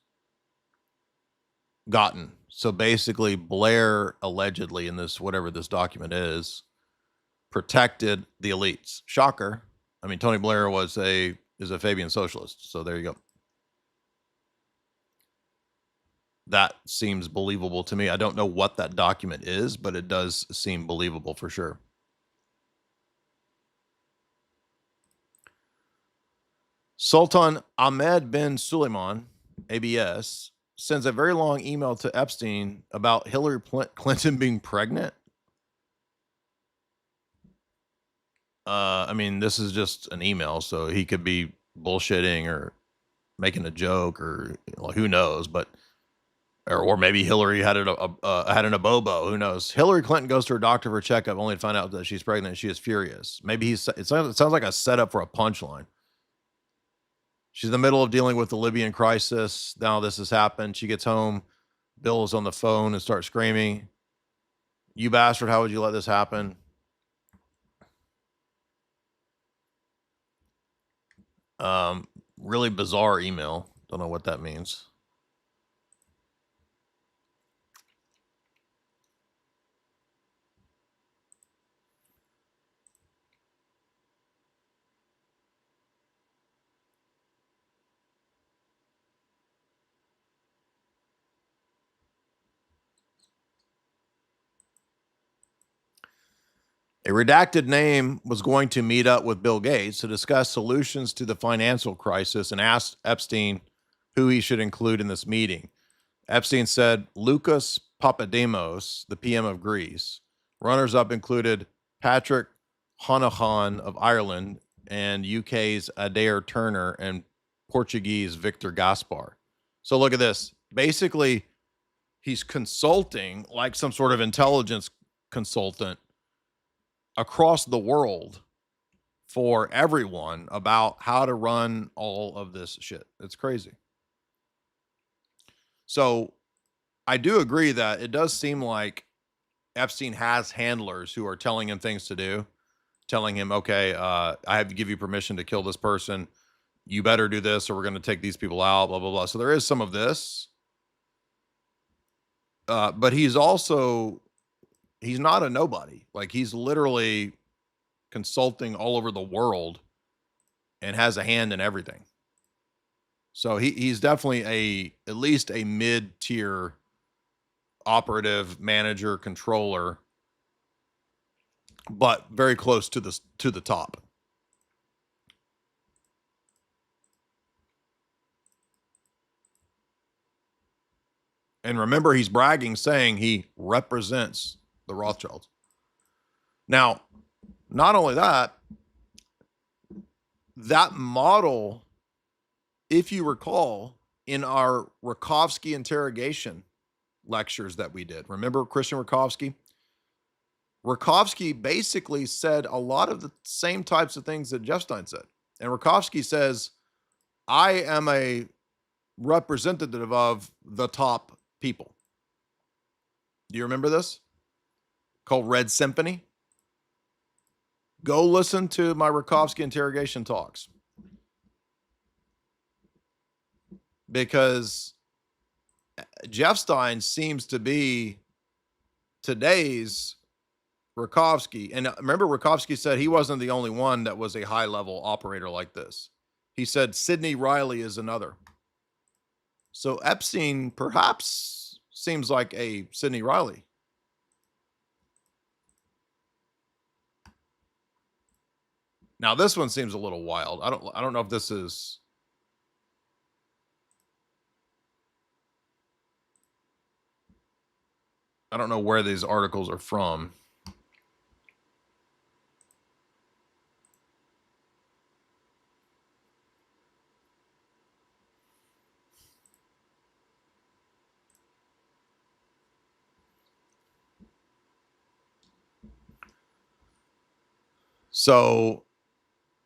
gotten. So basically, Blair allegedly, in this, whatever this document is, protected the elites. Shocker. I mean, Tony Blair is a Fabian socialist. So there you go. That seems believable to me. I don't know what that document is, but it does seem believable for sure. Sultan Ahmed bin Suleiman, ABS, sends a very long email to Epstein about Hillary Clinton being pregnant. I mean, this is just an email, so he could be bullshitting or making a joke, or who knows? But or maybe Hillary had an abobo. Who knows? Hillary Clinton goes to her doctor for a checkup, only to find out that she's pregnant. And she is furious. Maybe it sounds like a setup for a punchline. She's in the middle of dealing with the Libyan crisis. Now this has happened. She gets home. Bill is on the phone and starts screaming, "You bastard! How would you let this happen?" Really bizarre email. Don't know what that means. A redacted name was going to meet up with Bill Gates to discuss solutions to the financial crisis and asked Epstein who he should include in this meeting. Epstein said Lucas Papademos, the PM of Greece. Runners-up included Patrick Honohan of Ireland and UK's Adair Turner and Portuguese Victor Gaspar. So look at this. Basically, he's consulting like some sort of intelligence consultant across the world for everyone about how to run all of this shit. It's crazy. So I do agree that it does seem like Epstein has handlers who are telling him things to do, telling him, okay, I have to give you permission to kill this person. You better do this or we're going to take these people out, blah, blah, blah. So there is some of this. But he's not a nobody. Like, he's literally consulting all over the world and has a hand in everything. So he's definitely at least a mid-tier operative, manager, controller, but very close to the top. And remember, he's bragging, saying he represents the Rothschilds. Now, not only that, that model, if you recall, in our Rakovsky interrogation lectures that we did, remember Christian Rakovsky? Rakovsky basically said a lot of the same types of things that Jeff Stein said. And Rakovsky says, I am a representative of the top people. Do you remember this? Called Red Symphony. Go listen to my Rakovsky interrogation talks. Because Jeff Stein seems to be today's Rakovsky. And remember, Rakovsky said he wasn't the only one that was a high-level operator like this. He said Sidney Riley is another. So Epstein perhaps seems like a Sidney Riley. Now this one seems a little wild. I don't know if this is. I don't know where these articles are from. So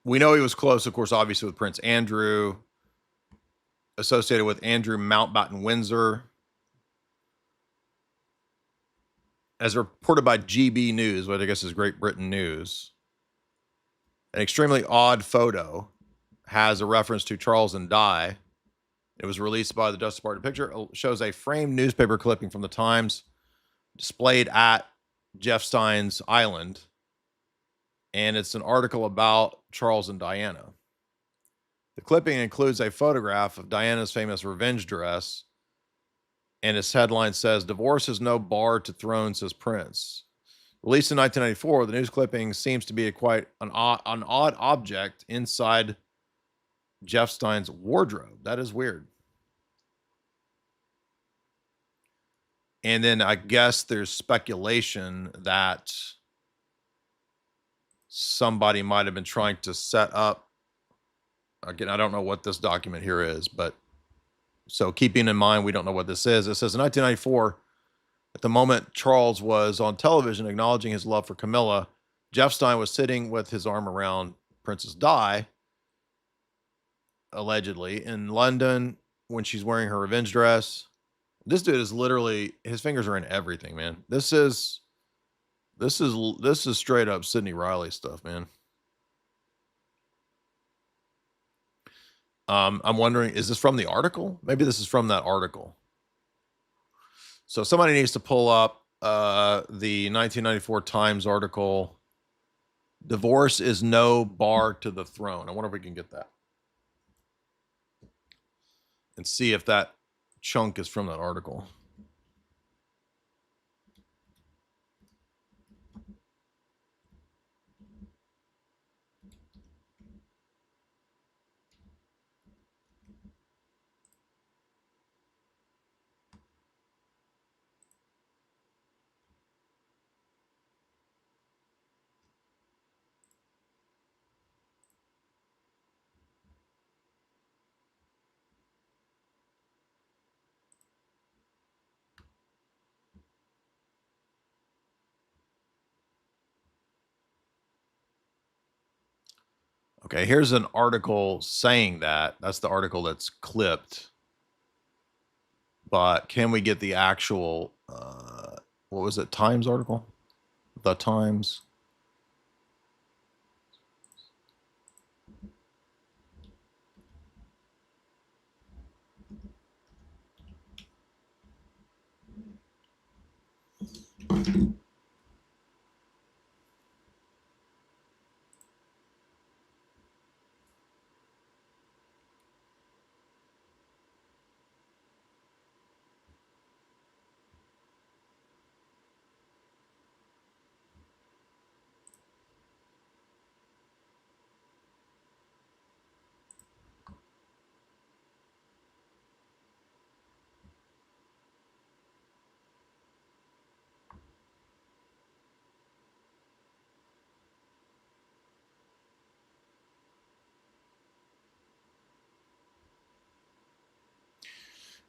we know he was close, of course, obviously with Prince Andrew, associated with Andrew Mountbatten Windsor. As reported by GB News, what I guess is Great Britain News, an extremely odd photo has a reference to Charles and Di. It was released by the Justice Department. The picture shows a framed newspaper clipping from the Times displayed at Jeff Stein's island. And it's an article about Charles and Diana. The clipping includes a photograph of Diana's famous revenge dress. And its headline says, "Divorce is no bar to throne," says Prince. Released in 1994, the news clipping seems to be quite an odd object inside Jeff Stein's wardrobe. That is weird. And then I guess there's speculation that somebody might have been trying to set up. Again, I don't know what this document here is, but so keeping in mind we don't know what this is. It says in 1994, at the moment Charles was on television acknowledging his love for Camilla, Jeff Stein was sitting with his arm around Princess Di, allegedly, in London when she's wearing her revenge dress. This dude is literally, his fingers are in everything, man. This is straight up Sidney Riley stuff, man. I'm wondering, is this from the article? Maybe this is from that article. So somebody needs to pull up the 1994 Times article. Divorce is no bar to the throne. I wonder if we can get that and see if that chunk is from that article. Okay, here's an article saying that. That's the article that's clipped. But can we get the actual, what was it, Times article? The Times.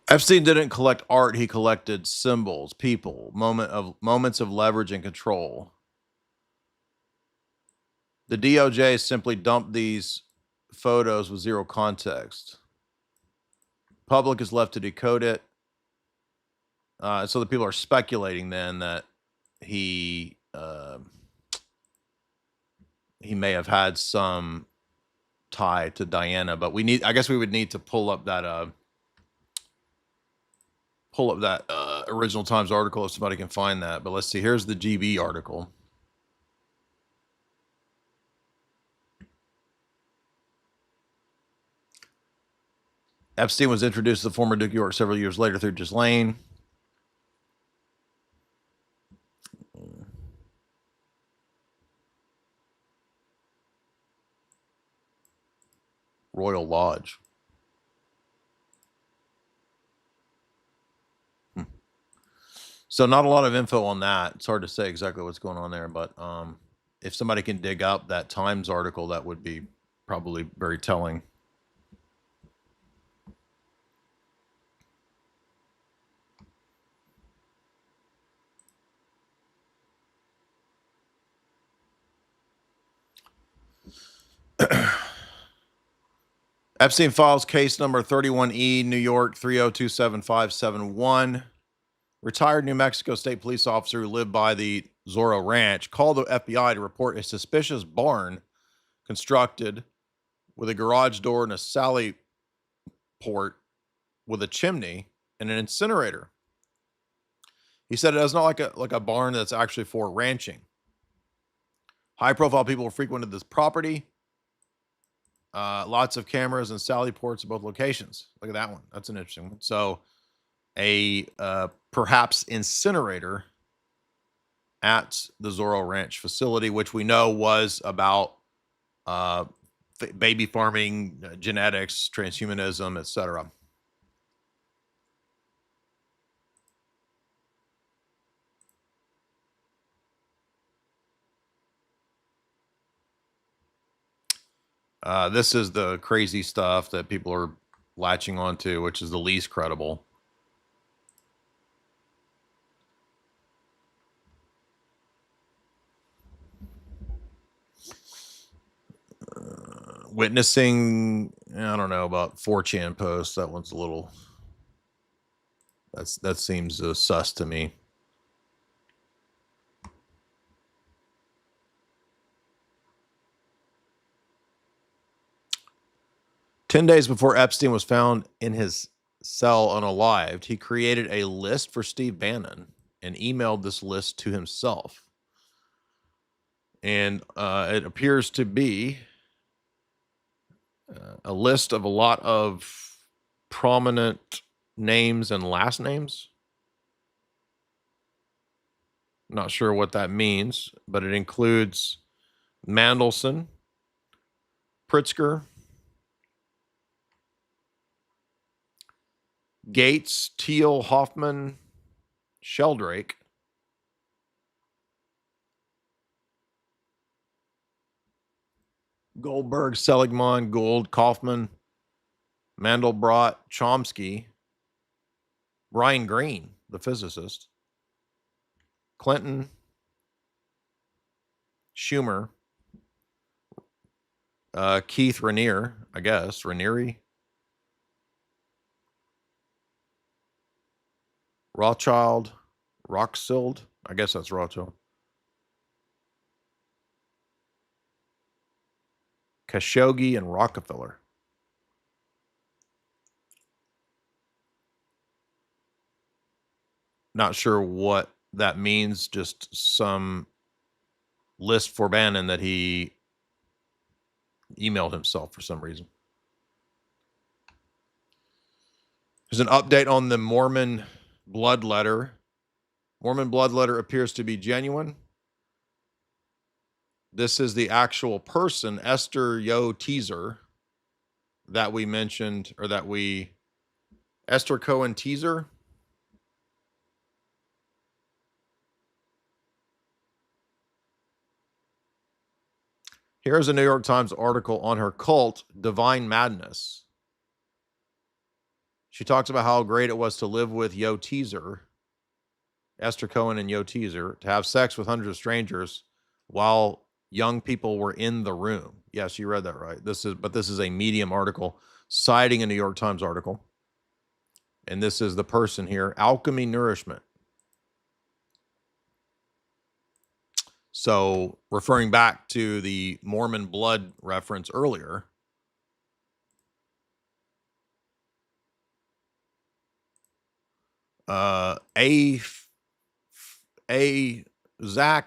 Epstein didn't collect art, he collected symbols, people, moments of leverage and control. The DOJ simply dumped these photos with zero context. Public is left to decode it. So the people are speculating then that he may have had some tie to Diana, but I guess we would need to pull up that original Times article if somebody can find that. But let's see. Here's the GB article. Epstein was introduced to the former Duke of York several years later through Ghislaine. Royal Lodge. So not a lot of info on that. It's hard to say exactly what's going on there, but if somebody can dig up that Times article, that would be probably very telling. Epstein files case number 31E, New York 3027571. Retired New Mexico State police officer who lived by the Zorro Ranch called the FBI to report a suspicious barn constructed with a garage door and a sally port with a chimney and an incinerator. He said it's not like a barn that's actually for ranching. High-profile people frequented this property. Lots of cameras and sally ports at both locations. Look at that one. That's an interesting one. So a perhaps incinerator at the Zorro Ranch facility, which we know was about baby farming, genetics, transhumanism, etc. This is the crazy stuff that people are latching onto, which is the least credible. Witnessing, I don't know about 4chan posts. That one's a little. That seems sus to me. "10 days before Epstein was found in his cell unalived, he created a list for Steve Bannon and emailed this list to himself. And it appears to be a list of a lot of prominent names and last names. Not sure what that means, but it includes Mandelson, Pritzker, Gates, Teal, Hoffman, Sheldrake, Goldberg, Seligman, Gould, Kaufman, Mandelbrot, Chomsky, Brian Greene, the physicist, Clinton, Schumer, Keith Raniere, I guess, Raniere, Rothschild, Rothschild, I guess that's Rothschild, Khashoggi, and Rockefeller. Not sure what that means, just some list for Bannon that he emailed himself for some reason. There's an update on the Mormon blood letter. Mormon blood letter appears to be genuine. This is the actual person, Esther Yo Teaser, that we mentioned, or that we, Esther Cohen Teaser. Here's a New York Times article on her cult, Divine Madness. She talks about how great it was to live with Yo Teaser, Esther Cohen and Yo Teaser, to have sex with hundreds of strangers while young people were in the room. Yes, you read that right. This is a Medium article citing a New York Times article. And this is the person here, Alchemy Nourishment. So, referring back to the Mormon blood reference earlier, Zach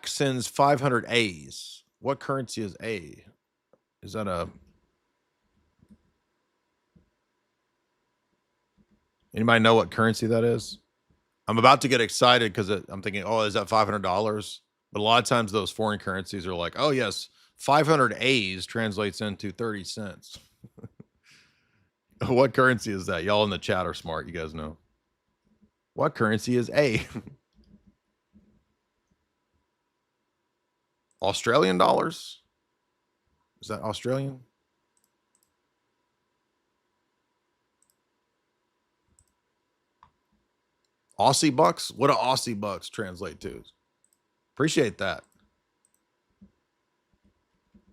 sends 500 A's. What currency is A? Is that a... Anybody know what currency that is? I'm about to get excited because I'm thinking, oh, is that $500? But a lot of times those foreign currencies are like, oh, yes, 500 A's translates into 30 cents. What currency is that? Y'all in the chat are smart. You guys know. What currency is A? Australian dollars? Is that Australian? Aussie bucks? What do Aussie bucks translate to? Appreciate that.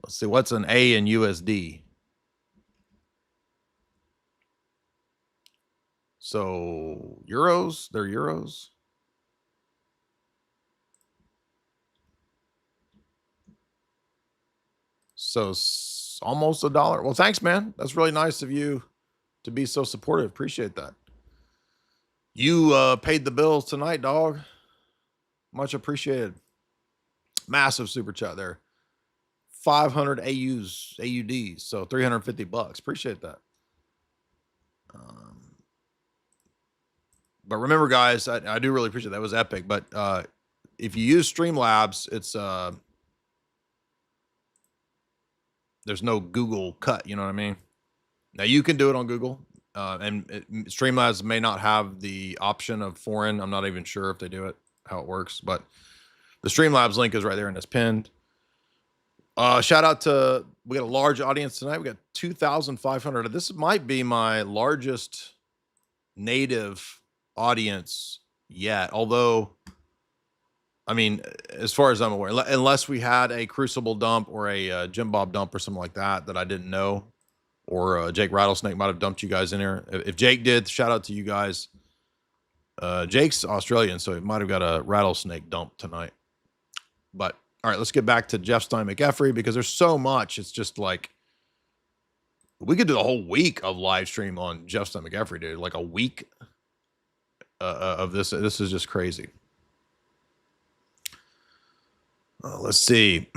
Let's see, what's an A in USD? So, euros? They're euros? So, almost $1. Well, thanks, man. That's really nice of you to be so supportive. Appreciate that. You paid the bills tonight, dog. Much appreciated. Massive super chat there. 500 AUDs, so $350. Appreciate that. But remember, guys, I do really appreciate that. It was epic. But if you use Streamlabs, it's there's no Google cut. You know what I mean? Now you can do it on Google, and Streamlabs may not have the option of foreign. I'm not even sure if they do it, how it works. But the Streamlabs link is right there and it's pinned. Shout out to, we got a large audience tonight. We got 2,500. This might be my largest native audience yet. Although, I mean, as far as I'm aware, unless we had a Crucible dump or a Jim Bob dump or something like that I didn't know, or Jake Rattlesnake might have dumped you guys in here. If Jake did, shout out to you guys. Jake's Australian, so he might have got a rattlesnake dump tonight. But all right, let's get back to Jeff Stein McEffrey, because there's so much. It's just like, we could do a whole week of live stream on Jeff Stein McEffrey, dude. Like a week of this. This is just crazy. Let's see.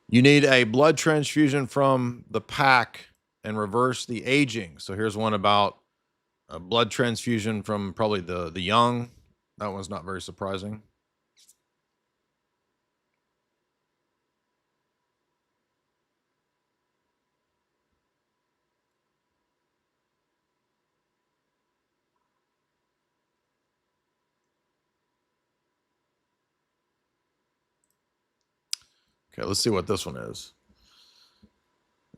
You need a blood transfusion from the pack and reverse the aging. So here's one about a blood transfusion from probably the young. That one's not very surprising. Okay, let's see what this one is.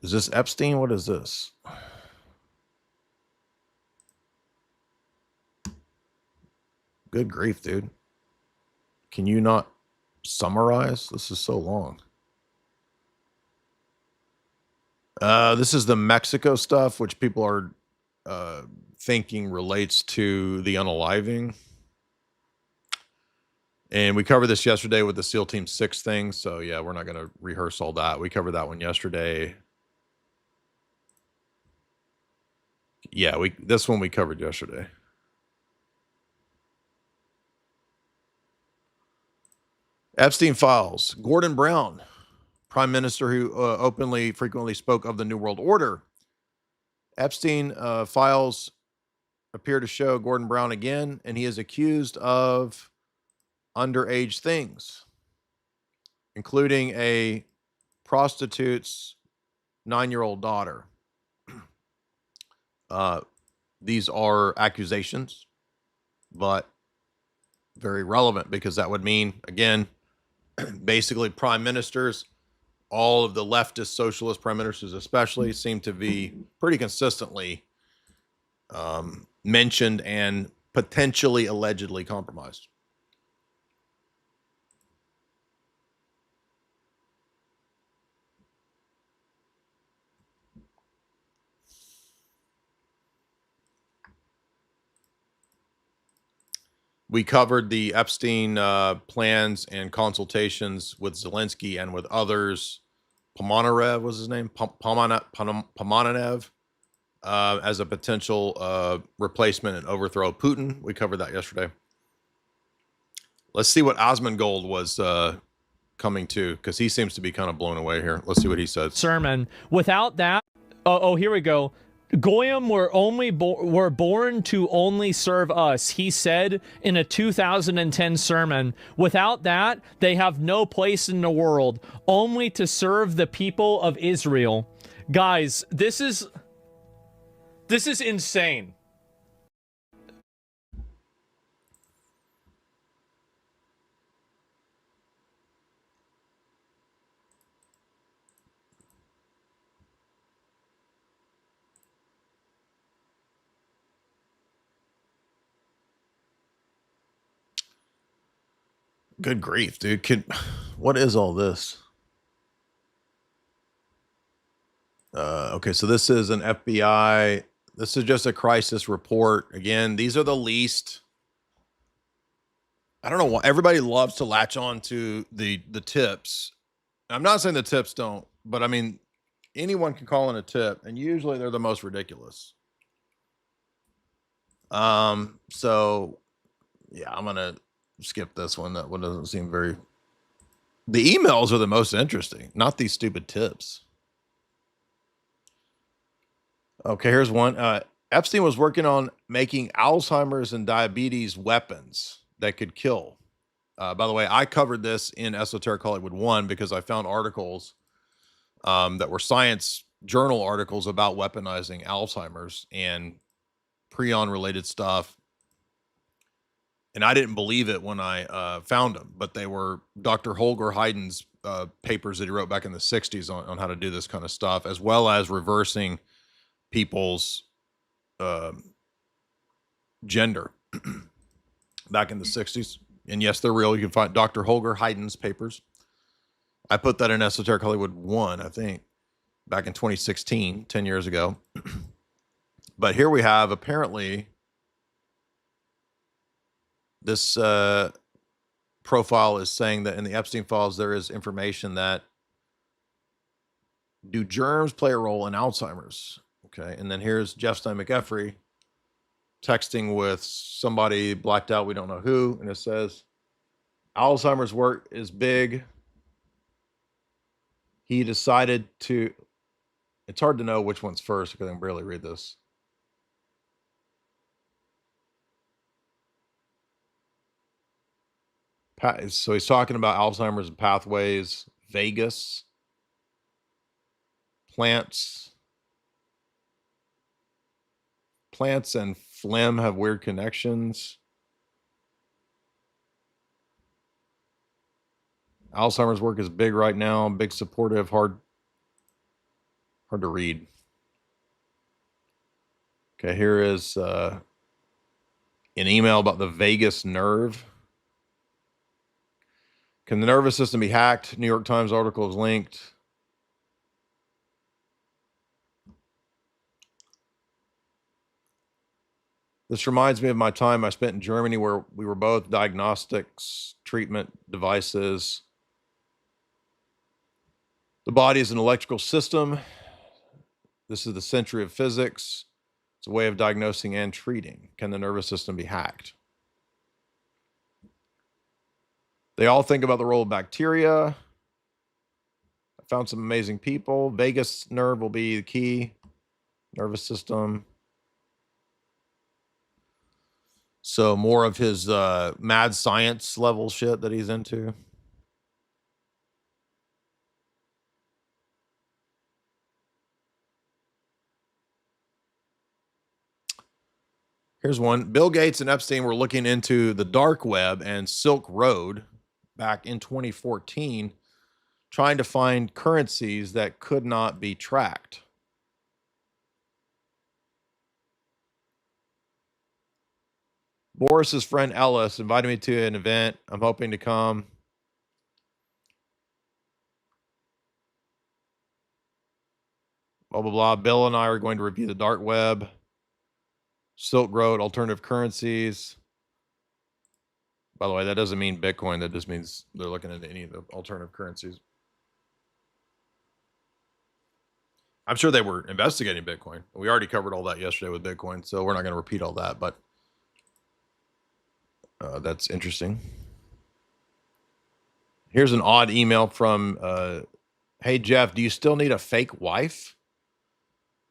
Is this Epstein? What is this? Good grief, dude. Can you not summarize? This is so long. This is the Mexico stuff, which people are thinking relates to the unaliving. And we covered this yesterday with the SEAL Team 6 thing. So yeah, we're not going to rehearse all that. We covered that one yesterday. Yeah, this one we covered yesterday. Epstein files. Gordon Brown, prime minister who openly, frequently spoke of the New World Order. Epstein files appear to show Gordon Brown again, and he is accused of underage things, including a prostitute's 9-year-old daughter. These are accusations, but very relevant, because that would mean, again, basically prime ministers, all of the leftist socialist prime ministers especially, seem to be pretty consistently mentioned and potentially allegedly compromised. We covered the Epstein plans and consultations with Zelensky and with others. Pomonarev was his name, Pomonarev, as a potential replacement and overthrow of Putin. We covered that yesterday. Let's see what Osmongold was coming to, because he seems to be kind of blown away here. Let's see what he said. Sermon. Without that, here we go. Goyim were born to only serve us, he said in a 2010 sermon. Without that, they have no place in the world, only to serve the people of Israel. Guys, this is insane. Good grief, dude. What is all this? Okay, so this is an FBI. This is just a crisis report. Again, these are the least. I don't know why everybody loves to latch on to the tips. I'm not saying the tips don't, but I mean, anyone can call in a tip, and usually they're the most ridiculous. So yeah, I'm gonna skip this one. That one doesn't seem very. The emails are the most interesting, not these stupid tips. Okay, here's one. Epstein was working on making Alzheimer's and diabetes weapons that could kill. By the way, I covered this in Esoteric Hollywood 1 because I found articles that were science journal articles about weaponizing Alzheimer's and prion related stuff. And I didn't believe it when I found them, but they were Dr. Holger Heiden's papers that he wrote back in the 60s on how to do this kind of stuff, as well as reversing people's gender back in the 60s. And yes, they're real. You can find Dr. Holger Heiden's papers. I put that in Esoteric Hollywood 1, I think, back in 2016, 10 years ago. But here we have, apparently, this profile is saying that in the Epstein files, there is information that do germs play a role in Alzheimer's? Okay. And then here's Jeff Stein McEffrey texting with somebody blacked out. We don't know who. And it says, Alzheimer's work is big. He decided to, it's hard to know which one's first because I can barely read this. So he's talking about Alzheimer's and pathways, Vegas, plants and phlegm have weird connections. Alzheimer's work is big right now, big supportive, hard to read. Okay, here is an email about the vagus nerve. Can the nervous system be hacked? New York Times article is linked. This reminds me of my time I spent in Germany where we were both diagnostics, treatment devices. The body is an electrical system. This is the century of physics. It's a way of diagnosing and treating. Can the nervous system be hacked? They all think about the role of bacteria. I found some amazing people. Vagus nerve will be the key. Nervous system. So more of his mad science level shit that he's into. Here's one. Bill Gates and Epstein were looking into the dark web and Silk Road back in 2014, trying to find currencies that could not be tracked. Boris's friend Ellis invited me to an event. I'm hoping to come. Blah, blah, blah. Bill and I are going to review the dark web, Silk Road, alternative currencies. By the way, that doesn't mean Bitcoin. That just means they're looking at any of the alternative currencies. I'm sure they were investigating Bitcoin. We already covered all that yesterday with Bitcoin, so we're not going to repeat all that, but that's interesting. Here's an odd email from, hey, Jeff, do you still need a fake wife?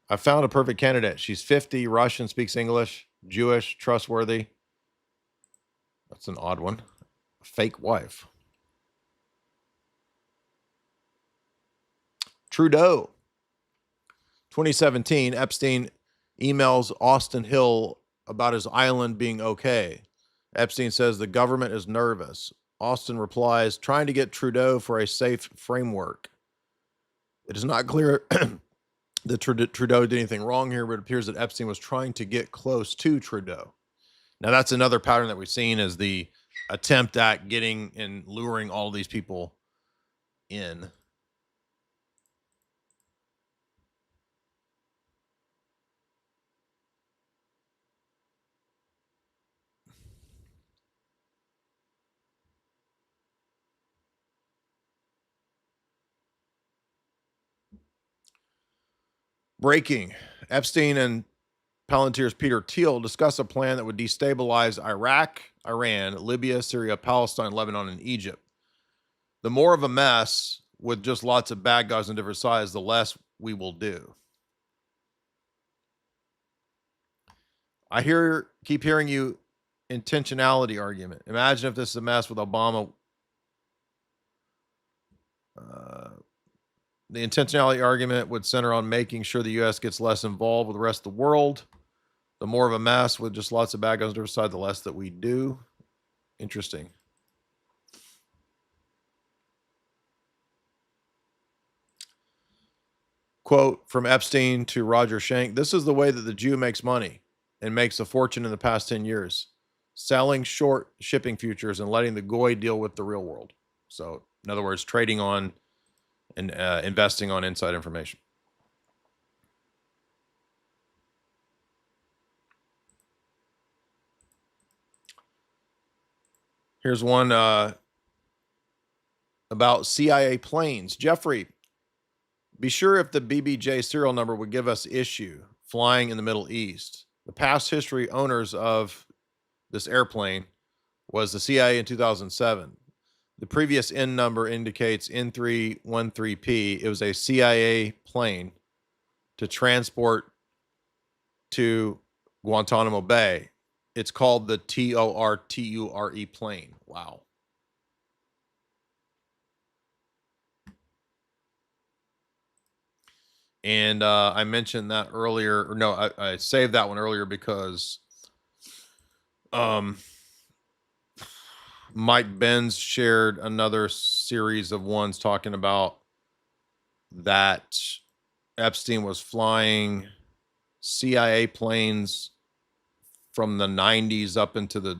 I found a perfect candidate. She's 50, Russian, speaks English, Jewish, trustworthy. That's an odd one. A fake wife. Trudeau. 2017, Epstein emails Austin Hill about his island being okay. Epstein says the government is nervous. Austin replies, trying to get Trudeau for a safe framework. It is not clear that Trudeau did anything wrong here, but it appears that Epstein was trying to get close to Trudeau. Now, that's another pattern that we've seen is the attempt at getting and luring all these people in. Breaking. Epstein and Palantir's Peter Thiel discuss a plan that would destabilize Iraq, Iran, Libya, Syria, Palestine, Lebanon, and Egypt. The more of a mess with just lots of bad guys on different sides, the less we will do. I keep hearing you intentionality argument. Imagine if this is a mess with Obama. The intentionality argument would center on making sure the U.S. gets less involved with the rest of the world. The more of a mess with just lots of bad guys on the other side, the less that we do. Interesting. Quote from Epstein to Roger Schenck: "This is the way that the Jew makes money and makes a fortune in the past 10 years, selling short shipping futures and letting the goy deal with the real world." So, in other words, trading on and investing on inside information. Here's one about CIA planes. Jeffrey, be sure if the BBJ serial number would give us issue flying in the Middle East. The past history owners of this airplane was the CIA in 2007. The previous N number indicates N313P. It was a CIA plane to transport to Guantanamo Bay. It's called the TORTURE plane. Wow. And I mentioned that earlier, or no, I saved that one earlier because Mike Benz shared another series of ones talking about that Epstein was flying CIA planes from the 90s up into the,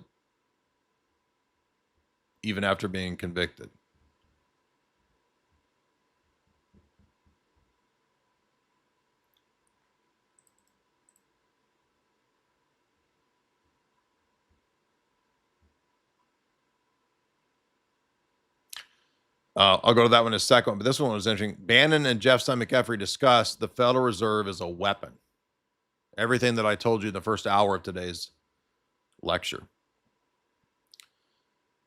even after being convicted. I'll go to that one in a second, but this one was interesting. Bannon and Jeff Simon McCaffrey discussed the Federal Reserve is a weapon. Everything that I told you in the first hour of today's lecture.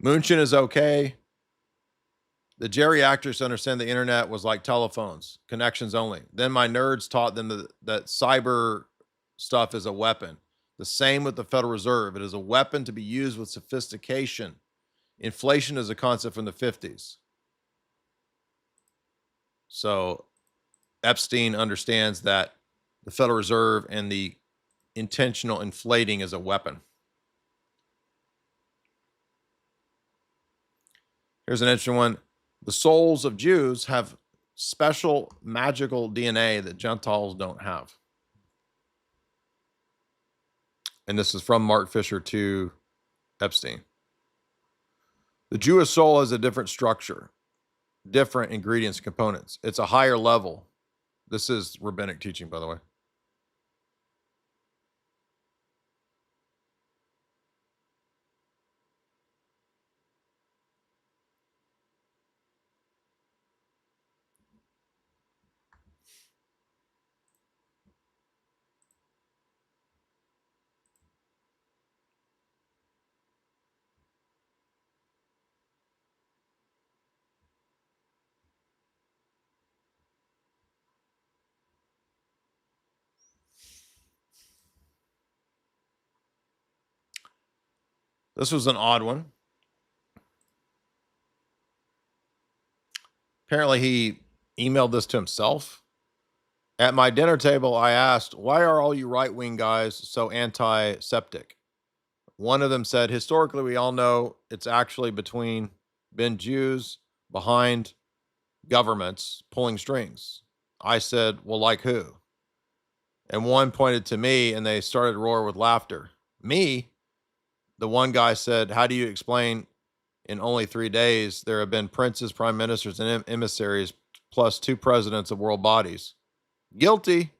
Moonshin is okay. The geriatrics understand the internet was like telephones, connections only. Then my nerds taught them that cyber stuff is a weapon. The same with the Federal Reserve. It is a weapon to be used with sophistication. Inflation is a concept from the 50s. So Epstein understands that the Federal Reserve and the intentional inflating is a weapon. Here's an interesting one. The souls of Jews have special magical DNA that Gentiles don't have. And this is from Mark Fisher to Epstein. The Jewish soul has a different structure, different ingredients and components. It's a higher level. This is rabbinic teaching, by the way. This was an odd one. Apparently he emailed this to himself. At my dinner table, I asked, why are all you right-wing guys so anti-septic? One of them said, historically, we all know it's actually been Jews behind governments pulling strings. I said, well, like who? And one pointed to me and they started to roar with laughter. Me? The one guy said, how do you explain in only 3 days there have been princes, prime ministers, and emissaries, plus 2 presidents of world bodies? Guilty.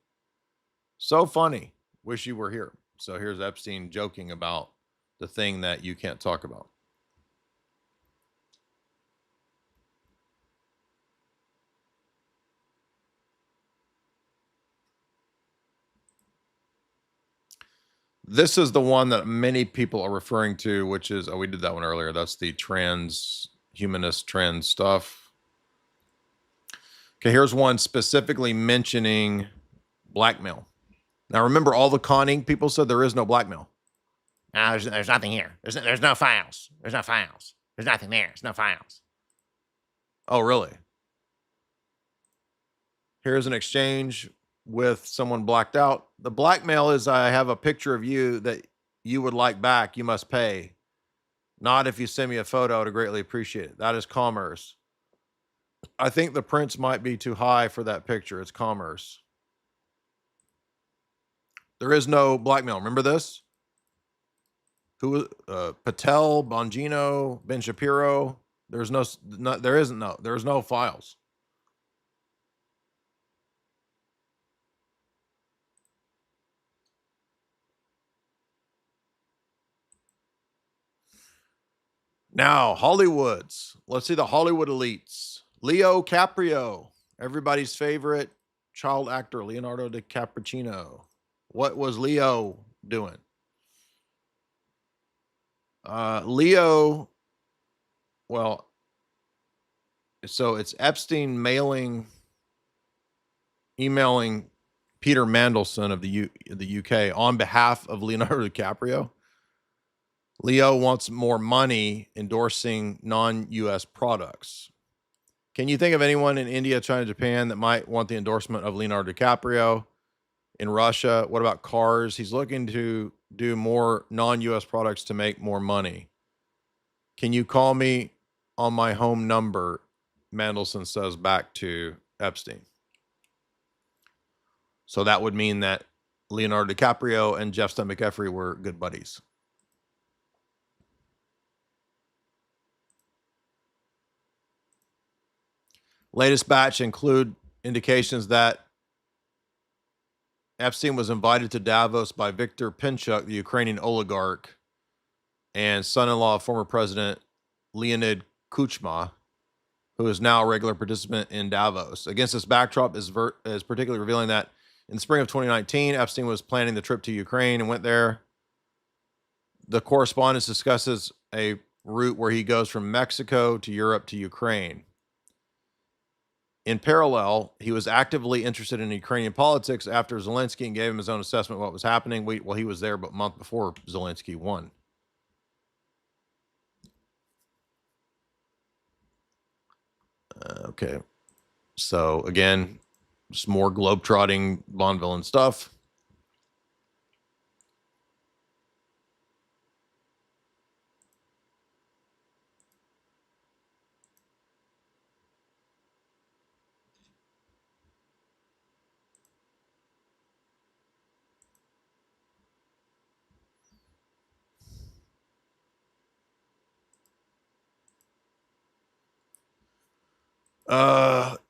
So funny. Wish you were here. So here's Epstein joking about the thing that you can't talk about. This is the one that many people are referring to, which is, we did that one earlier. That's the transhumanist trans stuff. Okay, here's one specifically mentioning blackmail. Now, remember, all the conning people said there is no blackmail. No, there's nothing here. There's no files. There's no files. There's nothing there. There's no files. Oh, really? Here's an exchange with someone blacked out. The blackmail is, I have a picture of you that you would like back. You must pay. Not if you send me a photo, I would greatly appreciate it. That is commerce. I think the prints might be too high for that picture. It's commerce. There is no blackmail. Remember this? Who? Patel, Bongino, Ben Shapiro. There's there's no files. Now, Hollywoods. Let's see the Hollywood elites. Leo Caprio, everybody's favorite child actor, Leonardo DiCaprio. What was Leo doing? Leo, well, so it's Epstein emailing Peter Mandelson of the UK on behalf of Leonardo DiCaprio. Leo wants more money endorsing non-US products. Can you think of anyone in India, China, Japan that might want the endorsement of Leonardo DiCaprio? In Russia, what about cars? He's looking to do more non-US products to make more money. Can you call me on my home number? Mandelson says back to Epstein. So that would mean that Leonardo DiCaprio and Jeff Stone McCaffrey were good buddies. Latest batch include indications that Epstein was invited to Davos by Viktor Pinchuk, the Ukrainian oligarch, and son-in-law of former President Leonid Kuchma, who is now a regular participant in Davos. Against this backdrop is particularly revealing that in the spring of 2019, Epstein was planning the trip to Ukraine and went there. The correspondence discusses a route where he goes from Mexico to Europe to Ukraine. In parallel, he was actively interested in Ukrainian politics after Zelensky and gave him his own assessment of what was happening. Well, he was there but a month before Zelensky won. Okay. So, again, just more globetrotting Bond villain stuff.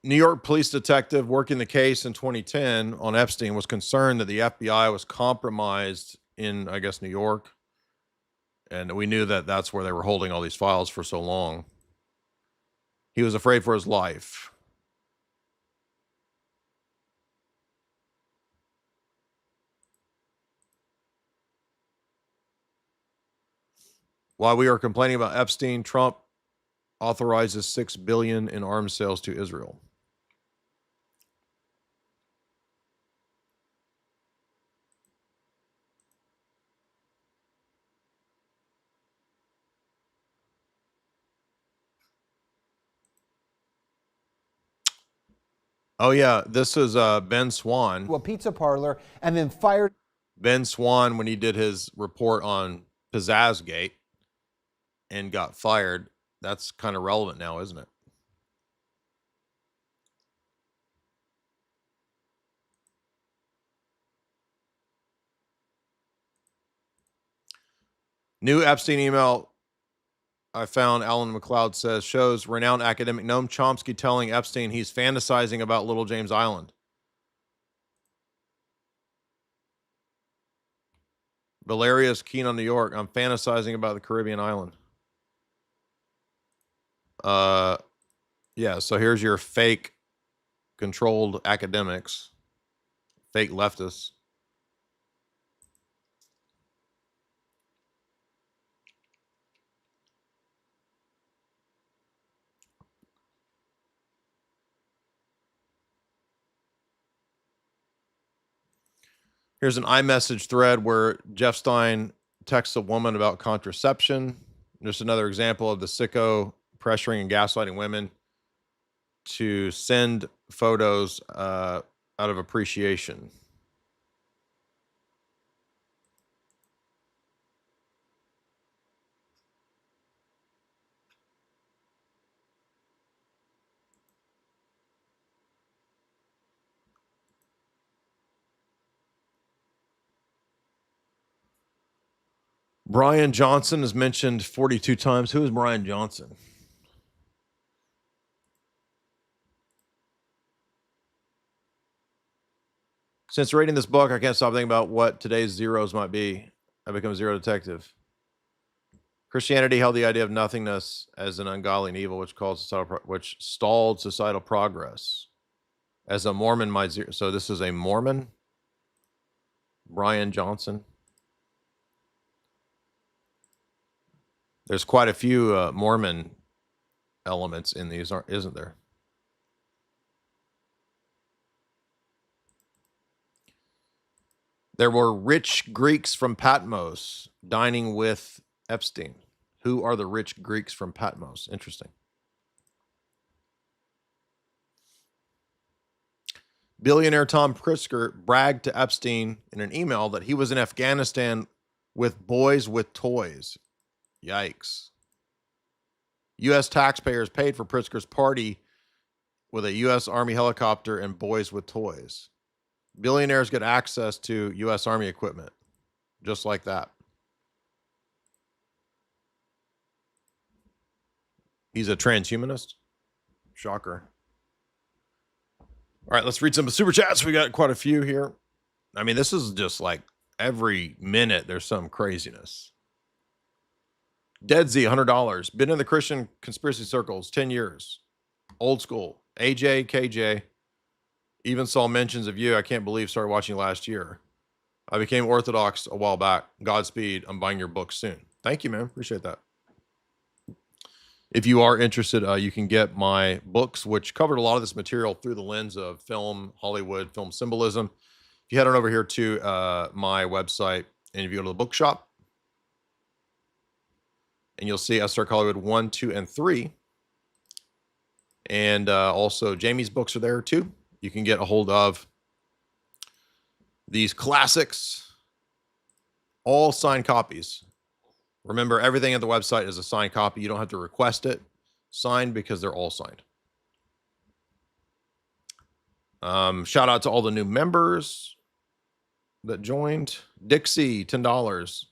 New York police detective working the case in 2010 on Epstein was concerned that the FBI was compromised in, I guess, New York. And we knew that that's where they were holding all these files for so long. He was afraid for his life. While we are complaining about Epstein, Trump authorizes $6 billion in arms sales to Israel. Oh yeah, this is Ben Swan. To a pizza parlor and then fired. Ben Swan, when he did his report on Pizzazzgate and got fired, that's kind of relevant now, isn't it? New Epstein email I found, Alan McLeod says, shows renowned academic Noam Chomsky telling Epstein he's fantasizing about Little James Island. Valeria's keen on New York. I'm fantasizing about the Caribbean island. Yeah, so here's your fake controlled academics, fake leftists. Here's an iMessage thread where Jeff Stein texts a woman about contraception. Just another example of the sicko pressuring and gaslighting women to send photos out of appreciation. Brian Johnson is mentioned 42 times. Who is Brian Johnson? Since reading this book, I can't stop thinking about what today's zeros might be. I become a zero detective. Christianity held the idea of nothingness as an ungodly and evil, which stalled societal progress. As a Mormon might zero. So this is a Mormon. Brian Johnson. There's quite a few Mormon elements in these, isn't there? There were rich Greeks from Patmos dining with Epstein. Who are the rich Greeks from Patmos? Interesting. Billionaire Tom Pritzker bragged to Epstein in an email that he was in Afghanistan with boys with toys. Yikes. U.S. taxpayers paid for Pritzker's party with a U.S. Army helicopter and boys with toys. Billionaires get access to U.S. Army equipment. Just like that. He's a transhumanist. Shocker. All right, let's read some super chats. We got quite a few here. I mean, this is just like every minute there's some craziness. Dead Z, $100. Been in the Christian conspiracy circles 10 years. Old school. AJ, KJ. Even saw mentions of you. I can't believe started watching last year. I became Orthodox a while back. Godspeed. I'm buying your book soon. Thank you, man. Appreciate that. If you are interested, you can get my books, which covered a lot of this material through the lens of film, Hollywood, film symbolism. If you head on over here to my website, and if you go to the bookshop, and you'll see Esoteric Hollywood 1, 2, and 3. And also Jamie's books are there too. You can get a hold of these classics, all signed copies. Remember, everything at the website is a signed copy. You don't have to request it. Signed because they're all signed. Shout out to all the new members that joined. Dixie, $10.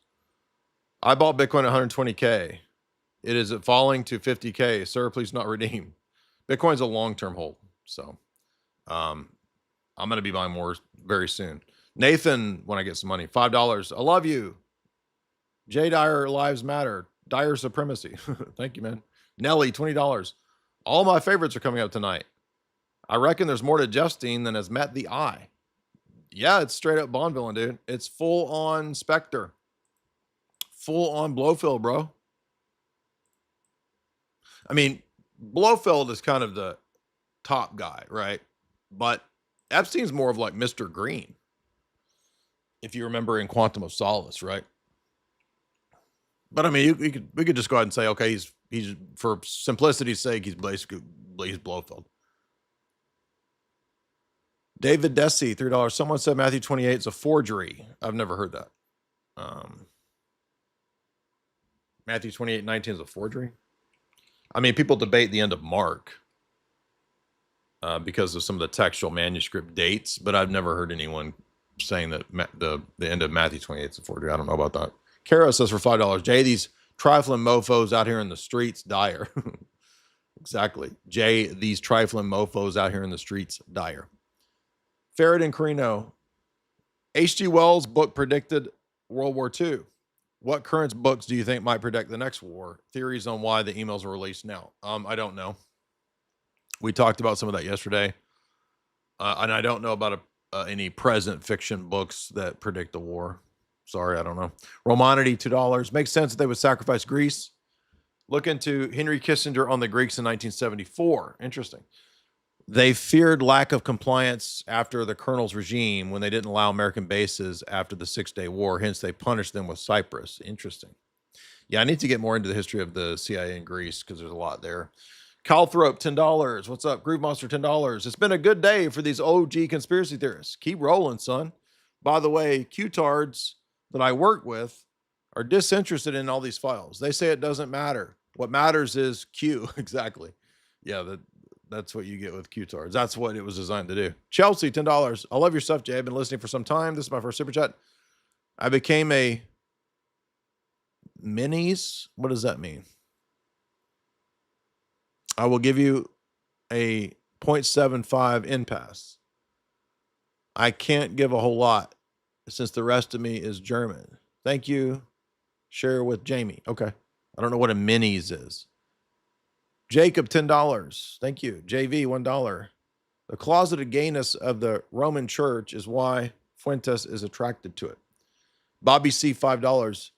I bought Bitcoin at 120K. It is falling to 50K. Sir, please not redeem. Bitcoin's a long-term hold. So I'm going to be buying more very soon. Nathan, when I get some money, $5. I love you. J Dyer, lives matter. Dyer supremacy. Thank you, man. Nelly, $20. All my favorites are coming up tonight. I reckon there's more to Justine than has met the eye. Yeah, it's straight up Bond villain, dude. It's full on Spectre. Full on Blofeld, bro. I mean, Blofeld is kind of the top guy, right? But Epstein's more of like Mr. Green. If you remember in Quantum of Solace, right? But I mean, we could just go ahead and say, okay, he's for simplicity's sake, he's basically Blofeld. David Desi, $3. Someone said Matthew 28 is a forgery. I've never heard that. Matthew 28:19 is a forgery. I mean, people debate the end of Mark because of some of the textual manuscript dates, but I've never heard anyone saying that the end of Matthew 28 is a forgery. I don't know about that. Kara says for $5, Jay, these trifling mofos out here in the streets, dire. Exactly. Jay, these trifling mofos out here in the streets, dire. Farrad and Carino. H.G. Wells' book predicted World War II. What current books do you think might predict the next war? Theories on why the emails are released now. I don't know. We talked about some of that yesterday. And I don't know about any present fiction books that predict the war. Sorry, I don't know. Romanity, $2. Makes sense that they would sacrifice Greece. Look into Henry Kissinger on the Greeks in 1974. Interesting. They feared lack of compliance after the colonel's regime when they didn't allow American bases after the 6-Day War. Hence, they punished them with Cyprus. Interesting. Yeah, I need to get more into the history of the CIA in Greece because there's a lot there. Calthrop, $10. What's up? Groove Monster, $10. It's been a good day for these OG conspiracy theorists. Keep rolling, son. By the way, Q-tards that I work with are disinterested in all these files. They say it doesn't matter. What matters is Q. Exactly. Yeah, that's what you get with Q-tards. That's what it was designed to do. Chelsea, $10. I love your stuff, Jay. I've been listening for some time. This is my first super chat. I became a minis? What does that mean? I will give you a 0.75 impasse. I can't give a whole lot since the rest of me is German. Thank you. Share with Jamie. Okay. I don't know what a minis is. Jacob, $10. Thank you. JV, $1. The closeted gayness of the Roman church is why Fuentes is attracted to it. Bobby C, $5.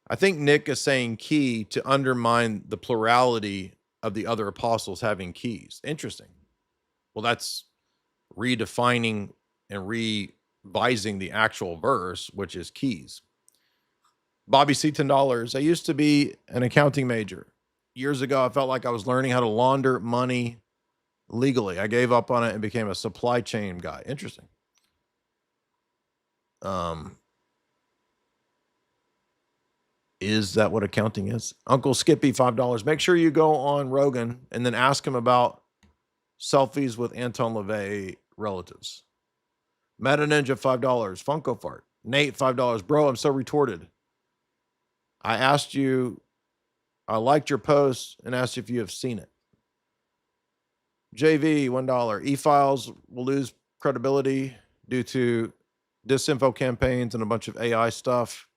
I think Nick is saying key to undermine the plurality of the other apostles having keys. Interesting. Well, that's redefining and revising the actual verse, which is keys. Bobby C, $10. I used to be an accounting major. Years ago, I felt like I was learning how to launder money legally. I gave up on it and became a supply chain guy. Interesting. Is that what accounting is? Uncle Skippy, $5. Make sure you go on Rogan and then ask him about selfies with Anton LaVey relatives. Meta Ninja, $5. Funko Fart. Nate, $5. Bro, I'm so retorted. I asked you, I liked your post and asked if you have seen it. JV, $1. E-files will lose credibility due to disinfo campaigns and a bunch of AI stuff.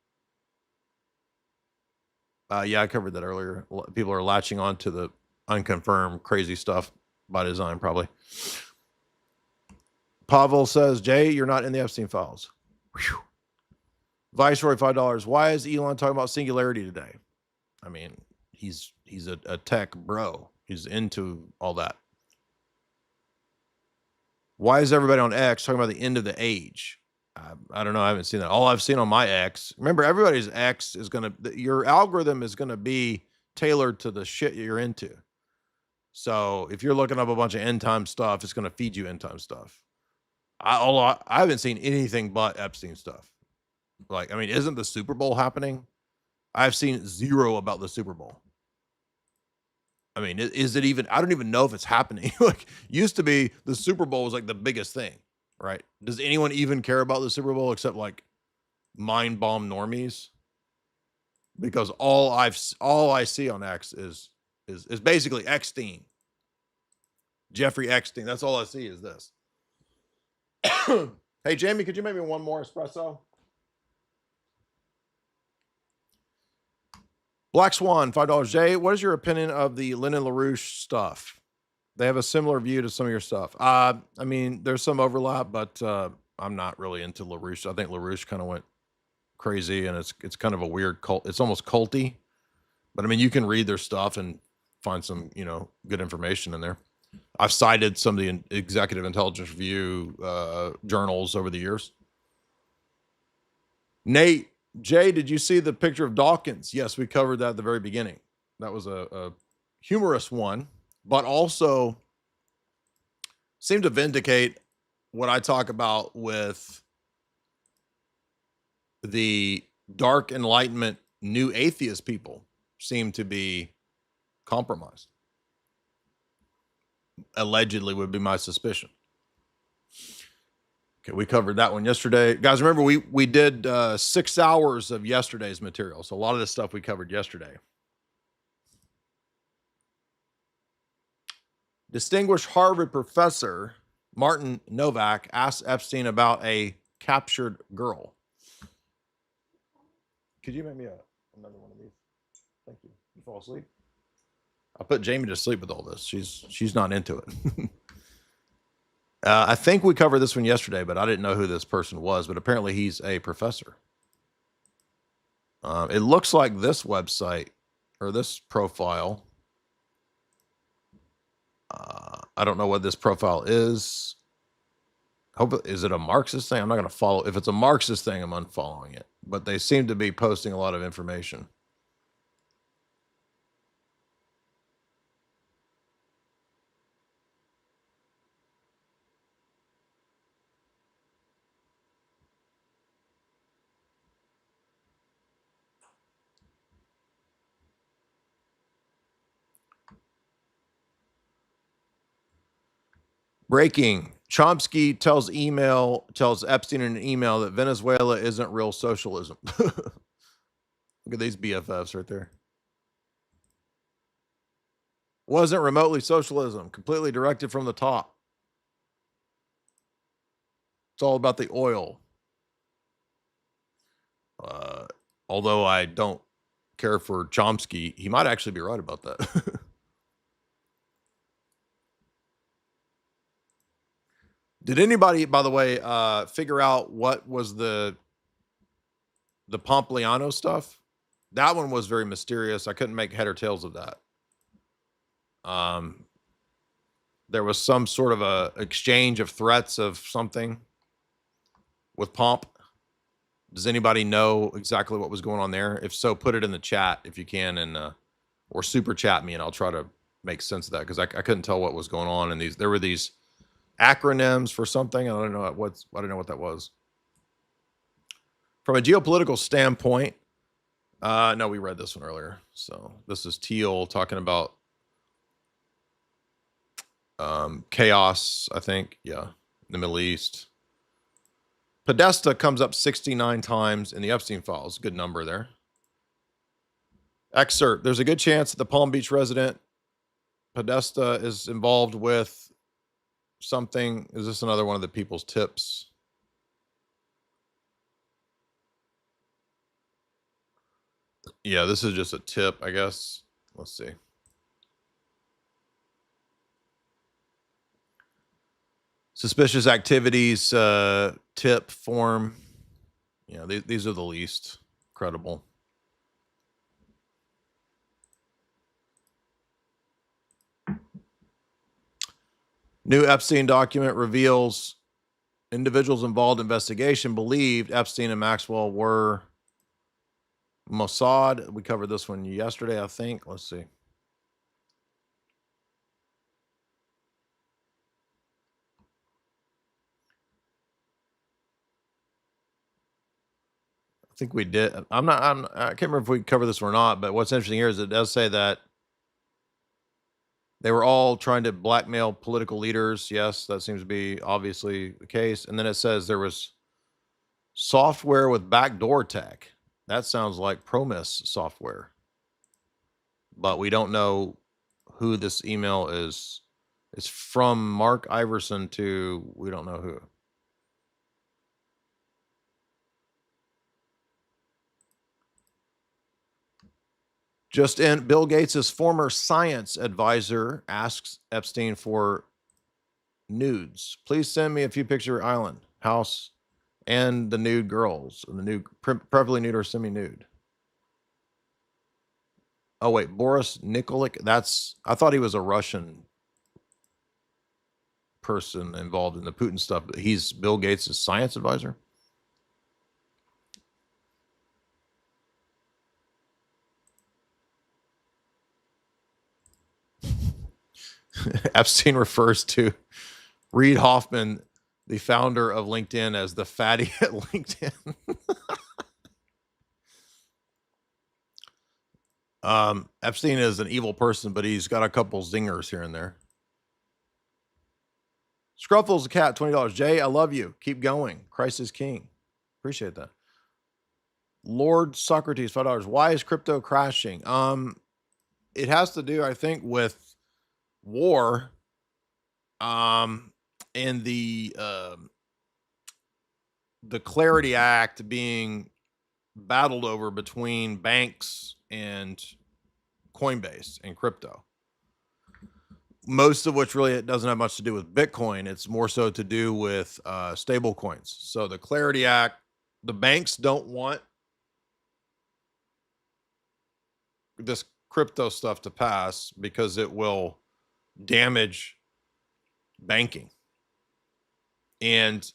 Yeah, I covered that earlier. People are latching on to the unconfirmed crazy stuff by design, probably. Pavel says, Jay, you're not in the Epstein files. Whew. Viceroy, $5. Why is Elon talking about singularity today? I mean, he's a tech bro. He's into all that. Why is everybody on X talking about the end of the age? I don't know. I haven't seen that. All I've seen on my X, remember, everybody's X is going to, your algorithm is going to be tailored to the shit you're into. So if you're looking up a bunch of end time stuff, it's going to feed you end time stuff. I haven't seen anything but Epstein stuff. Like, I mean, isn't the Super Bowl happening? I've seen zero about the Super Bowl. I mean, is it even, I don't even know if it's happening. Like, used to be the Super Bowl was like the biggest thing, right? Does anyone even care about the Super Bowl except like mind bomb normies? Because all I see on X is basically Epstein. Jeffrey Epstein. That's all I see is this. Hey, Jamie, could you make me one more espresso? Black Swan, $5. Jay, what is your opinion of the Lyndon LaRouche stuff? They have a similar view to some of your stuff. I mean, there's some overlap, but I'm not really into LaRouche. I think LaRouche kind of went crazy, and it's kind of a weird cult. It's almost culty. But I mean, you can read their stuff and find some, good information in there. I've cited some of the Executive Intelligence Review journals over the years. Nate, Jay, did you see the picture of Dawkins? Yes, we covered that at the very beginning. That was a humorous one, but also seemed to vindicate what I talk about with the dark Enlightenment new atheist people seem to be compromised. Allegedly would be my suspicion. Okay, we covered that one yesterday. Guys, remember we did 6 hours of yesterday's material. So a lot of this stuff we covered yesterday. Distinguished Harvard professor Martin Novak asked Epstein about a captured girl. Could you make me another one of these? Thank you. You fall asleep? I'll put Jamie to sleep with all this. She's not into it. I think we covered this one yesterday, but I didn't know who this person was, but apparently he's a professor. It looks like this website or this profile. I don't know what this profile is. Is it a Marxist thing? I'm not going to follow. If it's a Marxist thing, I'm unfollowing it, but they seem to be posting a lot of information. Breaking. Chomsky tells Epstein in an email that Venezuela isn't real socialism. Look at these BFFs right there. Wasn't remotely socialism, completely directed from the top. It's all about the oil. Although I don't care for Chomsky, he might actually be right about that. Did anybody, by the way, figure out what was the Pompliano stuff? That one was very mysterious. I couldn't make head or tails of that. There was some sort of a exchange of threats of something with Pomp. Does anybody know exactly what was going on there? If so, put it in the chat if you can, and or super chat me, and I'll try to make sense of that, because I couldn't tell what was going on. And there were these acronyms for something. I don't know what that was. From a geopolitical standpoint, no, we read this one earlier. So this is Teal talking about chaos, I think. Yeah, in the Middle East. Podesta comes up 69 times in the Epstein files. Good number there. Excerpt. There's a good chance that the Palm Beach resident Podesta is involved with something. Is this another one of the people's tips? Yeah, this is just a tip, I guess. Let's see. Suspicious activities tip form. Yeah, these are the least credible. New Epstein document reveals individuals involved in investigation believed Epstein and Maxwell were Mossad. We covered this one yesterday, I think. Let's see. I think we did. I can't remember if we covered this or not, but what's interesting here is it does say that they were all trying to blackmail political leaders. Yes, that seems to be obviously the case. And then it says there was software with backdoor tech. That sounds like Promise software. But we don't know who this email is. It's from Mark Iverson to we don't know who. Just in, Bill Gates' former science advisor asks Epstein for nudes. Please send me a few pictures of your island, house, and the nude girls, and the nude, preferably nude or semi-nude. Oh wait, Boris Nikolic. I thought he was a Russian person involved in the Putin stuff. But he's Bill Gates' science advisor. Epstein refers to Reid Hoffman, the founder of LinkedIn, as the fatty at LinkedIn. Epstein is an evil person, but he's got a couple zingers here and there. Scruffles a cat, $20. Jay, I love you. Keep going. Christ is king. Appreciate that. Lord Socrates, $5. Why is crypto crashing? It has to do, I think, with war, and the Clarity Act being battled over between banks and Coinbase and crypto. Most of which really it doesn't have much to do with Bitcoin. It's more so to do with stable coins. So the Clarity Act, the banks don't want this crypto stuff to pass because it will damage banking. And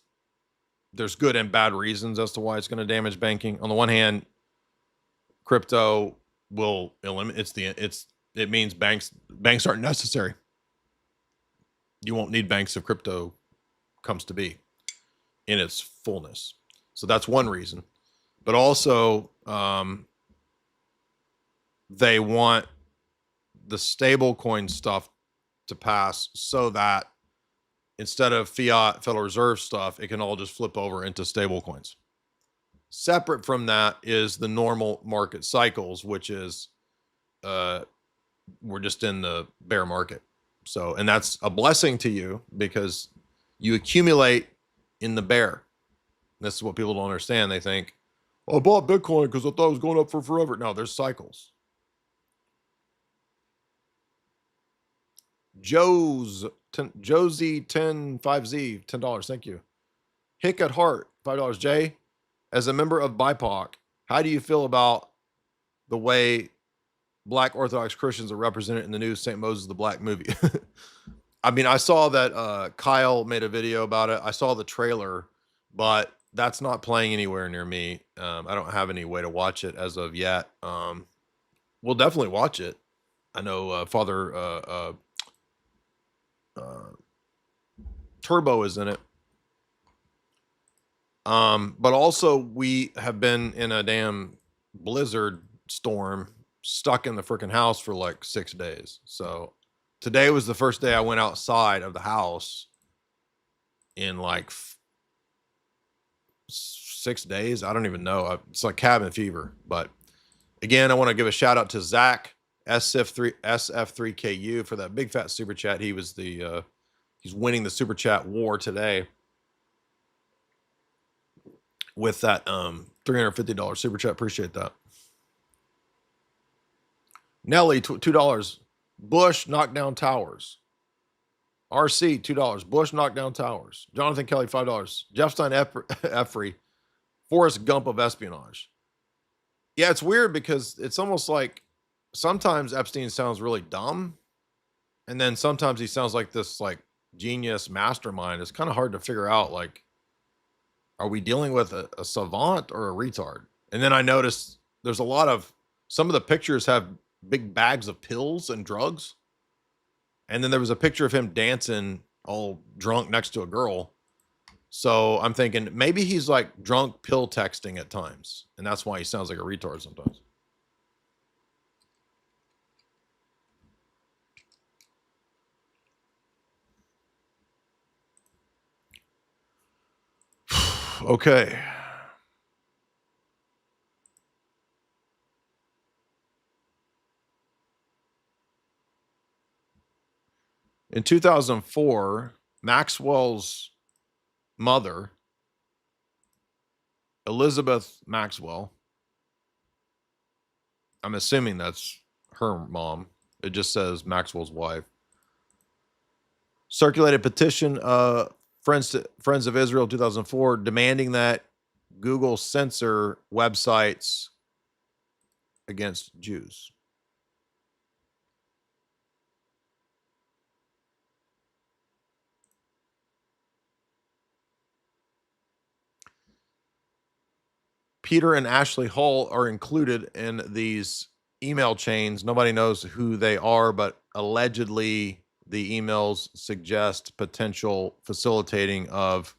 there's good and bad reasons as to why it's going to damage banking. On the one hand, crypto will eliminate it means banks aren't necessary. You won't need banks if crypto comes to be in its fullness. So that's one reason. But also, they want the stable coin stuff to pass so that instead of fiat Federal Reserve stuff, it can all just flip over into stable coins. Separate from that is the normal market cycles, which is we're just in the bear market. So, and that's a blessing to you because you accumulate in the bear. This is what people don't understand. They think, oh, I bought Bitcoin because I thought it was going up for forever. No, there's cycles. Josie 105Z, $10. Thank you. Hick at Heart, $5. Jay, as a member of BIPOC, how do you feel about the way Black Orthodox Christians are represented in the new St. Moses the Black movie? I mean, I saw that Kyle made a video about it. I saw the trailer, but that's not playing anywhere near me. I don't have any way to watch it as of yet. We'll definitely watch it. I know Father Turbo is in it. But also we have been in a damn blizzard storm, stuck in the freaking house for like 6 days. So today was the first day I went outside of the house in like 6 days. I don't even know. It's like cabin fever. But again, I want to give a shout out to Zach SF3KU for that big fat super chat. He was the he's winning the super chat war today with that $350 super chat. Appreciate that. Nelly, $2. Bush knocked down towers. RC, $2. Bush knocked down towers. Jonathan Kelly, $5. Jeff Stein Effrey, Forrest Gump of espionage. Yeah, it's weird because it's almost like sometimes Epstein sounds really dumb, and then sometimes he sounds like this like genius mastermind. It's kind of hard to figure out, like, are we dealing with a savant or a retard? And then I noticed there's a lot of, some of the pictures have big bags of pills and drugs. And then there was a picture of him dancing all drunk next to a girl. So I'm thinking maybe he's like drunk pill texting at times. And that's why he sounds like a retard sometimes. Okay. In 2004, Maxwell's mother, Elizabeth Maxwell, I'm assuming that's her mom. It just says Maxwell's wife, circulated petition Friends of Israel 2004 demanding that Google censor websites against Jews. Peter and Ashley Hull are included in these email chains. Nobody knows who they are, but allegedly the emails suggest potential facilitating of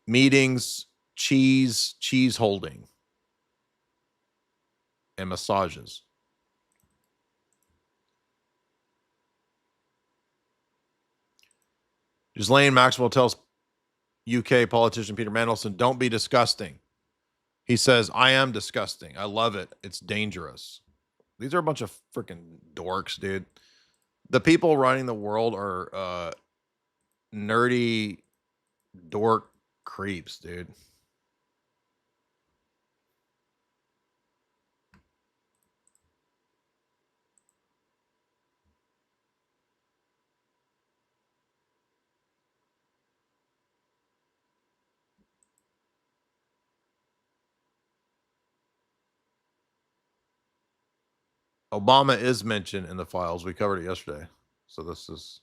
meetings, cheese holding, and massages. Ghislaine Maxwell tells UK politician Peter Mandelson, don't be disgusting. He says, I am disgusting. I love it. It's dangerous. These are a bunch of freaking dorks, dude. The people running the world are nerdy dork creeps, dude. Obama is mentioned in the files. We covered it yesterday. So this is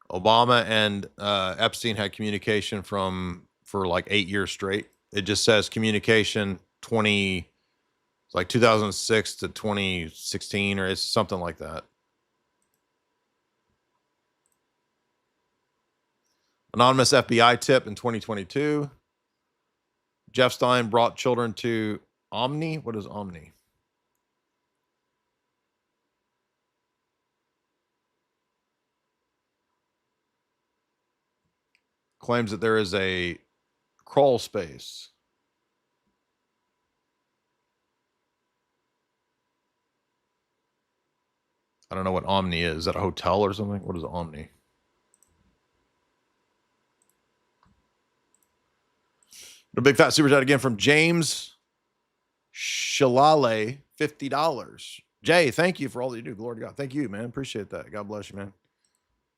Obama and Epstein had communication for like 8 years straight. It just says communication 2006 to 2016, or it's something like that. Anonymous FBI tip in 2022. Jeff Stein brought children to Omni. What is Omni? Claims that there is a Crawl space. I don't know what Omni is. Is that a hotel or something? What is Omni? A big fat super chat again from James Shalale, $50. Jay, thank you for all that you do. Glory to God. Thank you, man. Appreciate that. God bless you, man.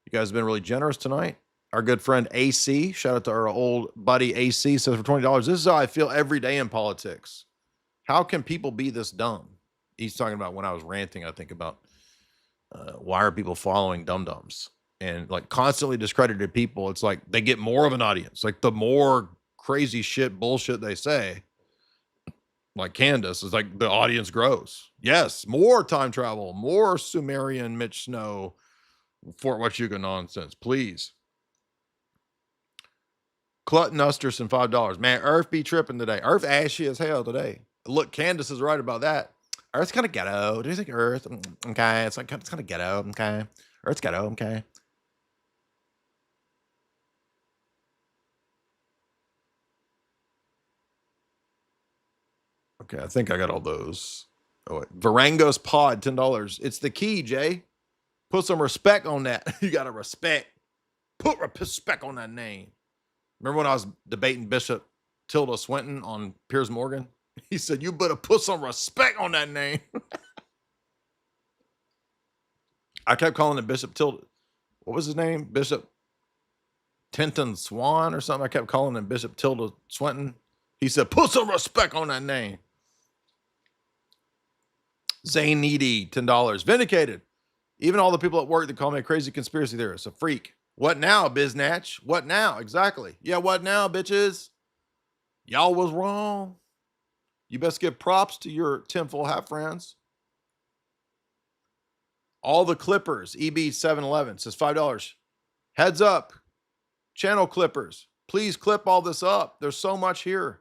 You guys have been really generous tonight. Our good friend AC, shout out to our old buddy AC, says for $20, this is how I feel every day in politics. How can people be this dumb? He's talking about when I was ranting, I think, about why are people following dum-dums? And like constantly discredited people, it's like they get more of an audience. Like the more crazy shit, bullshit they say, like Candace, is like the audience grows. Yes, more time travel, more Sumerian Mitch Snow, Fort Huachuca nonsense, please. Clutton Usterson, $5. Man, Earth be tripping today. Earth ashy as hell today. Look, Candace is right about that. Earth's kind of ghetto. Do you think Earth? Okay, it's kind of ghetto. Okay, Earth's ghetto. Okay. Okay, I think I got all those. Oh, wait. Varango's Pod, $10. It's the key, Jay. Put some respect on that. You got to respect. Put respect on that name. Remember when I was debating Bishop Tilda Swinton on Piers Morgan? He said, you better put some respect on that name. I kept calling him Bishop Tilda. What was his name? Bishop Tinton Swan or something. I kept calling him Bishop Tilda Swinton. He said, put some respect on that name. Zane Needy, $10. Vindicated. Even all the people at work that call me a crazy conspiracy theorist, a freak. What now, Biznatch? What now? Exactly. Yeah, what now, bitches? Y'all was wrong. You best give props to your tinfoil hat friends. All the Clippers, EB711 says $5. Heads up, channel clippers. Please clip all this up. There's so much here.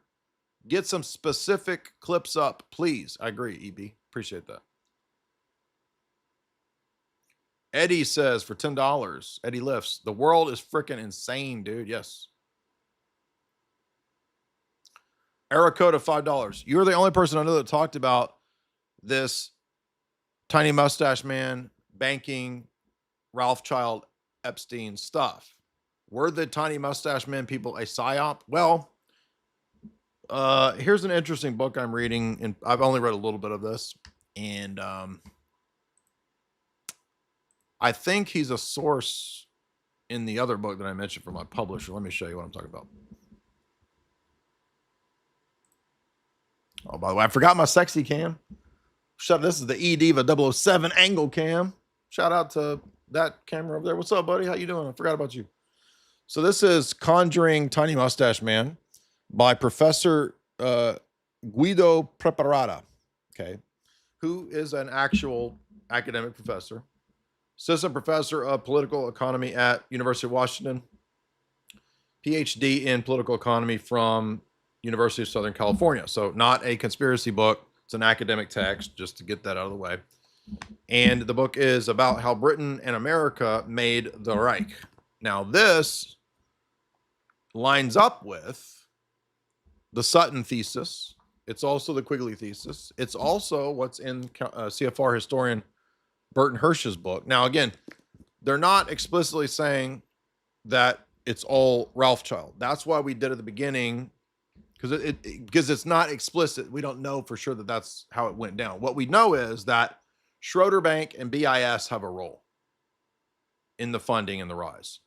Get some specific clips up, please. I agree, EB. Appreciate that. Eddie says for $10, Eddie lifts. The world is freaking insane, dude. Yes. Arakota, $5. You're the only person I know that talked about this tiny mustache man banking Ralph Child Epstein stuff. Were the tiny mustache man people a psyop? Well, here's an interesting book I'm reading, and I've only read a little bit of this, and I think he's a source in the other book that I mentioned from my publisher. Let me show you what I'm talking about. Oh, by the way, I forgot my sexy cam. This is the eDiva 007 angle cam. Shout out to that camera over there. What's up, buddy? How you doing? I forgot about you. So this is Conjuring Tiny Mustache Man by Professor Guido Preparata, okay, who is an actual academic professor, assistant professor of political economy at University of Washington, PhD in political economy from University of Southern California. So not a conspiracy book. It's an academic text, just to get that out of the way. And the book is about how Britain and America made the Reich. Now this lines up with the Sutton thesis. It's also the Quigley thesis. It's also what's in CFR historian Burton Hirsch's book. Now, again, they're not explicitly saying that it's all Ralph Child. That's why we did at the beginning, because it's not explicit. We don't know for sure that that's how it went down. What we know is that Schroeder Bank and BIS have a role in the funding and the rise.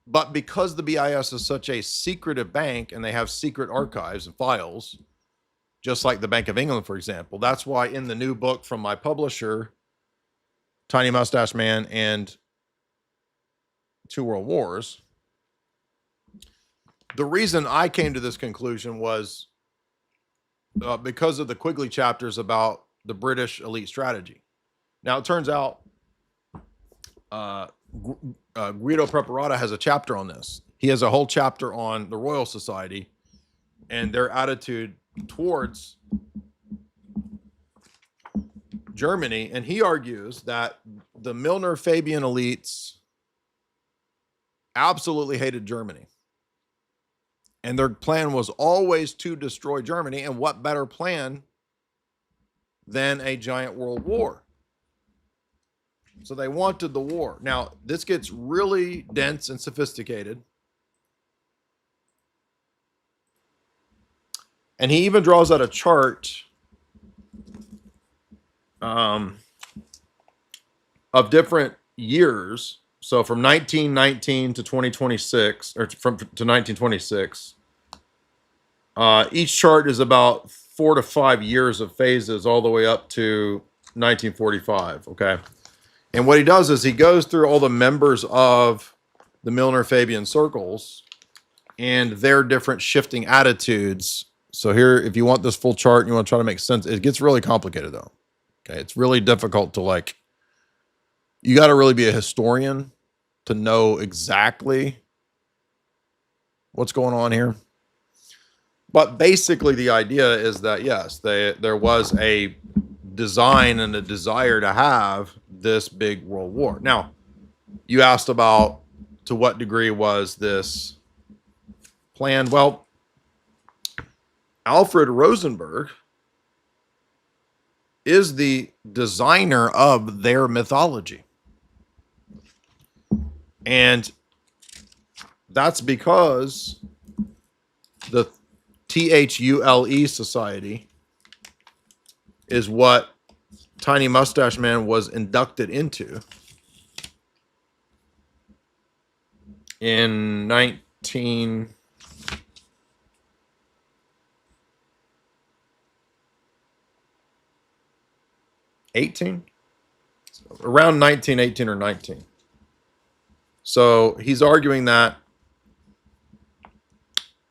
But because the BIS is such a secretive bank and they have secret archives and files, just like the Bank of England, for example, that's why in the new book from my publisher, Tiny Mustache Man and Two World Wars, the reason I came to this conclusion was because of the Quigley chapters about the British elite strategy. Now, it turns out Guido Preparata has a chapter on this. He has a whole chapter on the Royal Society and their attitude towards Germany. And he argues that the Milner-Fabian elites absolutely hated Germany. And their plan was always to destroy Germany. And what better plan than a giant world war? So they wanted the war. Now, this gets really dense and sophisticated. And he even draws out a chart of different years. So from 1919 to 2026, or to 1926, each chart is about 4 to 5 years of phases all the way up to 1945. Okay. And what he does is he goes through all the members of the Milner-Fabian circles and their different shifting attitudes. So here, if you want this full chart and you want to try to make sense, it gets really complicated though. Okay. It's really difficult to like, you got to really be a historian to know exactly what's going on here. But basically the idea is that, yes, there was a design and a desire to have this big world war. Now, you asked about to what degree was this planned? Well, Alfred Rosenberg is the designer of their mythology. And that's because the THULE Society is what Tiny Mustache Man was inducted into in 1918, around 1918 or 19. So he's arguing that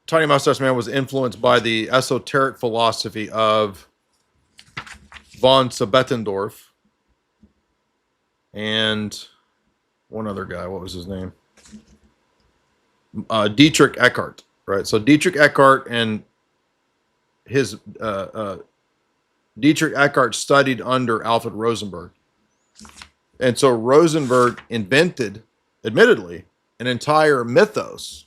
Tiny Mustache Man was influenced by the esoteric philosophy of von Sabetendorf and one other guy. What was his name? Dietrich Eckart, right? So Dietrich Eckart and his Dietrich Eckart studied under Alfred Rosenberg. And so Rosenberg invented, admittedly, an entire mythos.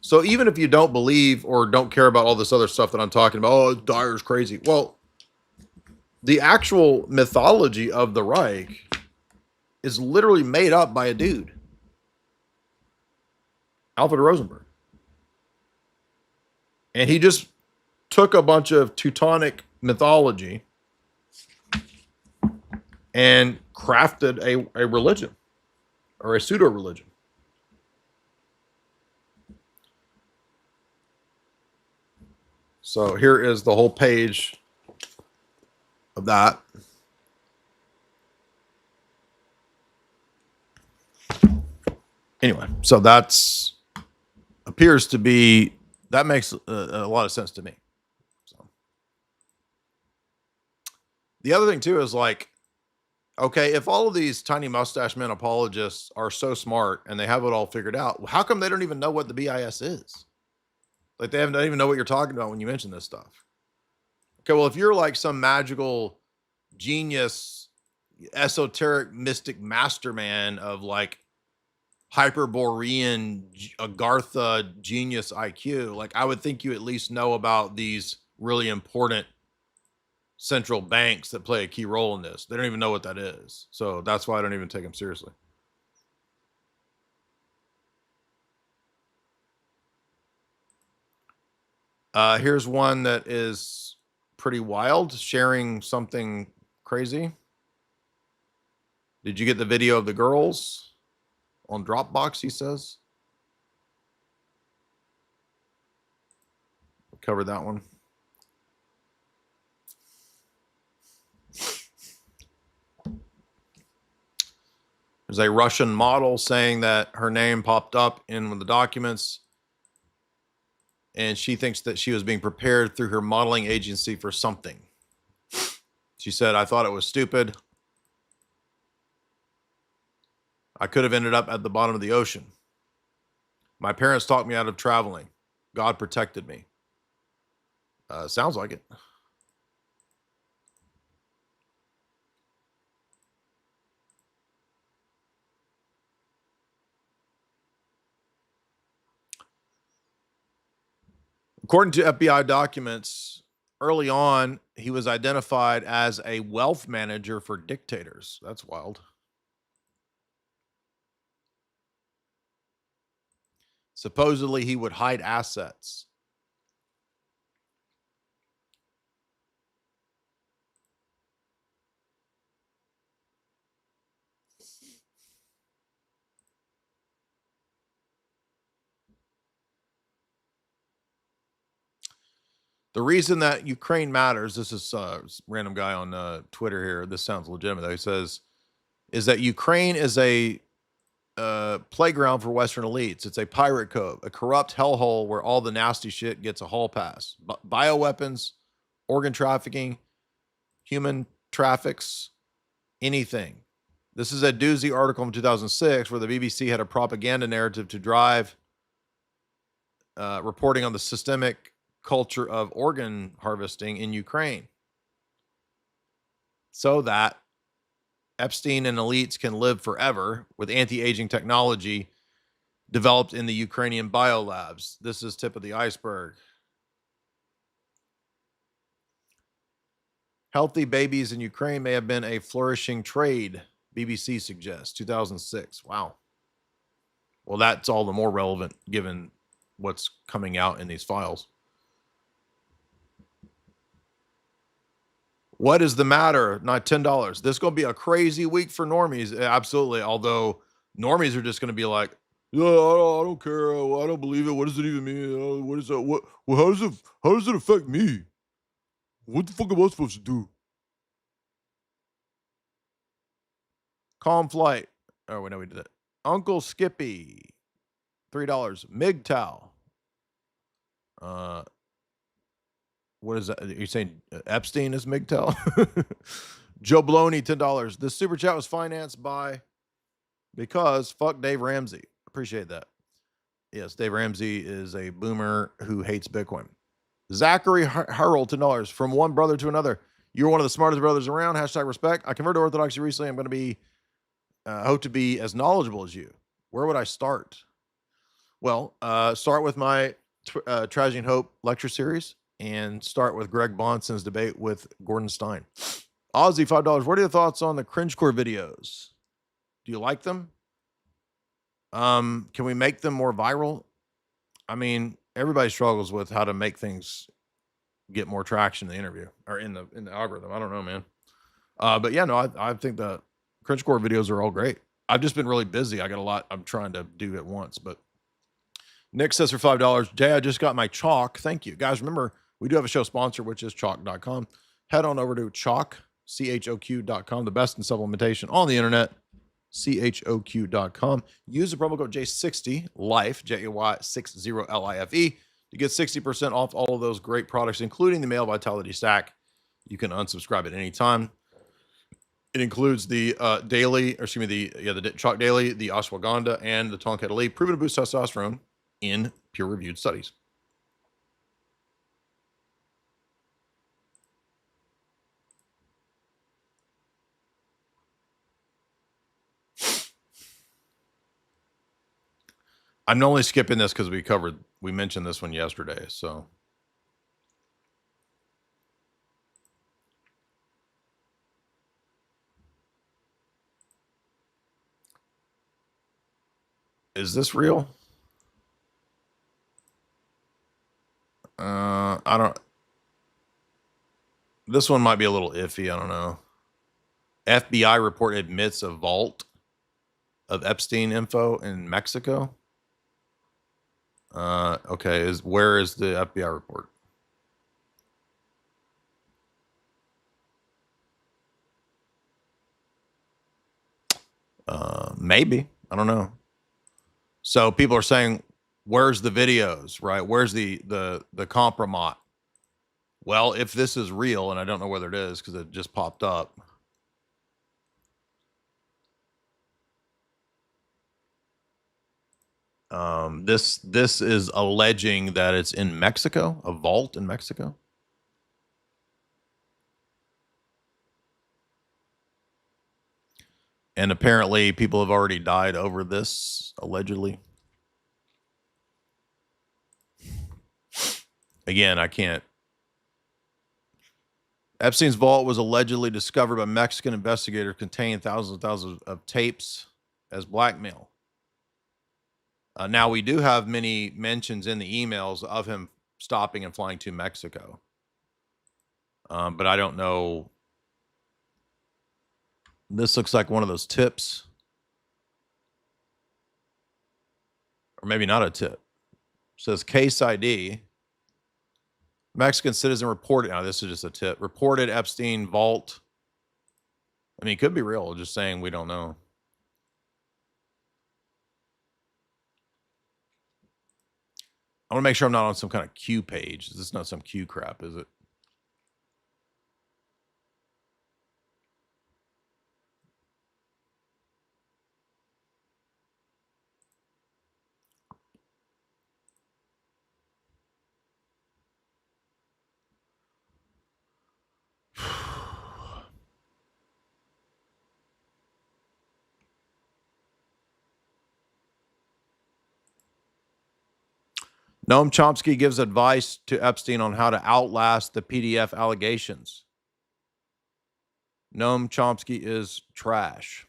So even if you don't believe or don't care about all this other stuff that I'm talking about, oh, Dyer's crazy. Well, the actual mythology of the Reich is literally made up by a dude, Alfred Rosenberg. And he just took a bunch of Teutonic mythology and crafted a religion or a pseudo-religion. So here is the whole page of that. Anyway, so that's appears to be, that makes a lot of sense to me. So the other thing too is like, okay, if all of these Tiny Mustache Men apologists are so smart and they have it all figured out, how come they don't even know what the BIS is? Like they don't even know what you're talking about when you mention this stuff. Okay, well, if you're like some magical genius, esoteric mystic masterman of like Hyperborean Agartha genius IQ, like I would think you at least know about these really important central banks that play a key role in this. They don't even know what that is. So that's why I don't even take them seriously. Here's one that is pretty wild, sharing something crazy. Did you get the video of the girls on Dropbox, he says? We'll cover that one. There's a Russian model saying that her name popped up in one of the documents, and she thinks that she was being prepared through her modeling agency for something. She said, I thought it was stupid. I could have ended up at the bottom of the ocean. My parents talked me out of traveling. God protected me. Sounds like it. According to FBI documents, early on, he was identified as a wealth manager for dictators. That's wild. Supposedly, he would hide assets. The reason that Ukraine matters, this is random guy on Twitter here. This sounds legitimate, though. He says, is that Ukraine is a playground for Western elites. It's a pirate cove, a corrupt hellhole where all the nasty shit gets a hall pass. Bioweapons, organ trafficking, human traffics, anything. This is a doozy article from 2006 where the BBC had a propaganda narrative to drive reporting on the systemic culture of organ harvesting in Ukraine so that Epstein and elites can live forever with anti-aging technology developed in the Ukrainian biolabs. This is tip of the iceberg. Healthy babies in Ukraine may have been a flourishing trade, BBC suggests, 2006. Wow. Well, that's all the more relevant given what's coming out in these files. What is the matter? Not $10. This is going to be a crazy week for normies. Absolutely. Although normies are just going to be like, yeah, I don't care. I don't believe it. What does it even mean? What is that? What? Well, how does it affect me? What the fuck am I supposed to do? Calm flight. Oh, wait, no, we did that. Uncle Skippy, $3. MGTOW. What is that? Are you saying Epstein is MGTOW? Joe Bloney, $10. This super chat was financed by because fuck Dave Ramsey. Appreciate that. Yes, Dave Ramsey is a boomer who hates Bitcoin. Zachary Harold, $10. From one brother to another. You're one of the smartest brothers around. Hashtag respect. I converted to Orthodoxy recently. I'm going to be, hope to be as knowledgeable as you. Where would I start? Well, start with my Tragedy Hope lecture series and start with Greg Bonson's debate with Gordon Stein. Ozzy, $5. What are your thoughts on the cringecore videos? Do you like them? Can we make them more viral? I mean, everybody struggles with how to make things get more traction in the interview or in the algorithm. I don't know, man. But yeah, no, I think the cringecore videos are all great. I've just been really busy. I got a lot I'm trying to do at once, but Nick says for $5, Jay, I just got my chalk. Thank you. Guys, remember, we do have a show sponsor, which is chalk.com. Head on over to chalk, CHOQ.com, the best in supplementation on the internet, CHOQ.com. Use the promo code J60, LIFE, JAY60LIFE, to get 60% off all of those great products, including the Male Vitality Stack. You can unsubscribe at any time. It includes the the Chalk Daily, the Ashwagandha, and the Tonkat Elite, proven to boost testosterone in peer-reviewed studies. I'm only skipping this because we mentioned this one yesterday, so. Is this real? I don't. This one might be a little iffy. I don't know. FBI report admits a vault of Epstein info in Mexico. Okay. Where is the FBI report? Maybe. I don't know. So people are saying, where's the videos, right? Where's the compromat? Well, if this is real, and I don't know whether it is because it just popped up. This is alleging that it's in Mexico, a vault in Mexico. And apparently people have already died over this, allegedly. Again, I can't. Epstein's vault was allegedly discovered by Mexican investigators, containing thousands of tapes as blackmail. Now, we do have many mentions in the emails of him stopping and flying to Mexico. But I don't know. This looks like one of those tips. Or maybe not a tip. It says case ID. Mexican citizen reported. Now, this is just a tip. Reported Epstein vault. I mean, it could be real. Just saying we don't know. I want to make sure I'm not on some kind of Q page. This is not some Q crap, is it? Noam Chomsky gives advice to Epstein on how to outlast the PDF allegations. Noam Chomsky is trash.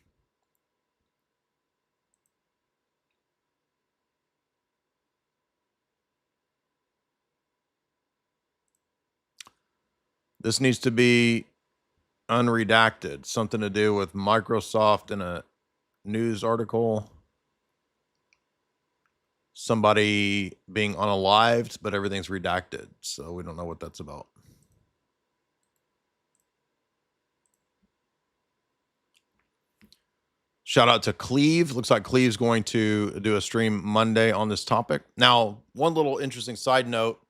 This needs to be unredacted. Something to do with Microsoft in a news article. Somebody being unalived, but everything's redacted. So we don't know what that's about. Shout out to Cleve. Looks like Cleve's going to do a stream Monday on this topic. Now, one little interesting side note.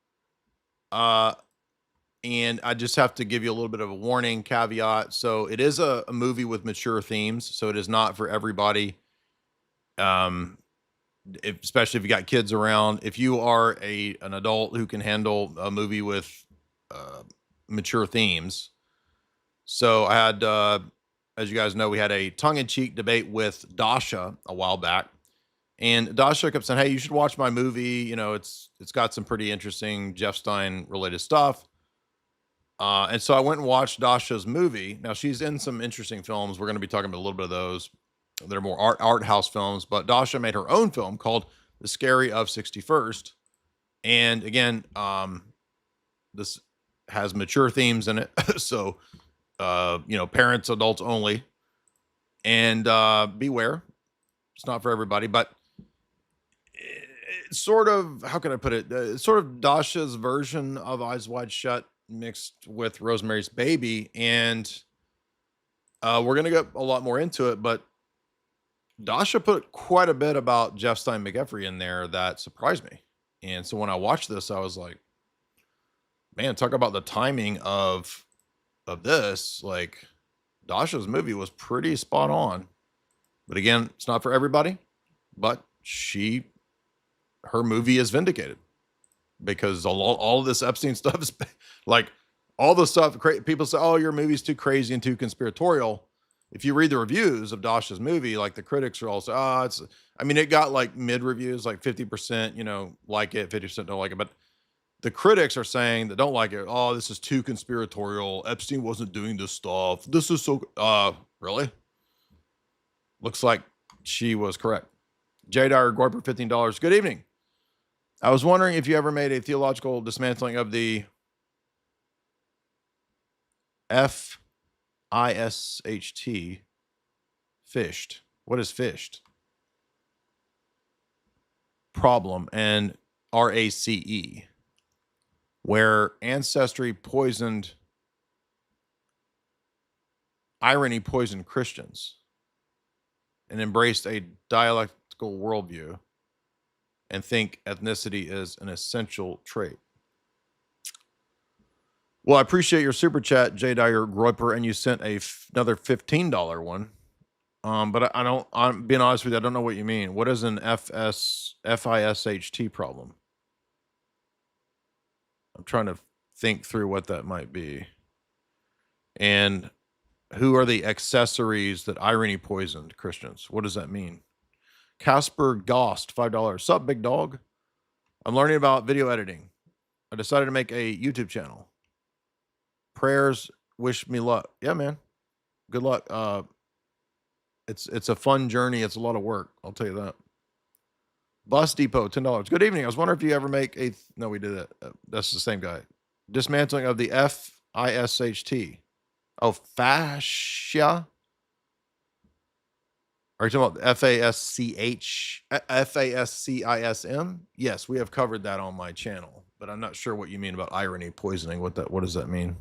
And I just have to give you a little bit of a warning caveat. So it is a movie with mature themes. So it is not for everybody. Especially if you got kids around. If you are an adult who can handle a movie with mature themes. So I had, as you guys know, we had a tongue-in-cheek debate with Dasha a while back. And Dasha kept saying, hey, you should watch my movie. You know, it's got some pretty interesting Jeff Stein related stuff. And so I went and watched Dasha's movie. Now, she's in some interesting films. We're going to be talking about a little bit of those. They're more art house films. But Dasha made her own film called The Scary of 61st. And again, this has mature themes in it. So, you know, parents, adults only. And beware. It's not for everybody. But it's sort of, how can I put it? It's sort of Dasha's version of Eyes Wide Shut mixed with Rosemary's Baby. And we're going to get a lot more into it, but Dasha put quite a bit about Jeff Stein McGeffrey in there that surprised me. And so when I watched this, I was like, man, talk about the timing of this. Like, Dasha's movie was pretty spot on. But again, it's not for everybody, but her movie is vindicated. Because all of this Epstein stuff is like all the stuff. People say, oh, your movie's too crazy and too conspiratorial. If you read the reviews of Dasha's movie, like the critics are also, it got like mid reviews, like 50%, you know, like it, 50% don't like it. But the critics are saying that don't like it. Oh, this is too conspiratorial. Epstein wasn't doing this stuff. This is so, really? Looks like she was correct. J. Dyer Gorper, $15. Good evening. I was wondering if you ever made a theological dismantling of the FISHT, fished. What is fished? Problem, and RACE, where irony poisoned Christians and embraced a dialectical worldview and think ethnicity is an essential trait. Well, I appreciate your super chat, J. Dyer Groiper, and you sent another $15 one. But I'm being honest with you, I don't know what you mean. What is an FISHT problem? I'm trying to think through what that might be. And who are the accessories that irony poisoned Christians? What does that mean? Casper Gost, $5. Sup, big dog? I'm learning about video editing. I decided to make a YouTube channel. Prayers, wish me luck. Yeah, man. Good luck. It's a fun journey. It's a lot of work. I'll tell you that. Bus Depot, $10. Good evening. I was wondering if you ever make a... No, we did it. That's the same guy. Dismantling of the FISHT. Oh, fascia? Are you talking about FASCISM? Yes, we have covered that on my channel, but I'm not sure what you mean about irony poisoning. What does that mean?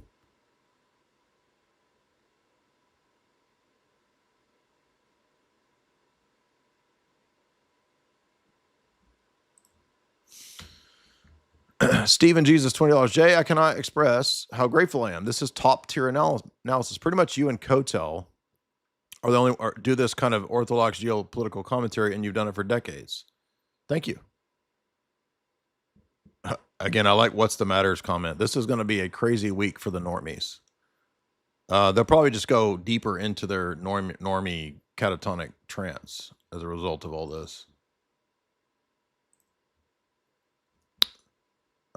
Stephen Jesus, $20. Jay, I cannot express how grateful I am. This is top tier analysis. Pretty much you and Kotel are the only do this kind of orthodox geopolitical commentary, and you've done it for decades. Thank you. Again, I like what's the matters comment. This is going to be a crazy week for the normies. They'll probably just go deeper into their normie catatonic trance as a result of all this.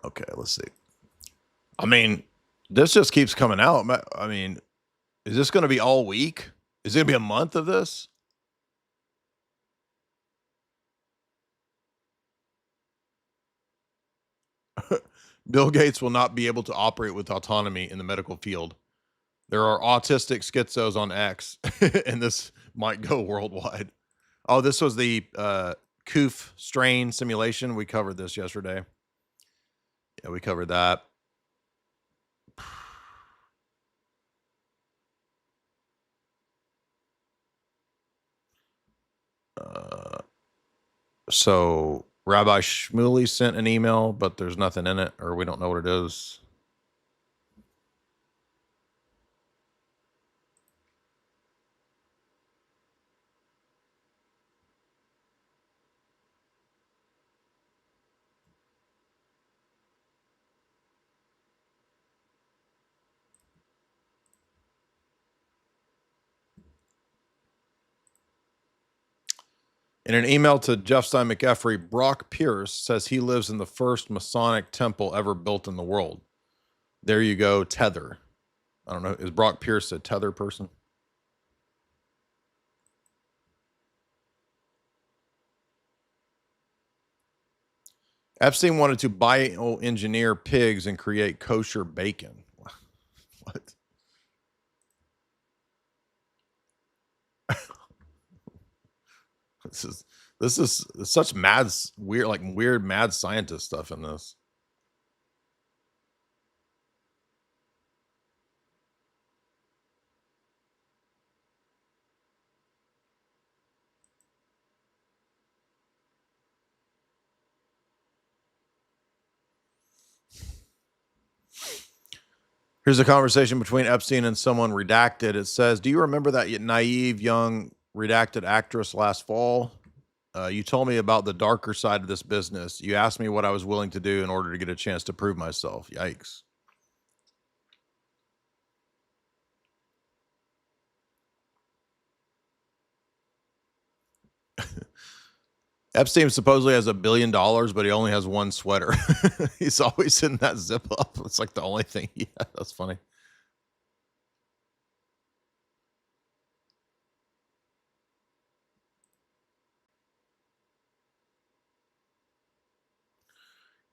Okay, let's see. I mean, this just keeps coming out. I mean, is this going to be all week? Is it going to be a month of this? Bill Gates will not be able to operate with autonomy in the medical field. There are autistic schizos on X, and this might go worldwide. Oh, this was the COOF strain simulation. We covered this yesterday. Yeah, we covered that. So Rabbi Shmuley sent an email, but there's nothing in it, or we don't know what it is. In an email to Jeff Stein McEffrey, Brock Pierce says he lives in the first Masonic temple ever built in the world. There you go, Tether. I don't know. Is Brock Pierce a Tether person? Epstein wanted to bioengineer pigs and create kosher bacon. What? This is such weird mad scientist stuff in this. Here's a conversation between Epstein and someone redacted. It says, "Do you remember that naive young redacted actress last fall? You told me about the darker side of this business. You asked me what I was willing to do in order to get a chance to prove myself." Yikes. Epstein supposedly has $1 billion, but he only has one sweater. He's always in that zip up. It's like the only thing he has. That's funny.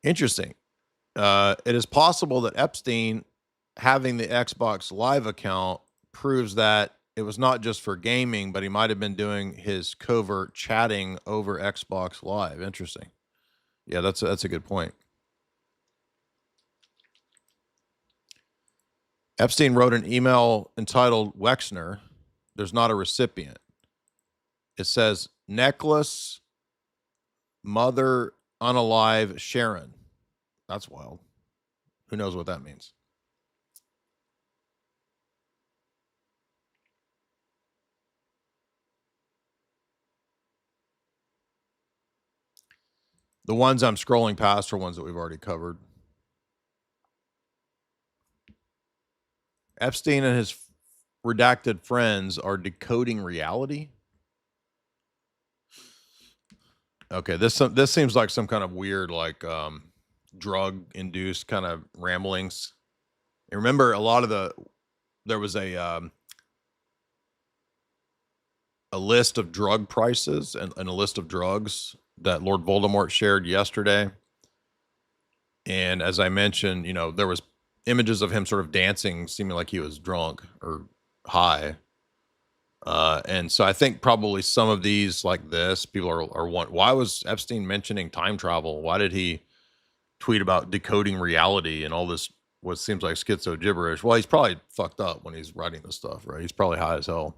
Interesting. It is possible that Epstein having the Xbox Live account proves that it was not just for gaming, but he might have been doing his covert chatting over Xbox Live. Interesting. Yeah, that's a good point. Epstein wrote an email entitled Wexner. There's not a recipient. It says, necklace, mother, unalive, Sharon. That's wild. Who knows what that means? The ones I'm scrolling past are ones that we've already covered. Epstein and his redacted friends are decoding reality. Okay, this seems like some kind of weird, like, drug-induced kind of ramblings. And remember, there was a list of drug prices and a list of drugs that Lord Voldemort shared yesterday. And as I mentioned, there was images of him sort of dancing, seeming like he was drunk or high. And so I think probably some of these like this, people are why was Epstein mentioning time travel? Why did he tweet about decoding reality and all this, what seems like schizo gibberish? Well, he's probably fucked up when he's writing this stuff, right? He's probably high as hell.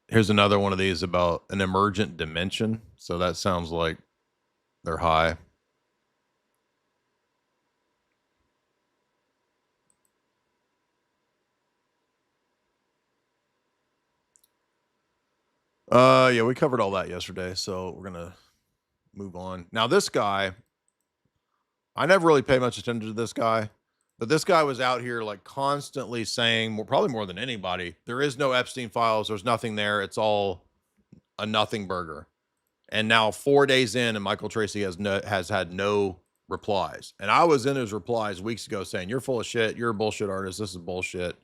Here's another one of these about an emergent dimension. So that sounds like they're high. Yeah, we covered all that yesterday, so we're gonna move on. Now, this guy, I never really paid much attention to this guy, but this guy was out here like constantly saying, probably more than anybody, there is no Epstein files. There's nothing there. It's all a nothing burger. And now 4 days in, and Michael Tracy has had no replies. And I was in his replies weeks ago saying, you're full of shit. You're a bullshit artist. This is bullshit.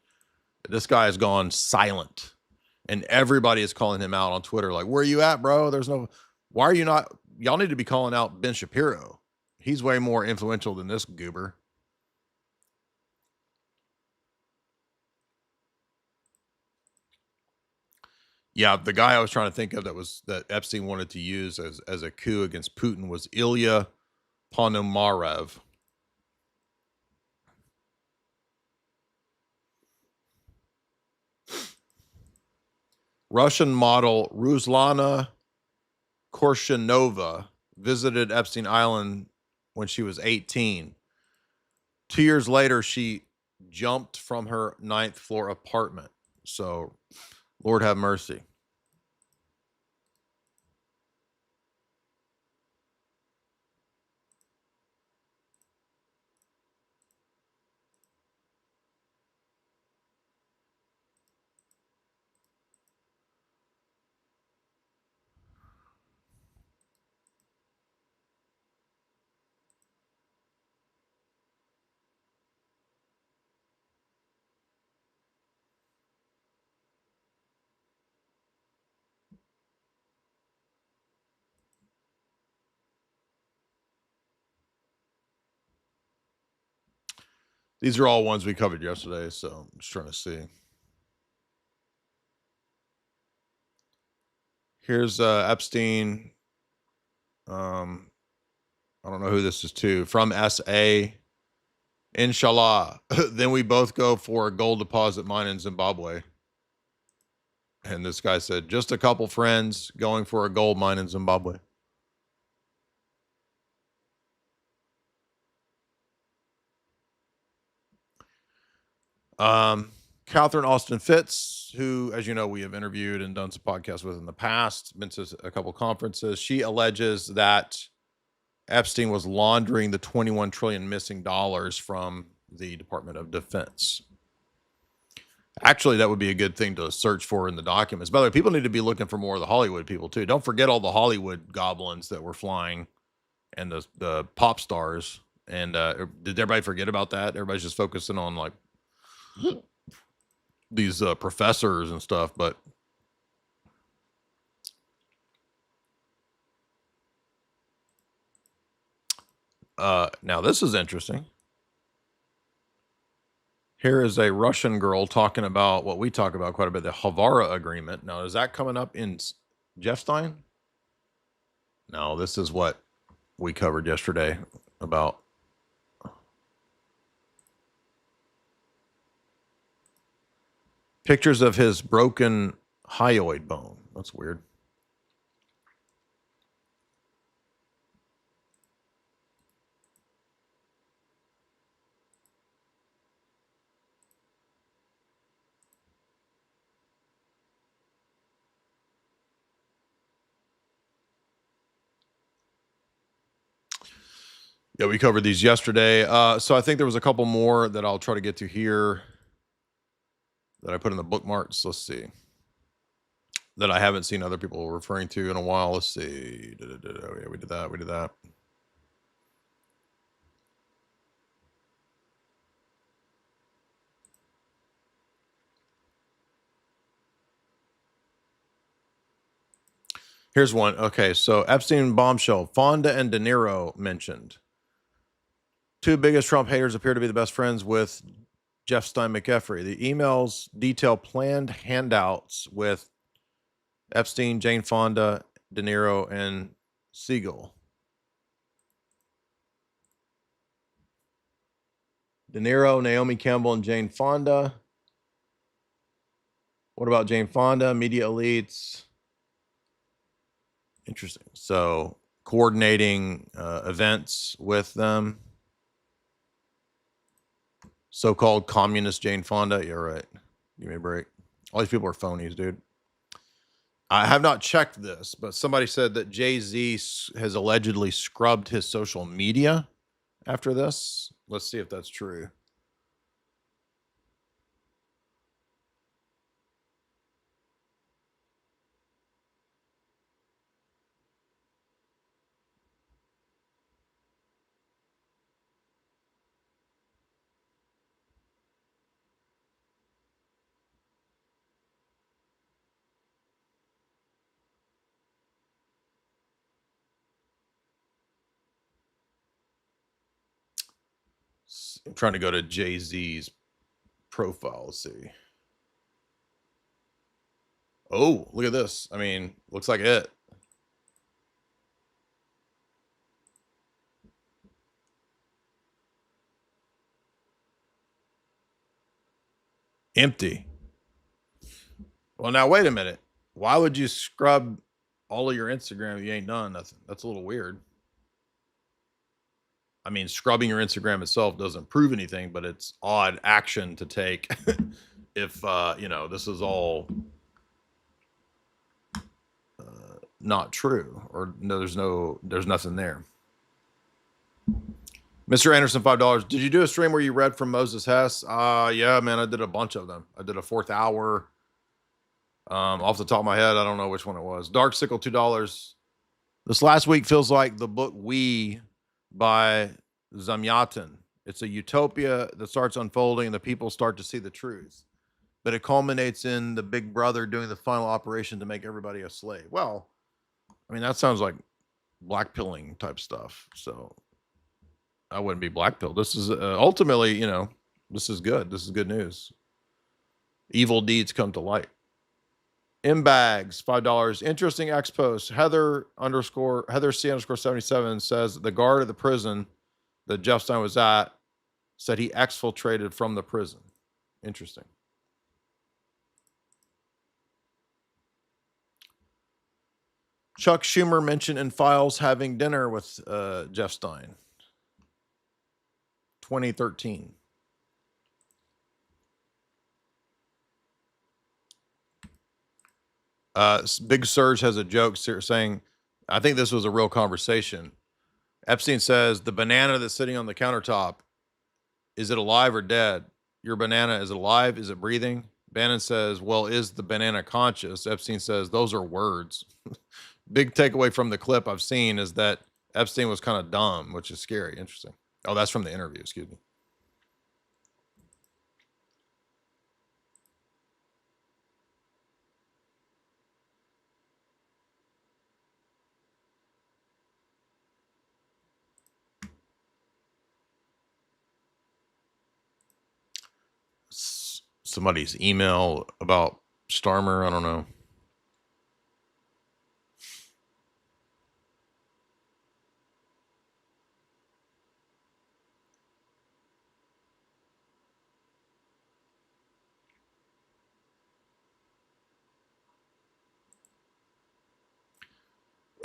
This guy has gone silent. And everybody is calling him out on Twitter. Like, where are you at, bro? Why are you not, y'all need to be calling out Ben Shapiro. He's way more influential than this goober. Yeah, the guy I was trying to think of that Epstein wanted to use as a coup against Putin was Ilya Ponomarev. Russian model Ruslana Korshinova visited Epstein Island when she was 18. 2 years later, she jumped from her 9th floor apartment. So, Lord have mercy. These are all ones we covered yesterday, so I'm just trying to see. Here's Epstein. I don't know who this is to. From SA. Inshallah. Then we both go for a gold deposit mine in Zimbabwe. And this guy said, just a couple friends going for a gold mine in Zimbabwe. Catherine Austin Fitz, who, as you know, we have interviewed and done some podcasts with in the past, been to a couple conferences. She alleges that Epstein was laundering the 21 trillion missing dollars from the Department of Defense. Actually, that would be a good thing to search for in the documents. By the way, people need to be looking for more of the Hollywood people too. Don't forget all the Hollywood goblins that were flying and the pop stars. And did everybody forget about that? Everybody's just focusing on like these professors and stuff, but now this is interesting. Here is a Russian girl talking about what we talk about quite a bit, the Havara Agreement. Now, is that coming up in Jeff Stein? No, this is what we covered yesterday about pictures of his broken hyoid bone. That's weird. Yeah, we covered these yesterday. So I think there was a couple more that I'll try to get to here. that I put in the bookmarks. Let's see. That I haven't seen other people referring to in a while. Let's see. Oh, yeah, we did that. We did that. Here's one. Okay, so Epstein bombshell. Fonda and De Niro mentioned. Two biggest Trump haters appear to be the best friends with Jeff Stein McEffrey. The emails detail planned handouts with Epstein, Jane Fonda, De Niro, and Siegel. De Niro, Naomi Campbell, and Jane Fonda. What about Jane Fonda? Media elites. Interesting. So coordinating events with them. So-called communist Jane Fonda. You're right. Give me a break. All these people are phonies, dude. I have not checked this, but somebody said that Jay-Z has allegedly scrubbed his social media after this. Let's see if that's true. I'm trying to go to Jay-Z's profile. Let's see. Oh, look at this. I mean, looks like it. Empty. Well, now wait a minute. Why would you scrub all of your Instagram if you ain't done nothing? That's a little weird. I mean, scrubbing your Instagram itself doesn't prove anything, but it's odd action to take if, you know, this is all not true, or no, there's nothing there. Mr. Anderson, $5. Did you do a stream where you read from Moses Hess? Yeah, man, I did a bunch of them. I did a 4th hour. Off the top of my head, I don't know which one it was. Dark Sickle, $2. This last week feels like the book We by Zamyatin. It's a utopia that starts unfolding and the people start to see the truth. But it culminates in the big brother doing the final operation to make everybody a slave. Well, I mean, that sounds like blackpilling type stuff. So I wouldn't be blackpilled. This is ultimately, you know, this is good. This is good news. Evil deeds come to light. M-Bags, $5. Interesting X post. Heather C_77 says the guard of the prison that Jeff Stein was at said he exfiltrated from the prison. Interesting. Chuck Schumer mentioned in files having dinner with Jeff Stein. 2013. Big Surge has a joke saying, I think this was a real conversation. Epstein says, the banana that's sitting on the countertop, is it alive or dead? Your banana, is it alive? Is it breathing? Bannon says, well, is the banana conscious? Epstein says, those are words. Big takeaway from the clip I've seen is that Epstein was kind of dumb, which is scary. Interesting. Oh, that's from the interview. Excuse me. Somebody's email about Starmer. I don't know.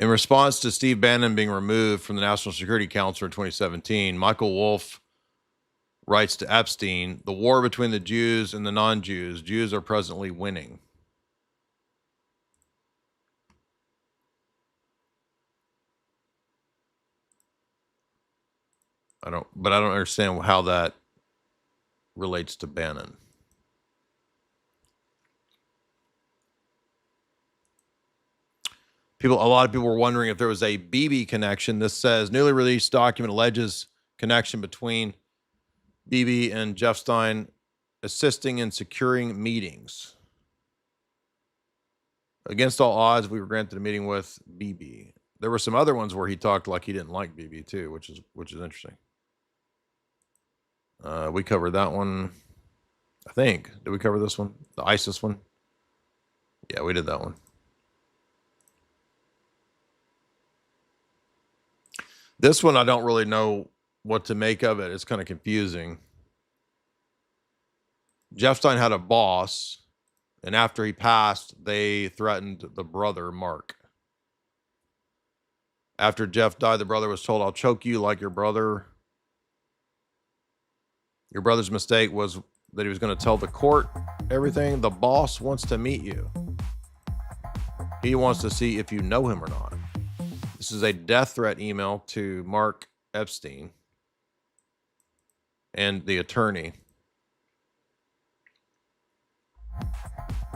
In response to Steve Bannon being removed from the National Security Council in 2017, Michael Wolff writes to Epstein, the war between the Jews and the non-Jews, Jews are presently winning. I don't understand how that relates to Bannon. A lot of people were wondering if there was a BB connection. This says newly released document alleges connection between BB and Jeff Stein assisting in securing meetings. Against all odds, we were granted a meeting with BB. There were some other ones where he talked like he didn't like BB too, which is interesting. We covered that one, I think. Did we cover this one? The ISIS one? Yeah, we did that one. This one, I don't really know what to make of it. It's kind of confusing. Jeff Stein had a boss, and after he passed, they threatened the brother, Mark. After Jeff died, the brother was told, "I'll choke you like your brother." Your brother's mistake was that he was going to tell the court everything. The boss wants to meet you. He wants to see if you know him or not. This is a death threat email to Mark Epstein and the attorney.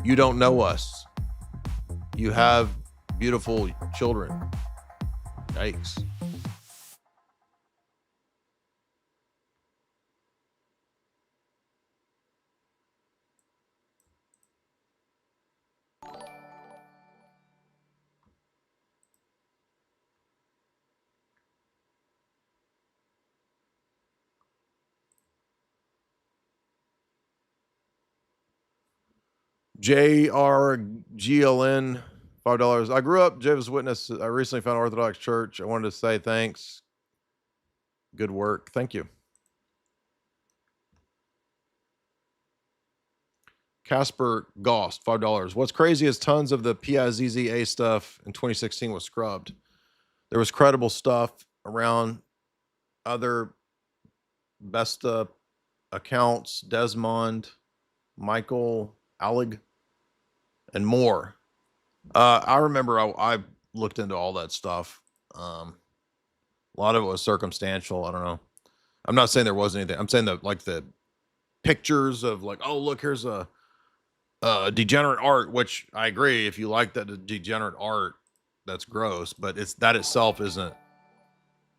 You don't know us. You have beautiful children. Yikes. JRGLN, $5. I grew up Jehovah's Witness. I recently found Orthodox Church. I wanted to say thanks. Good work. Thank you. Casper Gost, $5. What's crazy is tons of the PIZZA stuff in 2016 was scrubbed. There was credible stuff around other Besta accounts, Desmond, Michael, Alec, and more. I remember I looked into all that stuff. A lot of it was circumstantial. I don't know. I'm not saying there wasn't anything. I'm saying that like the pictures of like, oh, look, here's a degenerate art, which I agree. If you like that degenerate art, that's gross, but that itself isn't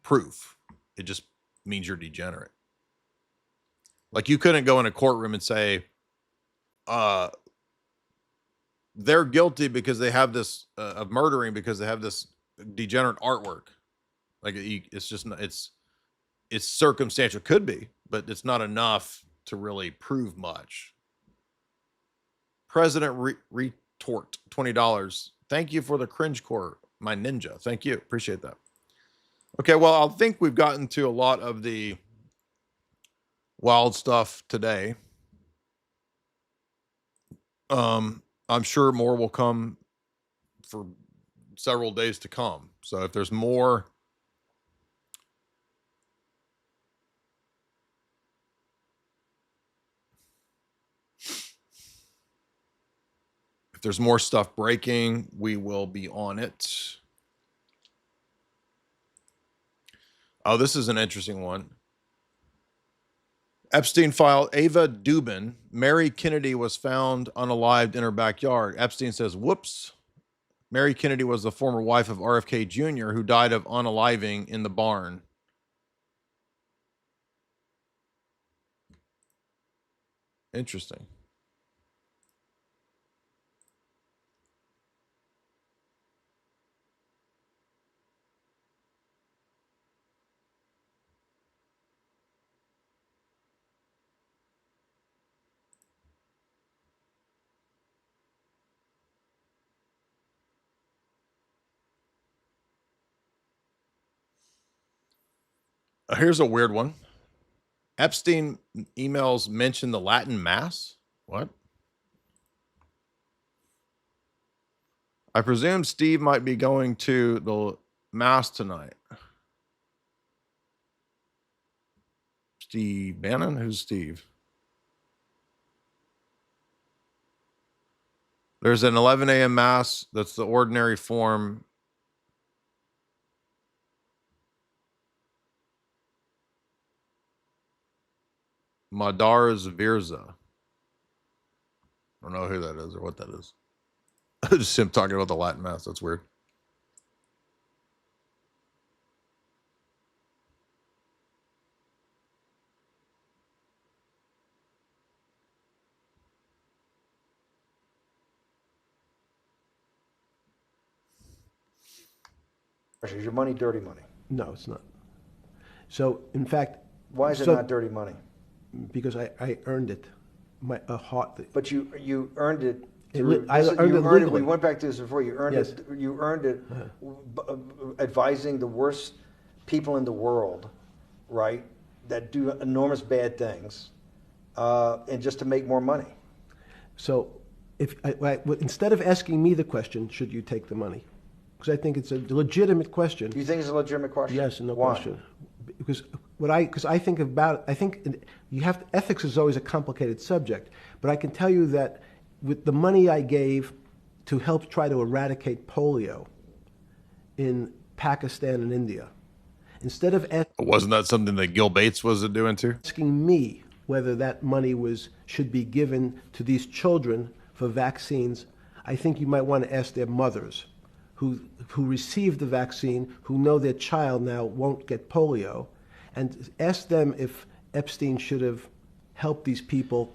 proof. It just means you're degenerate. Like you couldn't go in a courtroom and say, they're guilty because they have this of murdering because they have this degenerate artwork. Like it's just it's circumstantial. Could be, but it's not enough to really prove much. President Retort, $20. Thank you for the cringe core, my ninja. Thank you, appreciate that. Okay, well, I think we've gotten to a lot of the wild stuff today. I'm sure more will come for several days to come. So if there's more stuff breaking, we will be on it. Oh, this is an interesting one. Epstein file, Ava Dubin. Mary Kennedy was found unalived in her backyard. Epstein says, whoops. Mary Kennedy was the former wife of RFK Jr., who died of unaliving in the barn. Interesting. Here's a weird one. Epstein emails mention the Latin Mass. What? I presume Steve might be going to the Mass tonight. Steve Bannon? Who's Steve? There's an 11 a.m. Mass. That's the ordinary form. Madars Virza. I don't know who that is or what that is. Just him talking about the Latin Mass. That's weird. Is your money dirty money? No, it's not. So, in fact... Why is it not dirty money? Because I earned it. But you earned it... I earned it legally. We went back to this before. You earned Yes. it. You earned it advising the worst people in the world, right, that do enormous bad things, and just to make more money. So, instead of asking me the question, should you take the money? Because I think it's a legitimate question. You think it's a legitimate question? Yes, no Why? question. Because I think about, ethics is always a complicated subject, but I can tell you that with the money I gave to help try to eradicate polio in Pakistan and India, instead of Wasn't that something that Gil Bates was doing too? asking me whether that money should be given to these children for vaccines, I think you might want to ask their mothers who received the vaccine, who know their child now won't get polio, and ask them if Epstein should have helped these people